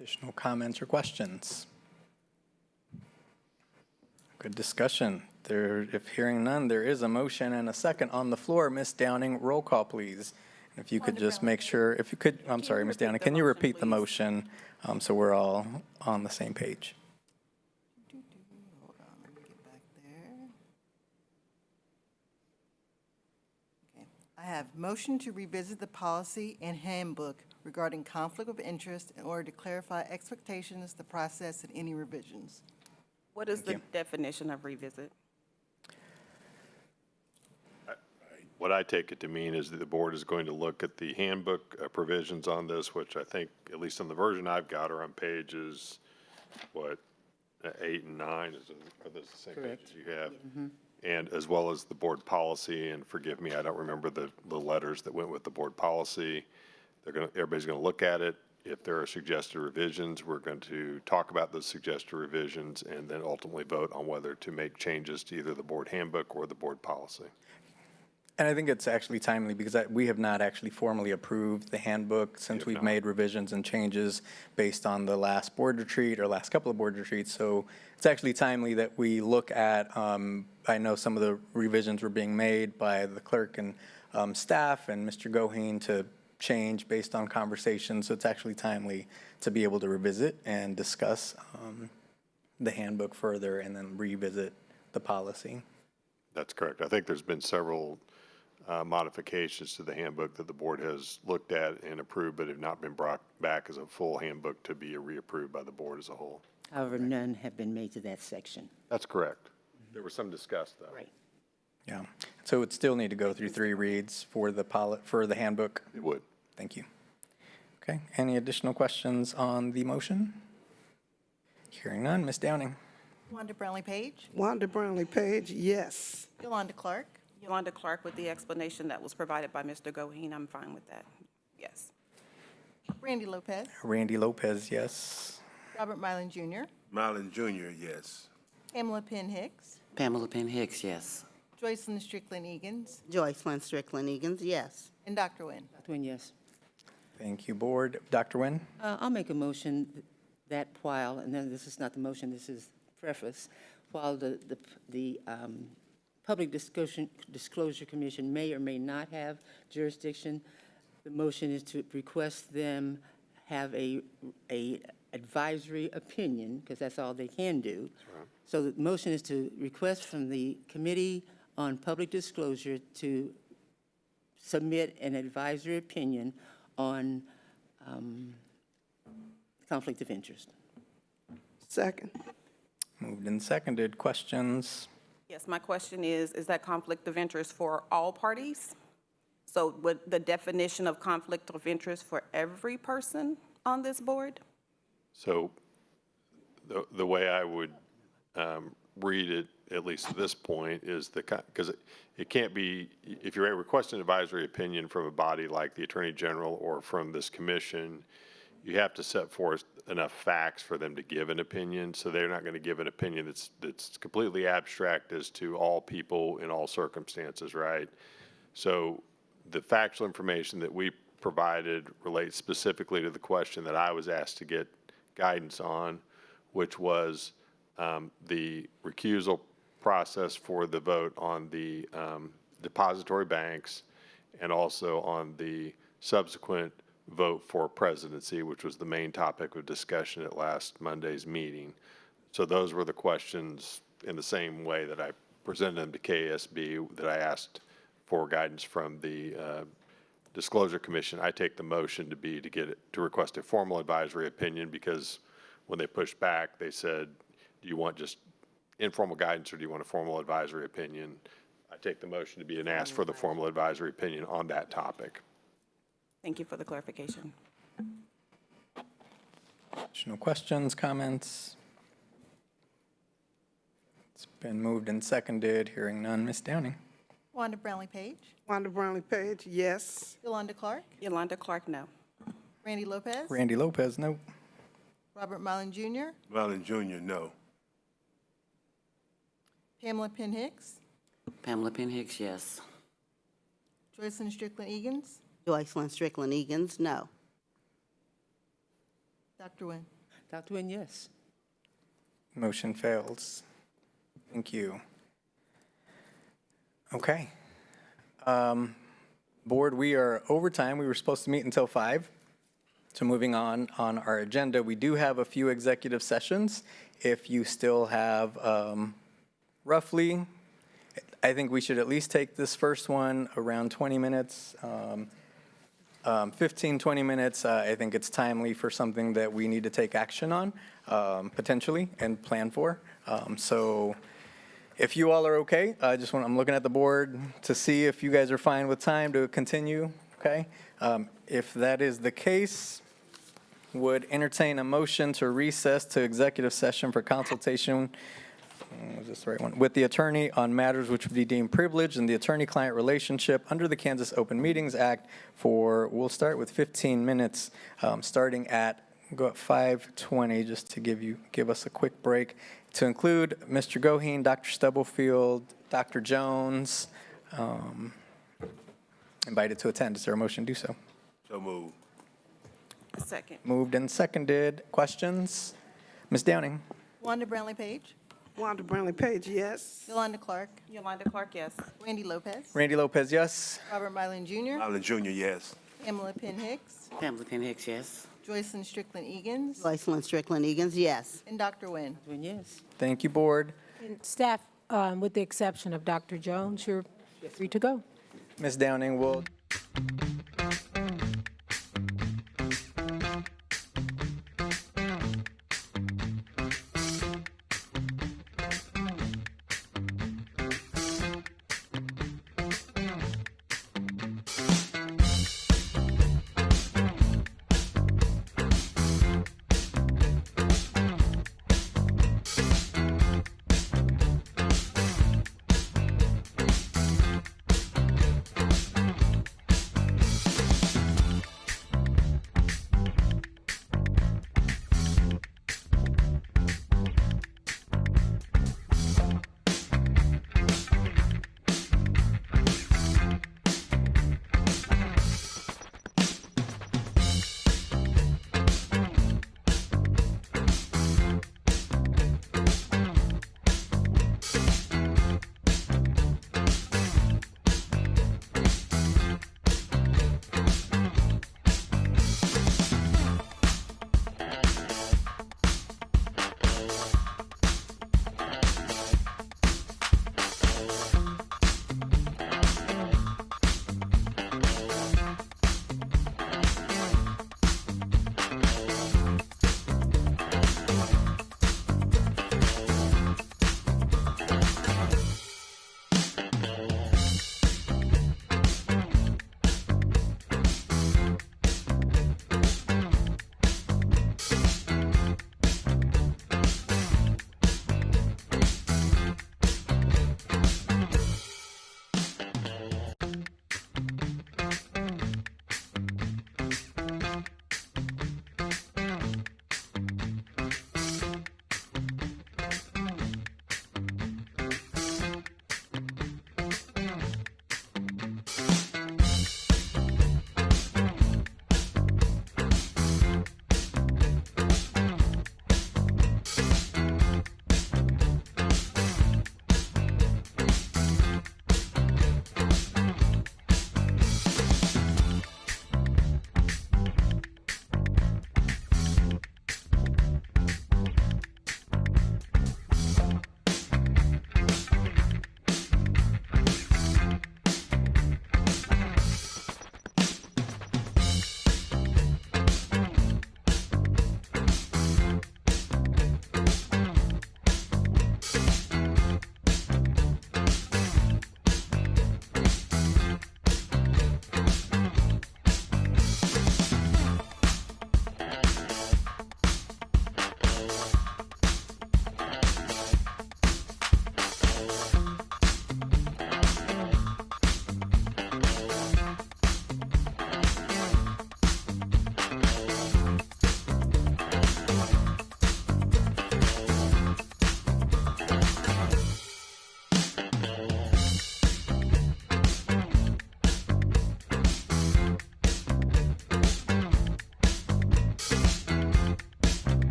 Additional comments or questions? Good discussion. If hearing none, there is a motion and a second on the floor. Ms. Downing, roll call, please. And if you could just make sure, if you could, I'm sorry, Ms. Downing, can you repeat the motion so we're all on the same page? Hold on, let me get back there. Okay. I have motion to revisit the policy and handbook regarding conflict of interest in order to clarify expectations, the process, and any revisions. What is the you. definition of revisit? What I take it to mean is that the board is going to look at the handbook provisions on this, which I think, at least on the version I've got, are on pages, 8 and 9? Are those the same pages you have? And as well as the board policy, and forgive me, I don't remember the letters that went with the board policy. Everybody's going to look at it. If there are suggested revisions, we're going to talk about those suggested revisions and then ultimately vote on whether to make changes to either the board handbook or the board policy. And I think it's actually timely because we have not actually formally approved the handbook since we've made revisions and changes based on the last board retreat or last couple of board retreats. So it's actually timely that we look at, I know some of the revisions were being made by the clerk and staff and Mr. Goheen to change based on conversations. So it's actually timely to be able to revisit and discuss the handbook further and then revisit the policy. That's correct. I think there's been several modifications to the handbook that the board has looked at and approved, but have not been brought back as a full handbook to be reapproved by the board as a whole. However, none have been made to that section. That's correct. There was some discussed, though. Right. Yeah. So it still need to go through 3 reads for the handbook. It would. Thank you. Okay. Any additional questions on the motion? Hearing none. Ms. Downing. Wanda Brownlee Page, Wanda Brownlee Page, yes. Yolanda Clark, Yolanda Clark, with the explanation that was provided by Mr. Goheen, I'm fine with that. Yes. Randy Lopez, Randy Lopez, yes. Robert Mylan Jr., Marlon Jr., yes. Pamela Penn Hicks, Pamela Penn Hicks, yes. Joycelyn Strickland Egan's, Joyce Lynn Strickland Egan's, yes. and Dr. Nguyen. Dr. Nguyen, yes. Thank you, board. Dr. Nguyen? I'll make a motion that while, and then this is not the motion, this is preface, while the Public Disclosure Commission may or may not have jurisdiction, the motion is to request them have a advisory opinion, because that's all they can do. So the motion is to request from the Committee on Public Disclosure to submit an advisory opinion on conflict of interest. Second. Moved and seconded. Questions? Yes, my question is that conflict of interest for all parties? So would the definition of conflict of interest for every person on this board? So the way I would read it, at least at this point, is because it can't be, if you're requesting an advisory opinion from a body like the Attorney General or from this commission, you have to set forth enough facts for them to give an opinion. So they're not going to give an opinion that's completely abstract as to all people in all circumstances, right? So the factual information that we provided relates specifically to the question that I was asked to get guidance on, which was the recusal process for the vote on the depository banks and also on the subsequent vote for presidency, which was the main topic of discussion at last Monday's meeting. So those were the questions in the same way that I presented them to KSB that I asked for guidance from the Disclosure Commission. I take the motion to be to request a formal advisory opinion, because when they pushed back, they said, do you want just informal guidance or do you want a formal advisory opinion? I take the motion to be and ask for the formal advisory opinion on that topic. Thank you for the clarification. Additional questions, comments? Been moved and seconded. Hearing none. Ms. Downing? Wanda Brownlee Page, Wanda Brownlee Page, yes. Yolanda Clark, Yolanda Clark, no. Randy Lopez, Randy Lopez, no. Robert Mylan Jr., Marlon Jr., no. Pamela Penn Hicks, Pamela Penn Hicks, yes. Joycelyn Strickland Egan's, Joycelyn Strickland Egan's, no. Dr. Nguyen. Dr. Nguyen, yes. Motion fails. Thank you. Okay. Board, we are over time. We were supposed to meet until 5. So moving on our agenda, we do have a few executive sessions. If you still have roughly, I think we should at least take this first one around 20 minutes, 15, 20 minutes. I think it's timely for something that we need to take action on, potentially, and plan for. So if you all are okay, I'm looking at the board to see if you guys are fine with time to continue, okay? If that is the case, would entertain a motion to recess to executive session for consultation, is this the right one? With the attorney on matters which would be deemed privileged in the attorney-client relationship under the Kansas Open Meetings Act we'll start with 15 minutes, starting at, go at 5:20, just to give us a quick break, to include Mr. Goheen, Dr. Stubblefield, Dr. Jones, invited to attend. Is there a motion to do so? So moved. Second. Moved and seconded. Questions? Ms. Downing? Wanda Brownlee Page, Wanda Brownlee Page, yes. Yolanda Clark, Yolanda Clark, yes. Randy Lopez, Randy Lopez, yes. Robert Mylan Jr., Marlon Jr., yes. Pamela Penn Hicks, Pamela Penn Hicks, yes. Joycelyn Strickland Egan's, Joycelyn Strickland Egan's, yes. and Dr. Nguyen. Dr. Nguyen, yes. Thank you, board. And staff, with the exception of Dr. Jones, you're free to go. Ms. Downing will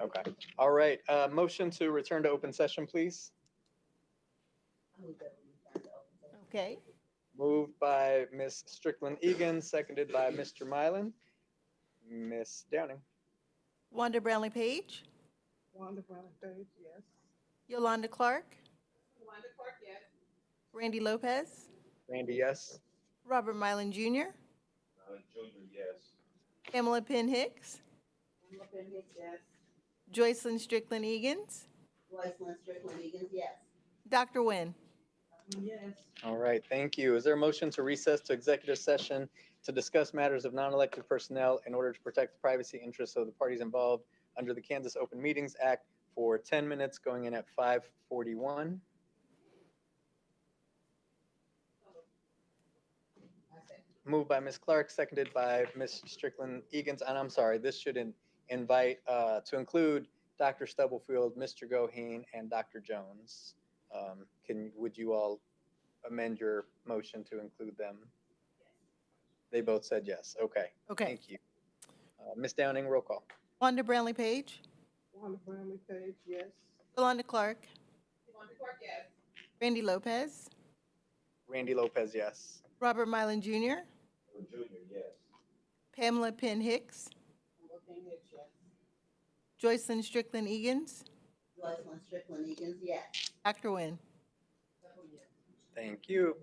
Okay. All right. Motion to return to open session, please. Okay. Moved by Ms. Strickland Egan, seconded by Mr. Mylan. Ms. Downing. Wanda Brownlee Page. Wanda Brown Page, yes. Yolanda Clark. Yolanda Clark, yes. Randy Lopez. Randy, yes. Robert Mylan Jr. Junior, yes. Pamela Penn Hicks. Pamela Penn Hicks, yes. Joycelyn Strickland Egan's. Joycelyn Strickland Egan's, yes. Dr. Nguyen. All right, thank you. Is there a motion to recess to executive session to discuss matters of non-elected personnel in order to protect the privacy interests of the parties involved under the Kansas Open Meetings Act for 10 minutes, going in at 5:41? Moved by Ms. Clark, seconded by Ms. Strickland Egan's, and I'm sorry, this should invite to include Dr. Stubblefield, Mr. Goheen, and Dr. Jones. Would you all amend your motion to include them? They both said yes. Okay. Okay. Thank you. Ms. Downing, roll call. Wanda Brownlee Page. Wanda Brown Page, yes. Yolanda Clark. Yolanda Clark, yes. Randy Lopez. Randy Lopez, yes. Robert Mylan Jr. Junior, yes. Pamela Penn Hicks. Pamela Penn Hicks, yes. Joycelyn Strickland Egan's. Joycelyn Strickland Egan's, yes. Dr. Nguyen. Thank you.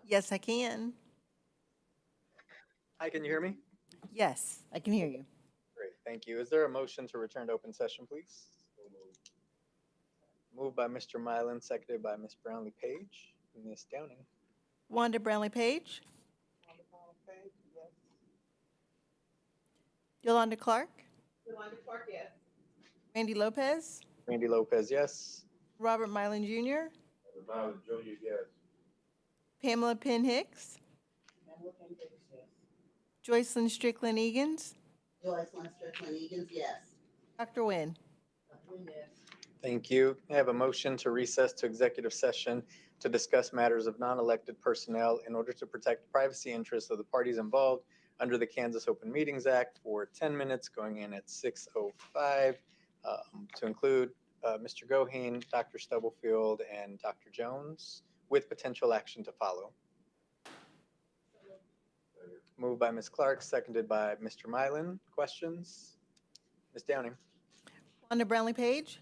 Yes, I can. Hi, can you hear me? Yes, I can hear you. Great, thank you. Is there a motion to return to open session, please? Moved by Mr. Mylan, seconded by Ms. Brownlee Page. Ms. Downing? Wanda Brownlee Page. Yolanda Clark. Yolanda Clark, yes. Randy Lopez. Randy Lopez, yes. Robert Mylan Jr. Robert Mylan Jr., yes. Pamela Penn Hicks. Joycelyn Strickland Egan's. Joycelyn Strickland Egan's, yes. Dr. Nguyen. Thank you. I have a motion to recess to executive session to discuss matters of non-elected personnel in order to protect privacy interests of the parties involved under the Kansas Open Meetings Act for 10 minutes, going in at 6:05, to include Mr. Goheen, Dr. Stubblefield, and Dr. Jones, with potential action to follow. Moved by Ms. Clark, seconded by Mr. Mylan. Questions? Ms. Downing? Wanda Brownlee Page.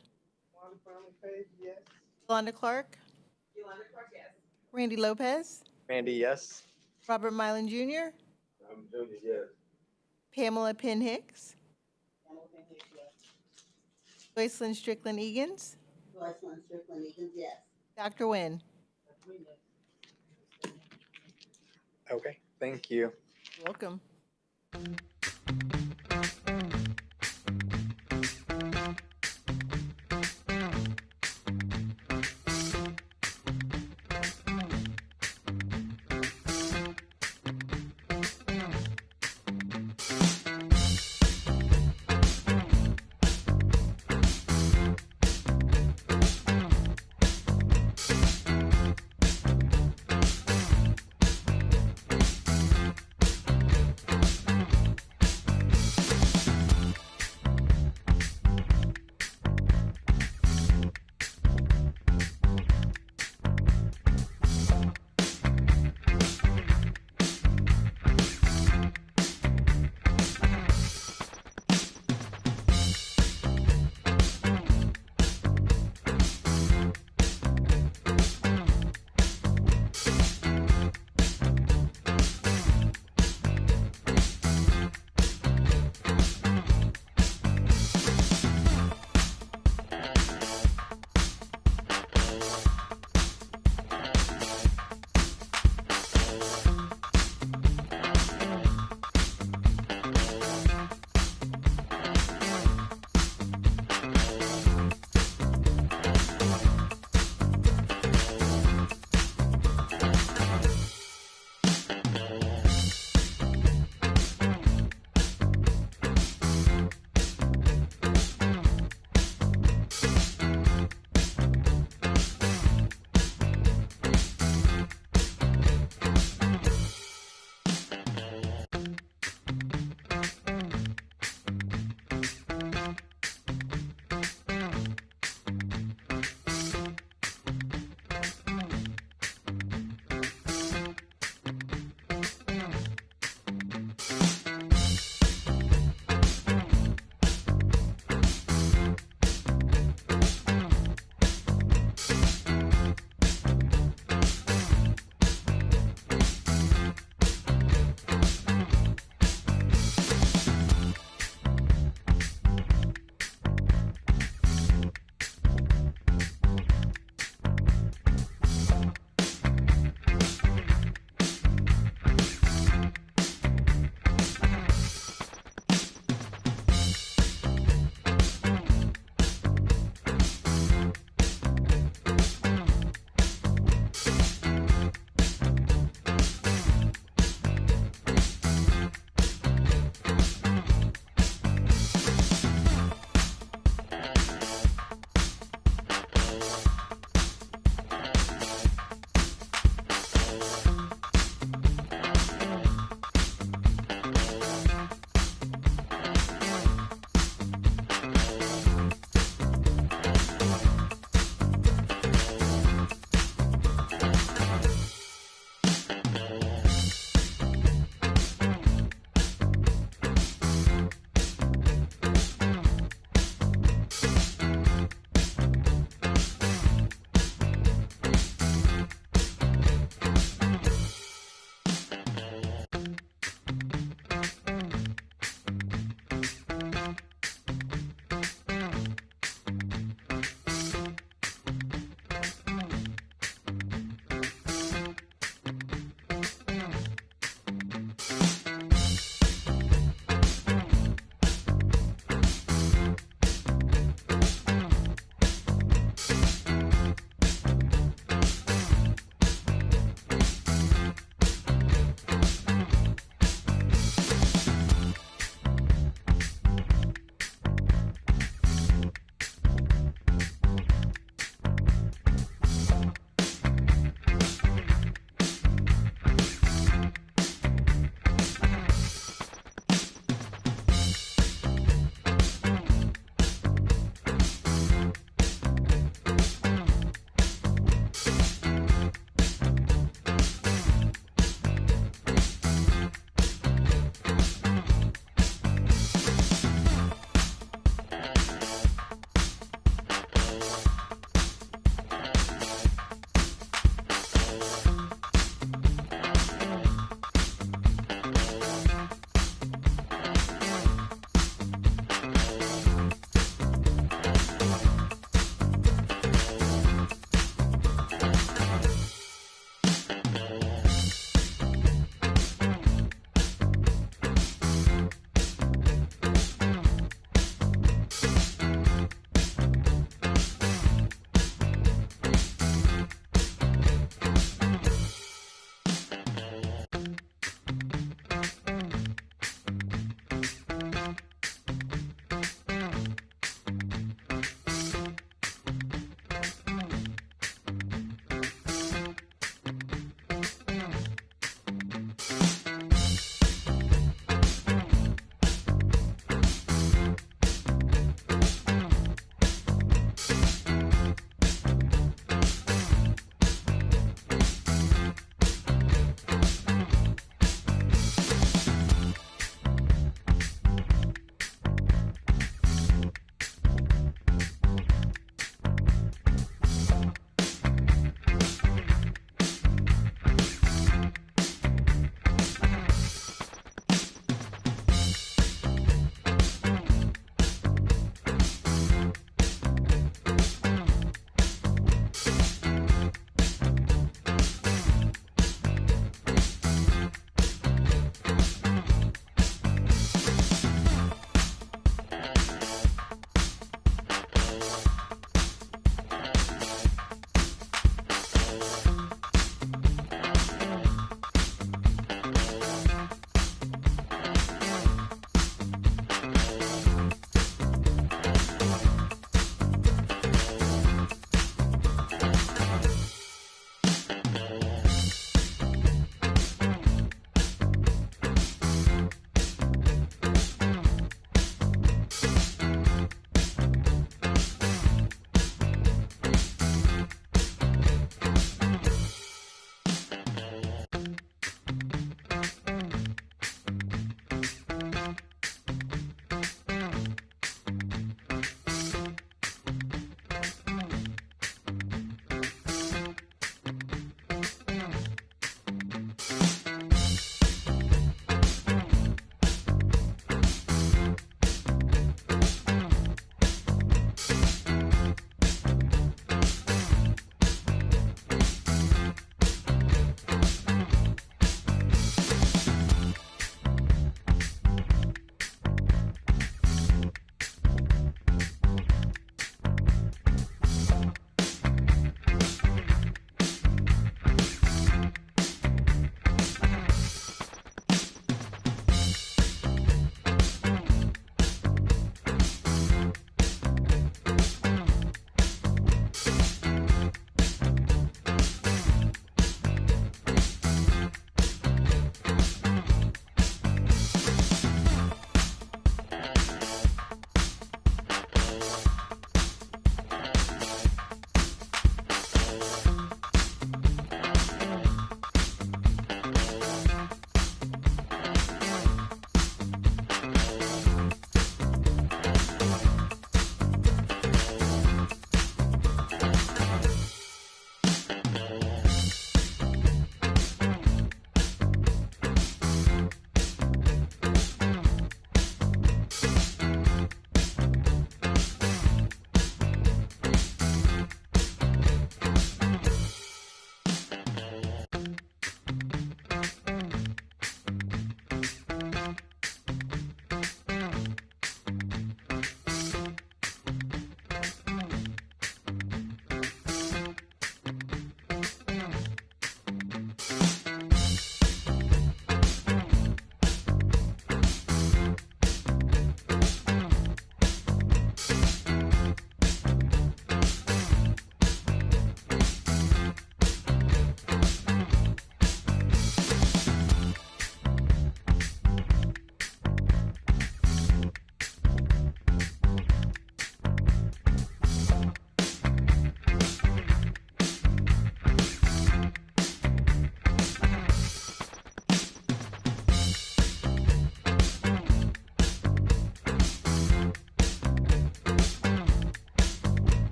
Yolanda Clark. Randy Lopez. Randy, yes. Robert Mylan Jr. Robert Jr., yes. Pamela Penn Hicks. Joycelyn Strickland Egan's. Joycelyn Strickland Egan's, yes. Dr. Nguyen. Okay, thank you. Welcome.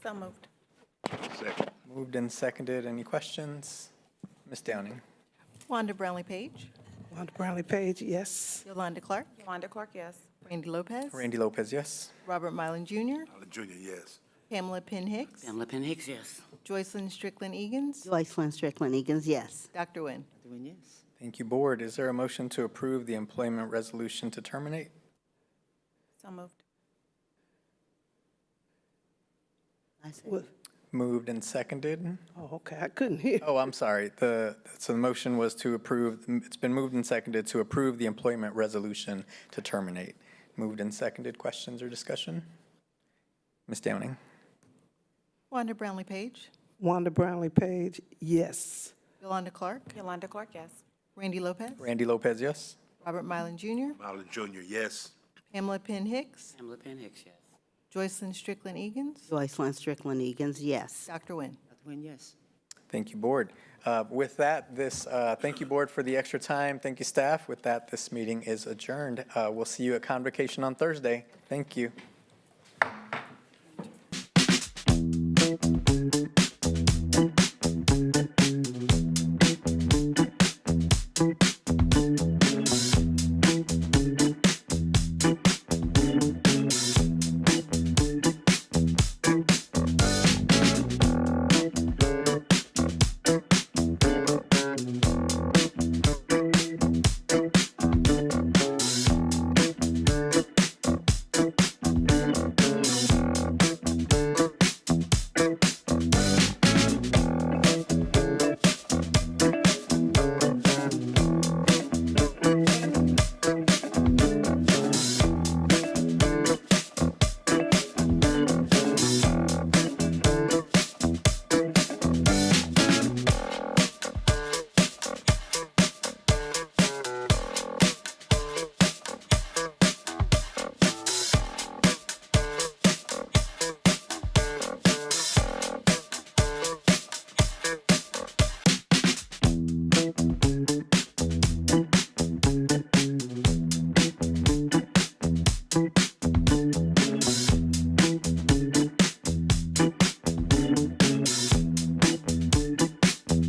So moved. Second. Moved and seconded. Any questions? Ms. Downing? Wanda Brownlee Page, Wanda Brownlee Page, yes. Yolanda Clark, Yolanda Clark, yes. Randy Lopez, Randy Lopez, yes. Robert Mylan Jr., Mylan Jr., yes. Pamela Penn Hicks, Pamela Penn Hicks, yes. Joycelyn Strickland Egan's, Joycelyn Strickland Egan's, yes. Dr. Nguyen. Dr. Nguyen, yes. Thank you, Board. Is there a motion to approve the employment resolution to terminate? So moved. I said, What- Moved and seconded. Oh, okay, I couldn't hear. Oh, I'm sorry. So the motion was to approve, it's been moved and seconded to approve the employment resolution to terminate. Moved and seconded. Questions or discussion? Ms. Downing? Wanda Brownlee Page, Wanda Brownlee Page, yes. Yolanda Clark, Yolanda Clark, yes. Randy Lopez, Randy Lopez, yes. Robert Mylan Jr., Mylan Jr., yes. Pamela Penn Hicks, Pamela Penn Hicks, yes. Joycelyn Strickland Egan's, Joycelyn Strickland Egan's, yes. Dr. Nguyen. Dr. Nguyen, yes. Thank you, Board. With that, thank you, Board, for the extra time. Thank you, staff. With that, this meeting is adjourned. We'll see you at Convocation on Thursday. Thank you.